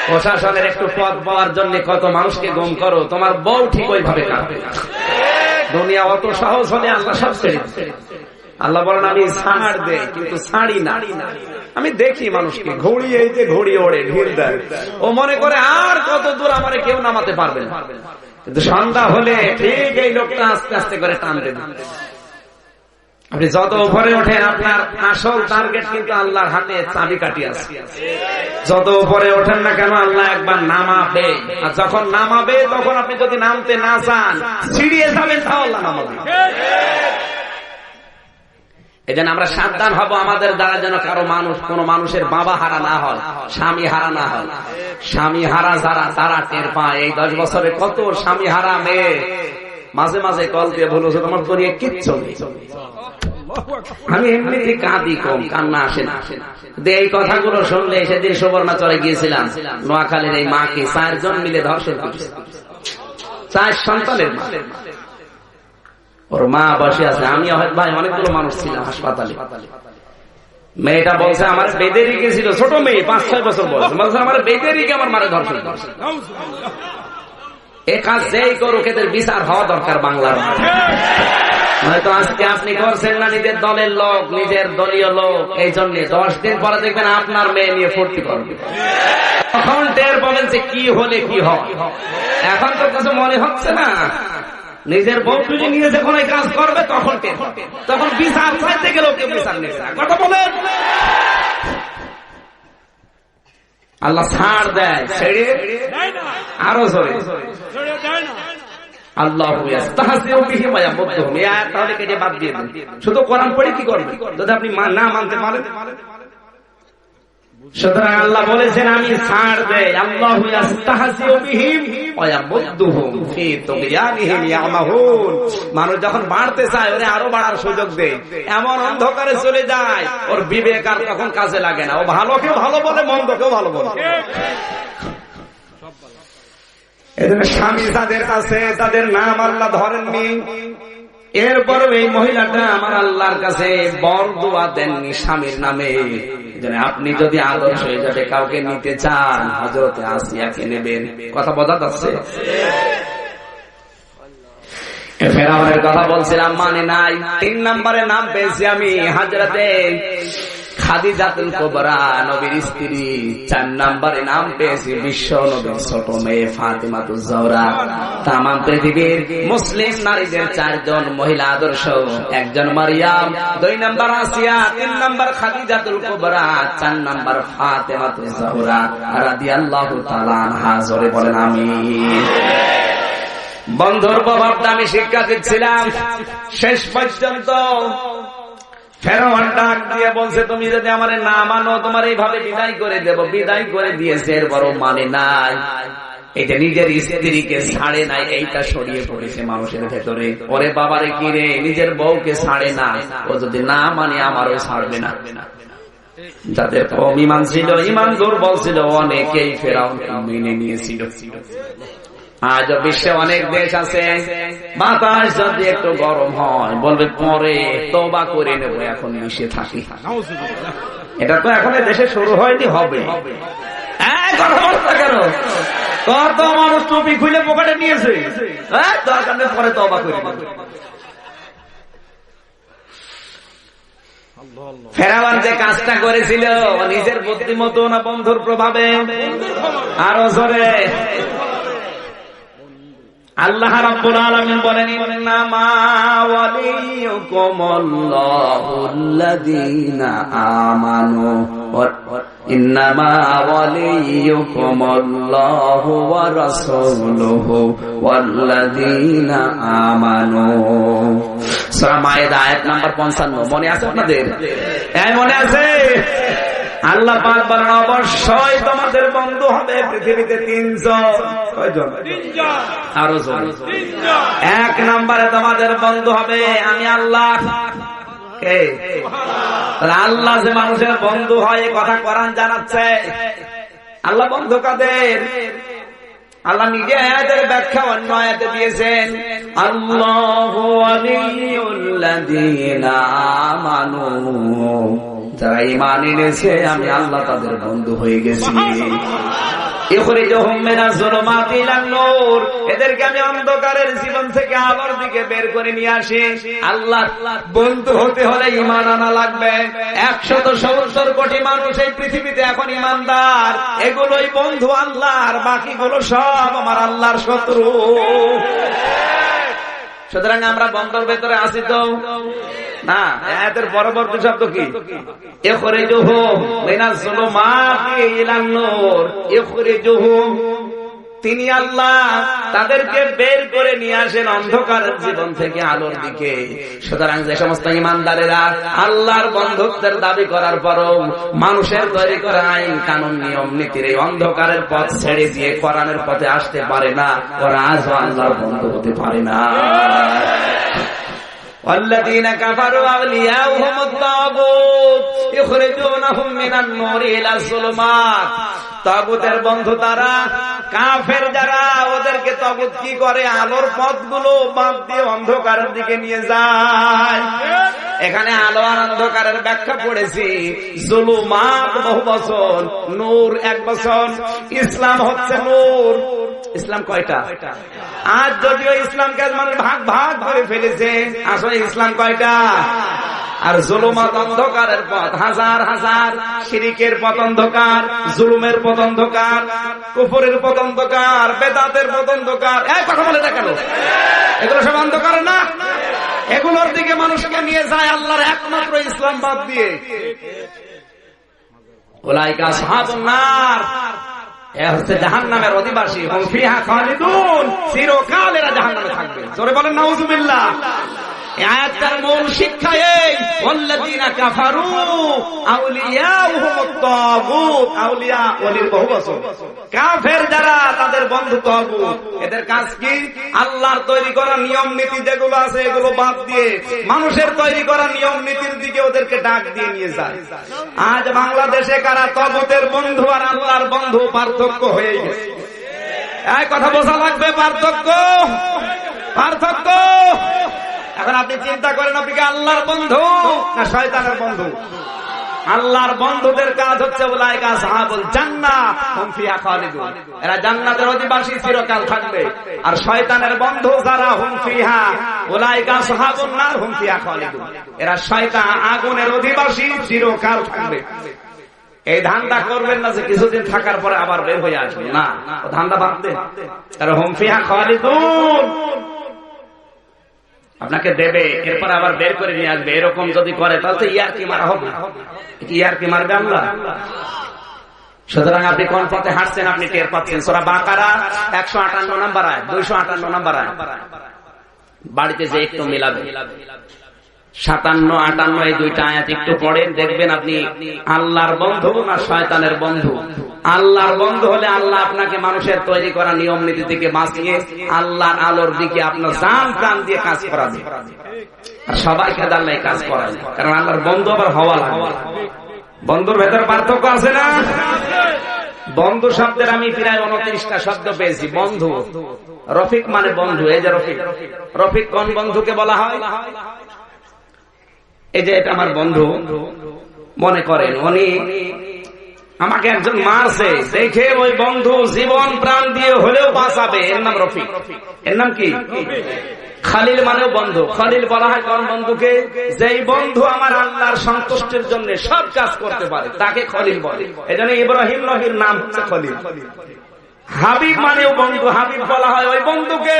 প্রশাসনের একটু পদ পাওয়ার জন্য কত মানুষকে গুম করো, তোমার বউ ঠিক ওইভাবে কাঁদবে। দুনিয়া অত সহজ হলে আল্লাহ সব ছেড়ে দিবে। আল্লাহ বলেন আমি ছাড় দেই, কিন্তু ছাড়ি না। আমি দেখি মানুষকে ঘড়িয়ে ঘড়িয়ে ওড়ে ঢিল দেয়, ও মনে করে আর কত দূর আমারে কেউ নামাতে পারবে না। কিন্তু সন্ধ্যা হলে ঠিক এই লোকটা আস্তে আস্তে করে টান দেবে। আপনি যত উপরে ওঠেন, আপনার আসল টার্গেট কিন্তু আল্লাহর হাতে চাবিকাঠি আছে। যত উপরে ওঠেন না কেন, আল্লাহ একবার নামাবে। আর যখন নামাবে, তখন আপনি যদি নামতে না চান, ছিড়িয়ে যাবেন, তাও আল্লাহ নামাবে। এজন্য আমরা সাবধান হব, আমাদের দ্বারা যেন কারো কোন মানুষের বাবা হারা না হয়, স্বামী হারা না হয়। স্বামী হারা যারা, তারা টের পায়। এই 10 বছরে কত স্বামী হারা মেয়ে মাঝে মাঝে কল দিয়ে বলেছে, তোমার দুনিয়া কিচ্ছু নেই। আমি এমনিতে কাঁদি কম, কান্না আসে না। এই কথাগুলো শুনলে সেদিন সুবর্ণচরে গিয়েছিলাম, নোয়াখালীর এই মাকে 4 জন মিলে ধর্ষণ করেছে, 4 সন্তানের মা। ওর মা বসে আছে, আমি ভাই অনেকগুলো মানুষ ছিলাম হাসপাতালে। মেয়েটা বলছে আমার বেঁধে রেখেছিল, ছোট মেয়ে 5-6 বছর বয়স, বলছে আমার বেঁধে রেখে আমার মারে ধর্ষণ করছে। এ কাজ যেই করুক এদের বিচার হওয়া দরকার বাংলার মাঠে। হয়তো আজকে আপনি করছেন না নিজের দলের লোক, নিজের দলীয় লোক, এই জন্য 10 দিন পরে দেখবেন আপনার মেয়ে নিয়ে ফুর্তি করবে, তখন টের পাবেন যে কি হলে কি হয়। এখন তো কিছু মনে হচ্ছে না, নিজের বউ তুলে নিয়ে যখন এই কাজ করবে তখন টের পাবে, তখন বিচার চাইতে গেলেও কেউ বিচার নেবে না। কথা বলেন, আল্লাহ ছাড় দেয়, ছেড়ে আরো জোরে আল্লাহ তাহলে কেটে বাদ দিয়ে দেন। শুধু কোরআন পড়ে কি করবেন যদি আপনি না মানতে পারেন? সুতরাং আল্লাহ বলেছেন আমি ছাড় দেই, আল্লাহু ইস্তাহজিউ বিহিম ওয়া ইয়ামুদ্দুহুম ফি তুগয়ানিহিম ইয়ামাহুন। মানুষ যখন বাড়তে চায় ওরে আরো বাড়ার সুযোগ দেয়, এমন অন্ধকারে চলে যায় ওর বিবেক আর তখন কাজে লাগে না। ও ভালোকে ভালো বলে, মন্দকেও ভালো বলে। এজন্য স্বামী যাদের কাছে তাদের নাম আল্লাহ ধরেননি, এরপরে এই মহিলাটা আমার আল্লাহর কাছে বরদুয়া দেননি স্বামীর নামে। আপনি যদি আদর্শ হিসাবে কাউকে নিতে চান হযরত আসিয়াকে নেবেন। কথা বোঝা যাচ্ছে? ফেরাউনের কথা বলছিলাম, মানে নাই। 3 নম্বরে নাম পেয়েছি আমি হযরতে খাদিজাতুল কুবরা, নবীর স্ত্রী। 4 নম্বরে নাম পেয়েছি বিশ্ব নবীর ছোট মেয়ে ফাতিমাতুজ জোহরা। তাম পৃথিবীর মুসলিম নারীদের 4 জন মহিলা আদর্শ, 1 জন মারিয়াম, 2 নম্বর আসিয়া, 3 নম্বর খাদিজাতুল কুবরা, 4 নম্বর ফাতিমাতুজ জোহরা রাদিয়াল্লাহু তাআলা আনহা। জোরে বলেন আমিন। বন্ধুর প্রভাবটা আমি শিক্ষা দিচ্ছিলাম শেষ পর্যন্ত। ফেরাউন ডাক দিয়ে বলছে তুমি যদি আমারে না মানো তোমার এইভাবে বিদায় করে দেব। বিদায় করে দিয়েছে, এরপরও মানে নাই। এটা নিজের স্ত্রীকে ছাড়ে নাই, এইটা ছড়িয়ে পড়েছে মানুষের ভেতরে। ওরে বাবারে কি রে, নিজের বউকে ছাড়ে না, ও যদি না মানে আমারও ছাড়বে না। যাদের কম ঈমান ছিল, ঈমান দুর্বল ছিল, অনেকেই ফেরাউনকে মেনে নিয়েছিল। আজ বিশ্বে অনেক দেশ আছে, বাতাস যদি একটু গরম হয় বলবে পরে তওবা করে নেব, এখন মিশে থাকি। এটা তো এখন দেশে শুরু হয়নি, হবে। কেন তোর তো মানুষ টুপি খুলে পকেটে নিয়েছে, দরকার নেই পরে তওবা করে নেব। ফেরাউন যে কাজটা করেছিল নিজের বুদ্ধিমতো না বন্ধুর প্রভাবে? আরো জোরে আল্লাহ রাব্বুল আলামিন বলেন ইন্নামা ওয়ালিয়ুকুমুল্লাহুল্লাযীনা আমানু ইন্নামা ওয়ালিয়ুকুমুল্লাহু ওয়া রাসূলুহু ওয়াল্লাযীনা আমানু। সূরা মায়েদা আয়াত নাম্বার 55। মনে আছে আপনাদের? মনে আছে? আল্লাহ পাক বলেন অবশ্যই তোমাদের বন্ধু হবে পৃথিবীতে 3 জন। কয়জন? 3 জন। আরো জন। 3 জন। 1 নম্বরে তোমাদের বন্ধু হবে আমি আল্লাহ। কে? আল্লাহ যে মানুষের বন্ধু হয় এই কথা কোরআন জানাচ্ছে। আল্লাহ বন্ধু কাদের? আল্লাহ নিজে আয়াতের ব্যাখ্যা অন্য আয়াতে দিয়েছেন, আল্লাহু ওয়ালিয়ুল্লাযীনা আমানু। যারা ঈমান এনেছে আমি আল্লাহ তাদের বন্ধু হয়ে গেছি। ইখরিজুহুম মিনাজ যুলুমাতি ইলান নূর, এদেরকে আমি অন্ধকারের জীবন থেকে আলোর দিকে বের করে নিয়ে আসি। আল্লাহ বন্ধু হতে হলে ঈমান আনা লাগবে। 170 কোটি মানুষ এই পৃথিবীতে এখন ঈমানদার, এগুলোই বন্ধু আল্লাহর, বাকিগুলো সব আমার আল্লাহর শত্রু। সুতরাং আমরা বন্ধুর ভেতরে আছি তো না? এদের পরবর্তী শব্দ কি? ইখরিজুহুম মিনাজ যুলুমাতি ইলান নূর। ইখরিজুহুম, তিনি আল্লাহ তাদেরকে বের করে নিয়ে আসেন অন্ধকারের জীবন থেকে আলোর দিকে। সুতরাং যে সমস্ত ঈমানদারেরা আল্লাহর বন্ধুত্বের দাবি করার পরও মানুষের তৈরি করা আইন কানুন নিয়ম নীতির এই অন্ধকারের পথ ছেড়ে দিয়ে কোরআনের পথে আসতে পারে না, ওরা আজও আল্লাহর বন্ধু হতে পারে না। والذين كفروا أولياؤهم الطاغوت يخرجونهم من النور إلى الظلمات। তাগুতের বন্ধু তারা, কাফের যারা, ওদেরকে তাগুত কি করে? আলোর পথগুলো বাদ দিয়ে অন্ধকারের দিকে নিয়ে যায়। এখানে আলো আর অন্ধকারের ব্যাখ্যা পড়েছি। জুলুমাত বহু বছর, নূর 1 বছর। ইসলাম হচ্ছে নূর। ইসলাম কয়টা? আজ যদিও ইসলামকে মানুষ ভাগ ভাগ করে ফেলেছে, আসলে ইসলাম কয়টা? আর জুলুমাত অন্ধকারের পথ, হাজার হাজার। শিরিকের পথ অন্ধকার, জুলুমের পথ অন্ধকার, কুফরের পথ অন্ধকার, বেদাতের পথ অন্ধকার। এই কথা বলে না কেন? এগুলো সব অন্ধকার না? এগুলোর দিকে মানুষকে নিয়ে যায় আল্লাহর একমাত্র ইসলাম বাদ দিয়ে। উলাইকা আসহাবুন নার, এ হচ্ছে জাহান্নামের অধিবাসী। হুম ফিহা খালিদুন, চিরকাল এরা জাহান্নামে থাকবে। জোরে বলেন নাউযুবিল্লাহ। এই আয়াতটার মূল শিক্ষা এই, ওয়াল্লাযীনা কাফারু আউলিয়াউহুমুত তাগুত। আউলিয়া ওলির বহু বচন। কাফের যারা, তাদের বন্ধু তাগুত। এদের কাজ কি? আল্লাহর তৈরি করা নিয়ম নীতি যেগুলো আছে এগুলো বাদ দিয়ে মানুষের তৈরি করা নিয়ম নীতির দিকে ওদেরকে ডাক দিয়ে নিয়ে যায়। আজ বাংলাদেশে কারা তাগুতের বন্ধু আর আল্লাহর বন্ধু পার্থক্য হয়ে গেছে। এই কথা বোঝা লাগবে, পার্থক্য, পার্থক্য। এখন আপনি চিন্তা করেন, আপনি কি আল্লাহর বন্ধু না শয়তানের বন্ধু? আল্লাহর বন্ধুদের কাজ হচ্ছে উলাইকা আসহাবুল জান্নাহ হুম ফিহা খালিদুন, এরা জান্নাতের অধিবাসী, চিরকাল থাকবে। আর শয়তানের বন্ধু যারা, হুম ফিহা উলাইকা আসহাবুন নার হুম ফিহা খালিদুন, এরা শয়তান আগুনের অধিবাসী, চিরকাল থাকবে। এই ধান্দা করবেন না যে কিছুদিন থাকার পরে আবার বের হয়ে আসবে, না, ও ধান্দা বাদ দেন। কারণ হুম ফিহা খালিদুন আপনাকে দেবে, এরপর আবার বের করে নিয়ে আসবে। এরকম যদি করে তাহলে তো ইয়ারকি মারা হবে। ইয়ারকি মারবে আল্লাহ? সুতরাং আপনি কোন পথে হাঁটছেন আপনি টের পাচ্ছেন। সূরা বাকারা 158 নম্বর আয়াত, 258 নম্বর আয়াত। বাড়িতে যে একটু মিলাবে 57, 58 এই দুইটা আয়াত একটু পড়েন, দেখবেন আপনি আল্লাহর বন্ধু না শয়তানের বন্ধু। আল্লাহর বন্ধু হলে আল্লাহ আপনাকে মানুষের তৈরি করা নিয়ম নীতি থেকে বাঁচিয়ে আল্লাহর আলোর দিকে আপনার জান প্রাণ দিয়ে কাজ করাবে। আর সবাইকে আল্লাহ কাজ করায়, কারণ আল্লাহর বন্ধু আবার হওয়া লাগবে। বন্ধুর ভেতর পার্থক্য আছে না? বন্ধু শব্দের আমি প্রায় 29টা শব্দ পেয়েছি। বন্ধু, রফিক মানে বন্ধু। এই যে রফিক, রফিক কোন বন্ধুকে বলা হয়? এই যে এটা আমার বন্ধু, মনে করেন উনি আমাকে একজন মারছে, দেখে ওই বন্ধু জীবন প্রাণ দিয়ে হলেও বাঁচাবে, এর নাম রফিক। এর নাম কি? খালিল মানেও বন্ধু। খালিল বলা হয় কোন বন্ধুকে? যেই বন্ধু আমার আল্লাহর সন্তুষ্টির জন্য সব কাজ করতে পারে, তাকে খলিল বলে। এজন্য ইব্রাহিম নবীর নাম হচ্ছে খলিল। হাবিব মানেও বন্ধু। হাবিব বলা হয় ওই বন্ধুকে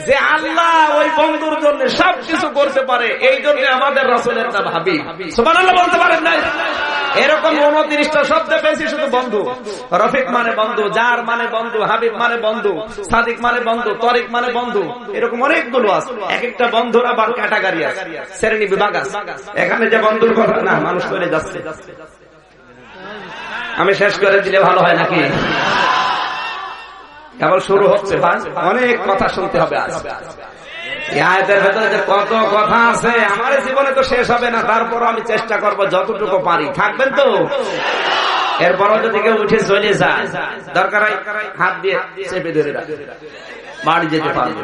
যে আল্লাহ ওই বন্ধুর জন্য সবকিছু করতে পারে, এই জন্য আমাদের রাসূলের নাম হাবিব। সুবহানাল্লাহ বলতে পারেন না? এরকম 29টা শব্দ পেয়েছি শুধু বন্ধু। রফিক মানে বন্ধু, জার মানে বন্ধু, হাবিব মানে বন্ধু, সাদিক মানে বন্ধু, তরিক মানে বন্ধু। এরকম অনেকগুলো আছে। এক একটা বন্ধুর আবার ক্যাটাগরি আছে, শ্রেণী বিভাগ আছে। এখানে যে বন্ধুর কথা না মানুষ করে যাচ্ছে, আমি শেষ করে দিলে ভালো হয় নাকি? কেবল শুরু হচ্ছে, অনেক কথা শুনতে হবে আজ। আয়াতের ভেতরে যে কত কথা আছে আমার জীবনে তো শেষ হবে না, তারপর আমি চেষ্টা করব যতটুকু পারি। থাকবেন তো? এরপরও যদি কেউ উঠে চলে যায়, দরকার হয় হাত দিয়ে চেপে ধরে রাখে, বাড়ি যেতে পারবে।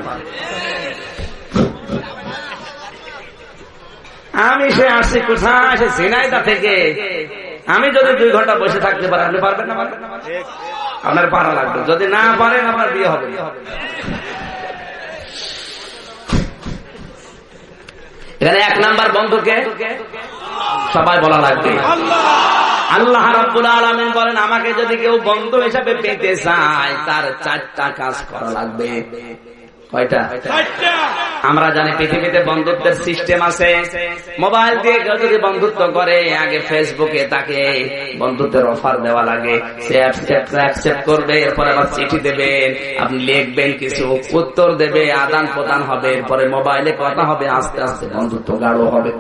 আমি সে আসছি কোথায়? সে ঝিনাইদহ থেকে। আমি যদি 2 ঘন্টা বসে থাকতে পারি, আপনি পারবেন না? আপনার পারা লাগবে। যদি না পারেন আপনার বিয়ে হবে। এখানে 1 নাম্বার বন্ধুকে সবাই বলা লাগবে আল্লাহ রাব্বুল আলামিন বলেন, আমাকে যদি কেউ বন্ধু হিসাবে পেতে চায় তার 4টা কাজ করা লাগবে। কয়টা? আমরা জানি পৃথিবীতে বন্ধুত্বের সিস্টেম আছে। মোবাইল দিয়ে কেউ যদি বন্ধুত্ব করে, আগে ফেসবুকে তাকে বন্ধুত্বের অফার দেওয়া লাগে, সে অ্যাকসেপ্ট করবে, এরপর আবার চিঠি দেবেন, আপনি লিখবেন, কিছু উত্তর দেবে, আদান প্রদান হবে, এরপরে মোবাইলে কথা হবে, আস্তে আস্তে বন্ধুত্ব গাঢ় হবে,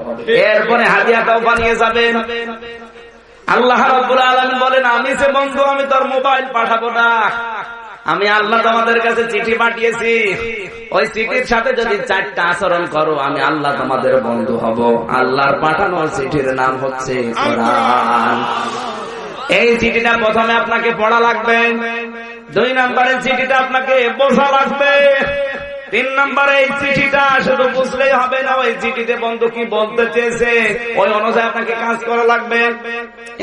এরপরে হাদিয়াটাও বানিয়ে যাবেন। আল্লাহ রাব্বুল আলামিন বলেন, আমি যে বন্ধু, আমি তোর মোবাইল পাঠাবো না, আমি আল্লাহ তোমাদের কাছে চিঠি পাঠিয়েছি, ওই চিঠির সাথে যদি 4টা আচরণ করো আমি আল্লাহ তোমাদের বন্ধু হব। আল্লাহর পাঠানো চিঠির নাম হচ্ছে কোরআন। এই চিঠিটা প্রথমে আপনাকে পড়া লাগবে, 2 নম্বরের চিঠিটা আপনাকে বোঝা লাগবে, 3 নম্বরে এই চিঠিটা শুধু বুঝলেই হবে না, ওই চিঠিতে বন্ধু কি বলতে চেয়েছে ওই অনুযায়ী আপনাকে কাজ করা লাগবে।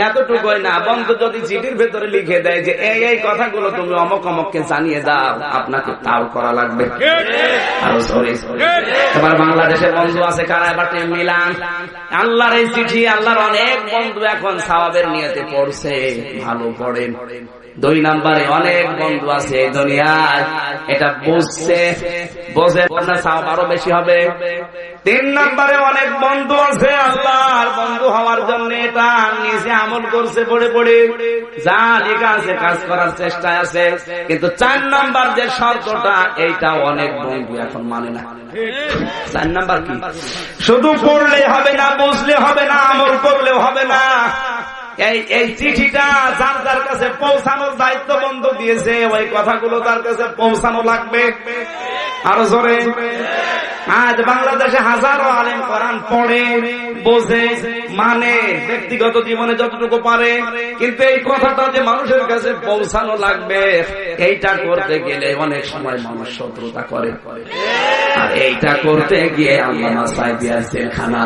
এতটুকুই না, বন্ধু যদি চিঠির ভেতরে লিখে দেয় যে এই কথাগুলো তুমি অমুক অমুককে জানিয়ে দাও, আপনাকে তাও করা লাগবে। তোমার বাংলাদেশের বন্ধু আছে কারা এবার মিলান আল্লাহর এই চিঠি। আল্লাহর অনেক বন্ধু এখন সওয়াবের নিয়তে পড়ছে, ভালো পড়েন। 2 নম্বরে অনেক বন্ধু আছে এই দুনিয়ায়, এটা বুঝছে, বোঝে না সওয়াব আরো বেশি হবে। 3 নম্বরে অনেক বন্ধু আছে আল্লাহর বন্ধু হওয়ার জন্য এটা নিজে আমল করছে, পড়ে পড়ে যা লেখা আছে কাজ করার চেষ্টায় আছে, কিন্তু 4 নম্বর যে শর্তটা এইটা অনেক বন্ধু এখন মানে না। 4 নম্বর কি? শুধু পড়লে হবে না, বুঝলে হবে না, আমল করলেও হবে না। এই চিঠিটা যার যার কাছে পৌঁছানোর দায়িত্ব বন্ধু দিয়েছে, ওই কথাগুলো তার কাছে পৌঁছানো লাগবে। আরো জোরে। আজ বাংলাদেশে হাজারো আলেম কোরআন পড়ে, বোঝে, মানে ব্যক্তিগত জীবনে যতটুকু পারে, কিন্তু এই কথাটা যে মানুষের কাছে পৌঁছানো লাগবে, এইটা করতে গেলে অনেক সময় মানুষ শত্রুতা করে, আর এইটা করতে গিয়ে আল্লামা সাইদি জেলখানা।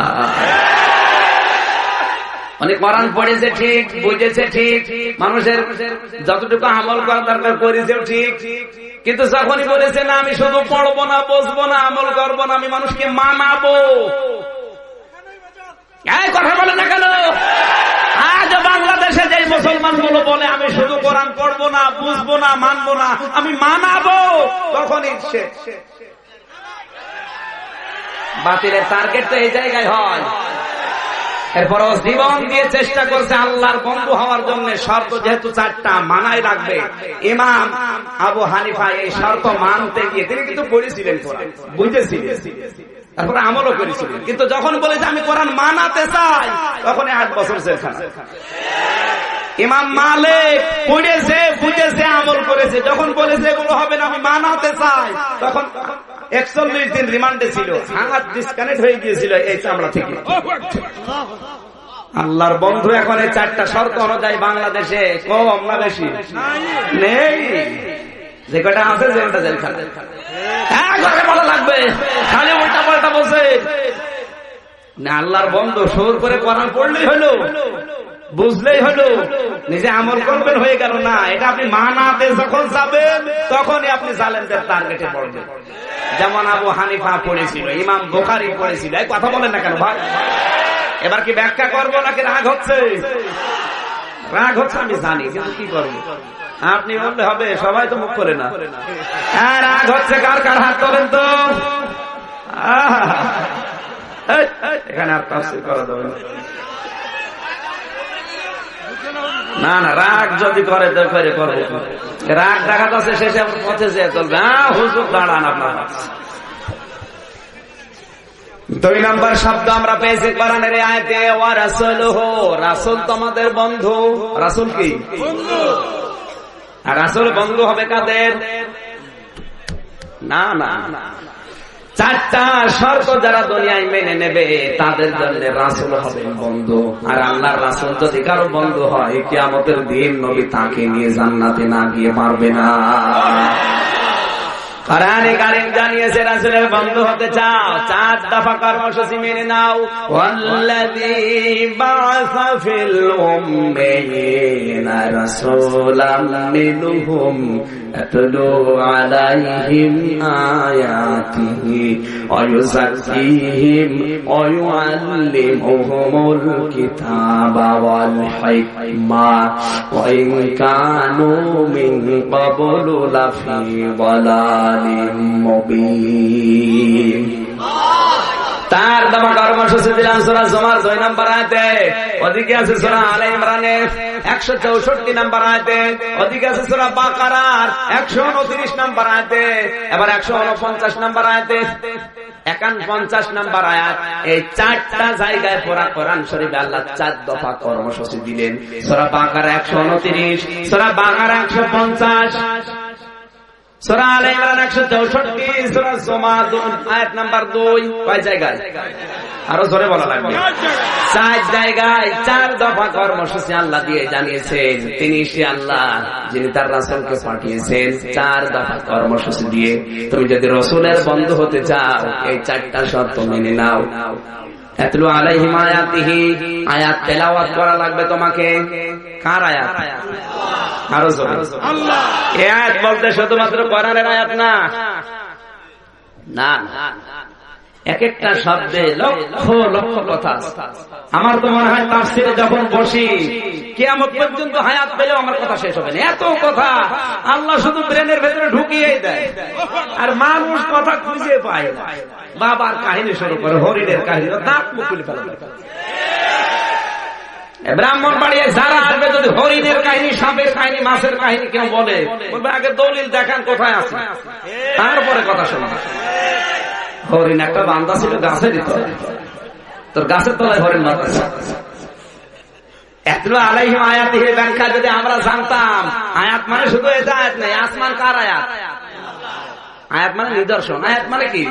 অনেক কোরআন পড়েছে ঠিক, বুঝেছে ঠিক, মানুষের যতটুকু আমল করা দরকার করেছেও ঠিক, কিন্তু যখনই বলেছে না আমি শুধু পড়বো না, বুঝবো না, আমল করবো না, আমি মানুষকে মানাবো, এই কথা বলে না কেন? আজ বাংলাদেশে যে মুসলমান গুলো বলে আমি শুধু কোরআন পড়বো না, বুঝবো না, মানবো না, আমি মানাবো, তখনই বাতিলের টার্গেট তো এই জায়গায় হয়। এরপরও জীবন দিয়ে চেষ্টা করছে আল্লাহর বন্ধু হওয়ার জন্য। শর্ত যেহেতু 4টা মানায় রাখবে, ইমাম আবু হানিফা এই শর্ত মানতে গিয়ে তিনি কিন্তু পড়েছিলেন, কোরআন বুঝেছিলেন, তারপরে আমলও করেছিলেন, কিন্তু যখন বলে যে আমি কোরআন মানাতে চাই, তখন 8 বছর জেলখানা। ইমাম মালিক পড়েছে, বুঝেছে, আমল করেছে, যখন বলেছে এগুলো হবে না, আমি মানাতে চাই, তখন 41 দিন রিমান্ডে ছিল, হাত ডিসকানেক্ট হয়ে গিয়েছিল এই চামড়া থেকে। আল্লাহর বন্ধু এখন এই 4টা শর্ত অনুযায়ী বাংলাদেশে কম না বেশি নেই, যে কটা আছে যেটা জেলখানা। বলা লাগবে, খালি উল্টা পাল্টা বলছে না। আল্লাহর বন্ধু সুর করে কোরআন পড়লেই হলো, বুঝলেই হলো, নিজে আমল করবেন হয়ে গেল না। এটা আপনি মানাতে যখন যাবেন তখনই আপনি জালেমদের টার্গেটে পড়বেন। যেমন আবু হানিফা পড়েছিল, ইমাম বুখারী পড়েছিল। এই কথা বলেন না কেন ভাই? এবার কি ব্যাখ্যা করবো নাকি রাগ হচ্ছে? রাগ হচ্ছে আমি জানি, কিন্তু কি করবো, আপনি বললে হবে, সবাই তো মুখ করে না। হ্যাঁ, রাগ হচ্ছে কার কার হাত তোলেন তো। এখানে আর তাফসীর করা যাবে না। না, রাগ যদি করে তো করে করবো, রাগ দেখা যাচ্ছে শেষে আমার পথে যেয়ে চলবে। হুজুর দাঁড়ান আপনার। 2 নম্বর শব্দ আমরা পেয়েছি কোরআনের আয়াতে, ওয়া রাসূলুহু, রাসূল তোমাদের বন্ধু। রাসূল কি বন্ধু? আর রাসূল বন্ধু হবে কাদের? না না, 4টা শর্ত যারা দুনিয়ায় মেনে নেবে তাদের জন্য রাসূল হবে বন্ধু। আর আল্লাহর রাসূল যদি কারো বন্ধু হয়, কিয়ামতের দিন নবী তাকে নিয়ে জান্নাতে না গিয়ে পারবে না। কোরআনে কারীম জানিয়েছে রাসূলের বন্ধু হতে চাও, 4 দফা কর্মসূচি মেনে নাও। ওয়াল্লাযী বা'আসা ফিল উম্মিয়িনা রাসূলাম মিনহুম ইয়াতলু আলাইহিম আয়াতিহি ওয়া ইউযাক্কিহিম ওয়া ইউআল্লিমুহুমুল কিতাবা ওয়াল হিকমা ওয়া ইন কানু মিন ক্বাবলু লাফি যালাল মুবিন। তার দফা কর্মসূচি দিলাম সূরা জুমার 2 নম্বর আয়াতে, ওদিকে আছে সূরা আলে ইমরানের 164 নম্বর আয়াতে, ওদিকে আছে সূরা বাকারার 129 নম্বর আয়াতে, এবার 149 নম্বর আয়াতে, 51 নম্বর আয়াত। এই 4টা জায়গায় পড়া কোরআন শরীফে আল্লাহ 4 দফা কর্মসূচি দিলেন। সূরা বাকারা 129, সূরা বাকারা 150, সূরা আলে ইমরান 164, সূরা জুমা আয়াত নাম্বার 2। কয় জায়গায়? আরো জোরে বলা লাগবে। 4 জায়গায় 4 দফা কর্মসূচি আল্লাহ দিয়ে জানিয়েছেন তিনি সে আল্লাহ যিনি তার রাসূলকে পাঠিয়েছেন। 4 দফা কর্মসূচি দিয়ে তুমি যদি রাসূলের বন্ধু হতে চাও এই 4টা শর্ত মেনে নাও। এতলু আলাইহিম আয়াতিহি, আয়াত তেলাওয়াত করা লাগবে তোমাকে। কার আয়াত? আরো জোরে আল্লাহ। এই আয়াত বলতে শুধুমাত্র কোরআনের আয়াত না, না এক একটা শব্দে লক্ষ লক্ষ কথা। আমার তো মনে হয় তাফসীরে যখন বসি কিয়ামত পর্যন্ত হায়াত পেলেও আমার কথা শেষ হবে না, এত কথা আল্লাহ শুধু ব্রেনের ভেতরে ঢুকিয়ে দেয়। আর মানুষ কথা খুঁজে পায় না। বাবার কাহিনী শুরু করে হরিণের কাহিনী, দাঁত মুকুল ফেলে। ব্রাহ্মণ বাড়িয়ে যারা আসবে যদি হরিণের কাহিনী, সাপের কাহিনী, মাছের কাহিনী কেউ বলে, বলবে আগে দলিল দেখান কোথায় আছে, তারপরে কথা শোনা। হরিণ একটা বান্দা ছিল গাছের ভিতরে, তোর গাছের তলায় হরিণ বাঁধা। এতলু আলাইহিম আয়াতিহি ব্যাখ্যা যদি আমরা জানতাম, আয়াত মানে শুধু এটা আয়াত নাই, আসমান কার আয়াত? আয়াত মানে নিদর্শন। আয়াত মানে কি?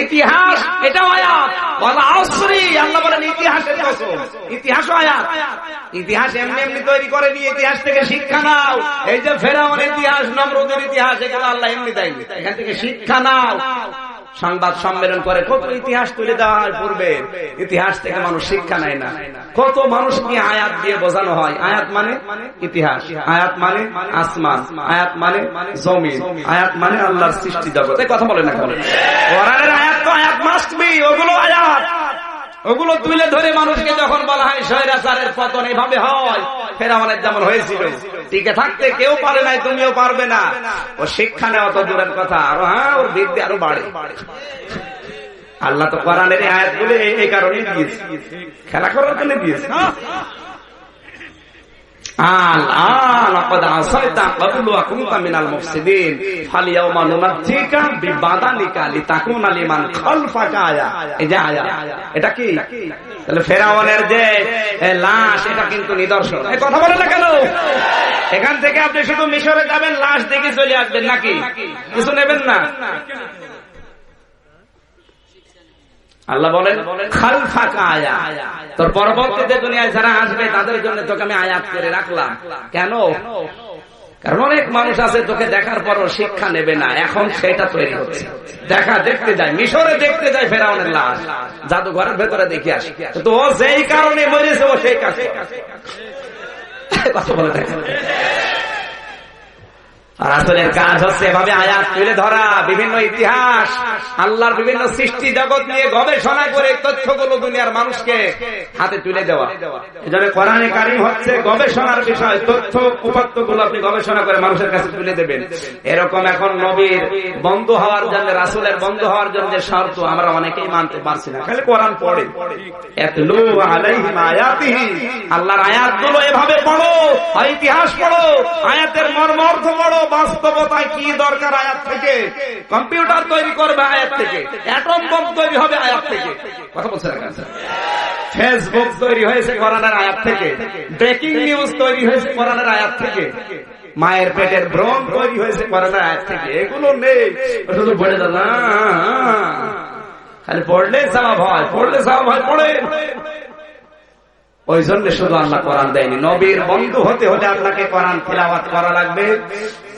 ইতিহাস, এটাও আয়াত। ওয়াল আসরি, আল্লাহ বলেন ইতিহাসের কসম, ইতিহাসও আয়াত। ইতিহাস এমনি এমনি তৈরি করেনি, ইতিহাস থেকে শিক্ষা নাও। এই যে ফেরাউনের ইতিহাস, নমরুদের ইতিহাস, এগুলো আল্লাহ এমনি দেয়নি, এখান থেকে শিক্ষা নাও। সংবাদ সম্মেলন করে কত ইতিহাস তুলে দেওয়া হয় পূর্বে, ইতিহাস থেকে মানুষ শিক্ষা নেয় না। কত মানুষকে আয়াত দিয়ে বোঝানো হয়। আয়াত মানে ইতিহাস, আয়াত মানে আসমান, আয়াত মানে জমিন, আয়াত মানে আল্লাহর সৃষ্টি জগৎ। এই কথা বলে না কেন? কোরআনের আয়াত তো আয়াত মাস্ট বি, ওগুলো আয়াত। ওগুলো তুলে ধরে মানুষকে যখন বলা হয় স্বৈরাচারের পতন এভাবে হয়, ফেরাউনের যেমন হয়েছিল, টিকে থাকতে কেউ পারে নাই, তুমিও পারবে না। ও শিক্ষা নেওয়া তো দূরের কথা, আরো ওর বৃদ্ধি আরো বাড়ে। আল্লাহ তো কোরআনের আয়াতগুলো এই কারণে দিয়েছে, খেলা করার জন্য দিয়েছে। এটা কি? ফেরাউনের যে লাশ, এটা কিন্তু নিদর্শন। কথা বলে না কেন? এখান থেকে আপনি শুধু মিশরে যাবেন, লাশ দেখে চলে আসবেন, নাকি কিছু নেবেন না? আল্লাহ বলেন খালফাকা আয়া, তোর পরবর্তীতে দুনিয়ায় যারা আসবে তাদের জন্য তোকে আমি আয়াত করে রাখলাম। কেন? কারণ অনেক মানুষ আছে তোকে দেখার পরও শিক্ষা নেবে না। এখন সেটা তৈরি হচ্ছে। দেখতে যায়, মিশরে দেখতে যায় ফেরাউনের লাশ, জাদুঘরের ভেতরে দেখে আসে। তো ও যেই কারণে মরেছে, ও সেই কাছে কথা বলে দেখেন। আর আসলের কাজ হচ্ছে এভাবে আয়াত তুলে ধরা, বিভিন্ন ইতিহাস, আল্লাহর বিভিন্ন সৃষ্টি জগৎ নিয়ে গবেষণা করে তথ্যগুলো দুনিয়ার মানুষকে হাতে তুলে দেওয়া। এজন্য কোরআনে কারীম হচ্ছে গবেষণার বিষয়। তথ্য উপাত্তগুলো আপনি গবেষণা করে মানুষের কাছে তুলে দেবেন। এরকম এখন নবীর বন্ধু হওয়ার জন্য, রাসূলের বন্ধু হওয়ার জন্য যে শর্ত আমরা অনেকেই মানতে পারছি না, খালি কোরআন পড়ে। এতলু আলাইহিম আয়াতিহি, আল্লাহর আয়াতগুলো এভাবে পড়ো, ইতিহাস পড়ো, আয়াতের মর্মার্থ পড়ো। বাস্তবতায় কি দরকার আয়াত থেকে? কম্পিউটার তৈরি করবে আয়াত থেকে, অ্যাটম বম তৈরি হবে আয়াত থেকে। কথা বলছে না? ফেসবুক তৈরি হয়েছে কোরআনের আয়াত থেকে, ব্রেকিং নিউজ তৈরি হয়েছে কোরআনের আয়াত থেকে, মায়ের পেটের ভ্রণ তৈরি হয়েছে কোরআনের আয়াত থেকে। এগুলো নেই, শুধু পড়ে দাও না, খালি পড়লে সওয়াব হয়, পড়লে সওয়াব হয়, পড়ে। ওই জন্য শুধু আল্লাহ কোরআন দেয়নি। নবীর বন্ধু হতে হলে আপনাকে কোরআন তিলাওয়াত করা লাগবে।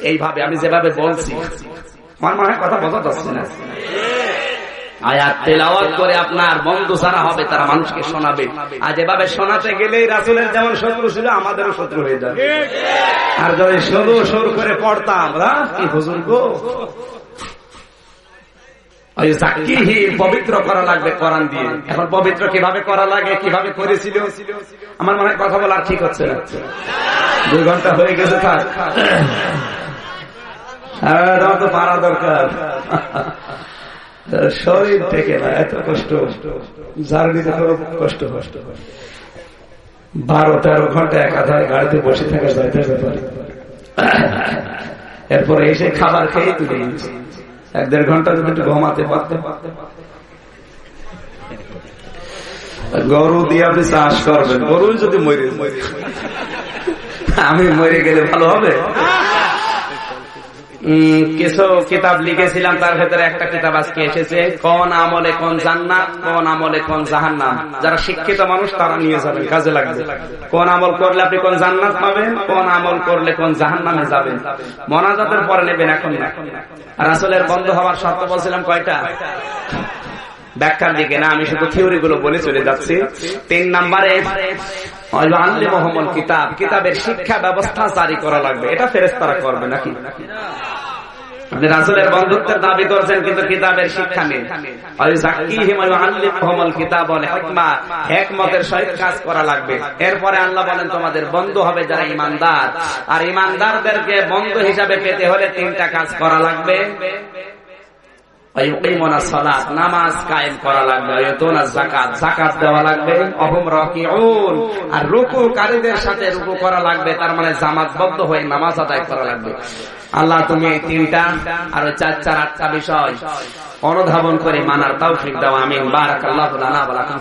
এইভাবে আমি যেভাবে বলছি, আমার মনে হয় কথা বোঝা যাচ্ছে না। আয়াত তেলাওয়াত করে আপনার বন্ধু যারা হবে তারা মানুষকে শোনাবে। আর যেভাবে শোনাতে গেলেই রাসূলের যেমন শত্রু ছিল, আমাদেরও শত্রু হয়ে যাবে। আর যদি শুধু শুরু করে পড়তাম, আমরা কি হুজুর গো, পবিত্র করা লাগবে কোরআন দিয়ে। এখন পবিত্র কিভাবে করা লাগে, কিভাবে করেছিল, আমার মনে হয় কথা বলার ঠিক হচ্ছে না। 2 ঘন্টা হয়ে গেছে, থাক, তো পারা দরকার। শরীর থেকে না, এত কষ্ট, জার্নিতে খুব কষ্ট। 12-13 ঘন্টা একাধারে গাড়িতে বসে থাকা যাইতে পারে। এরপরে এসে খাবার খেয়ে তুলে 1-1.5 ঘন্টা যদি একটু ঘুমাতে পারতেন। গরু দিয়ে আপনি চাষ করবেন, গরু যদি মরে, আমি মরে গেলে ভালো হবে? কিছু কিতাব লিখেছিলাম, তার ভেতরে একটা কিতাব আজকে এসেছে, কোন আমলে কোন জান্নাত, কোন আমলে কোন জাহান্নাম। যারা শিক্ষিত মানুষ তারা নিয়ে যাবেন, কাজে লাগবে। কোন আমল করলে আপনি কোন জান্নাত পাবেন, কোন আমল করলে কোন জাহান্নামে যাবেন, মোনাজাতের পরে নেবেন, এখন না। রাসূলের বন্ধু হওয়ার শর্ত বলছিলাম কয়টা? ব্যাখ্যার দিকে না, আমি শুধু থিওরি গুলো বলে চলে যাচ্ছি। 3 নম্বরে কিতাব, কিতাবের শিক্ষা ব্যবস্থা জারি করা লাগবে। এটা ফেরেশতারা করবে নাকি? আপনি রাসূলের বন্ধুত্বের দাবি করছেন কিন্তু কিতাবের শিক্ষা নেই। হিকমতের সহিত কাজ করা লাগবে। এরপরে আল্লাহ বলেন তোমাদের বন্ধু হবে যারা ঈমানদার, আর ঈমানদারদেরকে বন্ধু হিসাবে পেতে হলে 3টা কাজ করা লাগবে। নামাজ কায়েম করা লাগবে, যাকাত দেওয়া লাগবে, আর রুকুকারীদের সাথে রুকু করা লাগবে, তার মানে জামাতবদ্ধ হয়ে নামাজ আদায় করা লাগবে। আল্লাহ তুমি এই 3টা আর 4-8টা বিষয় অনুধাবন করে মানার তৌফিক দাও, আমিন। বারাকাল্লাহু লানা ওয়া লাকুম।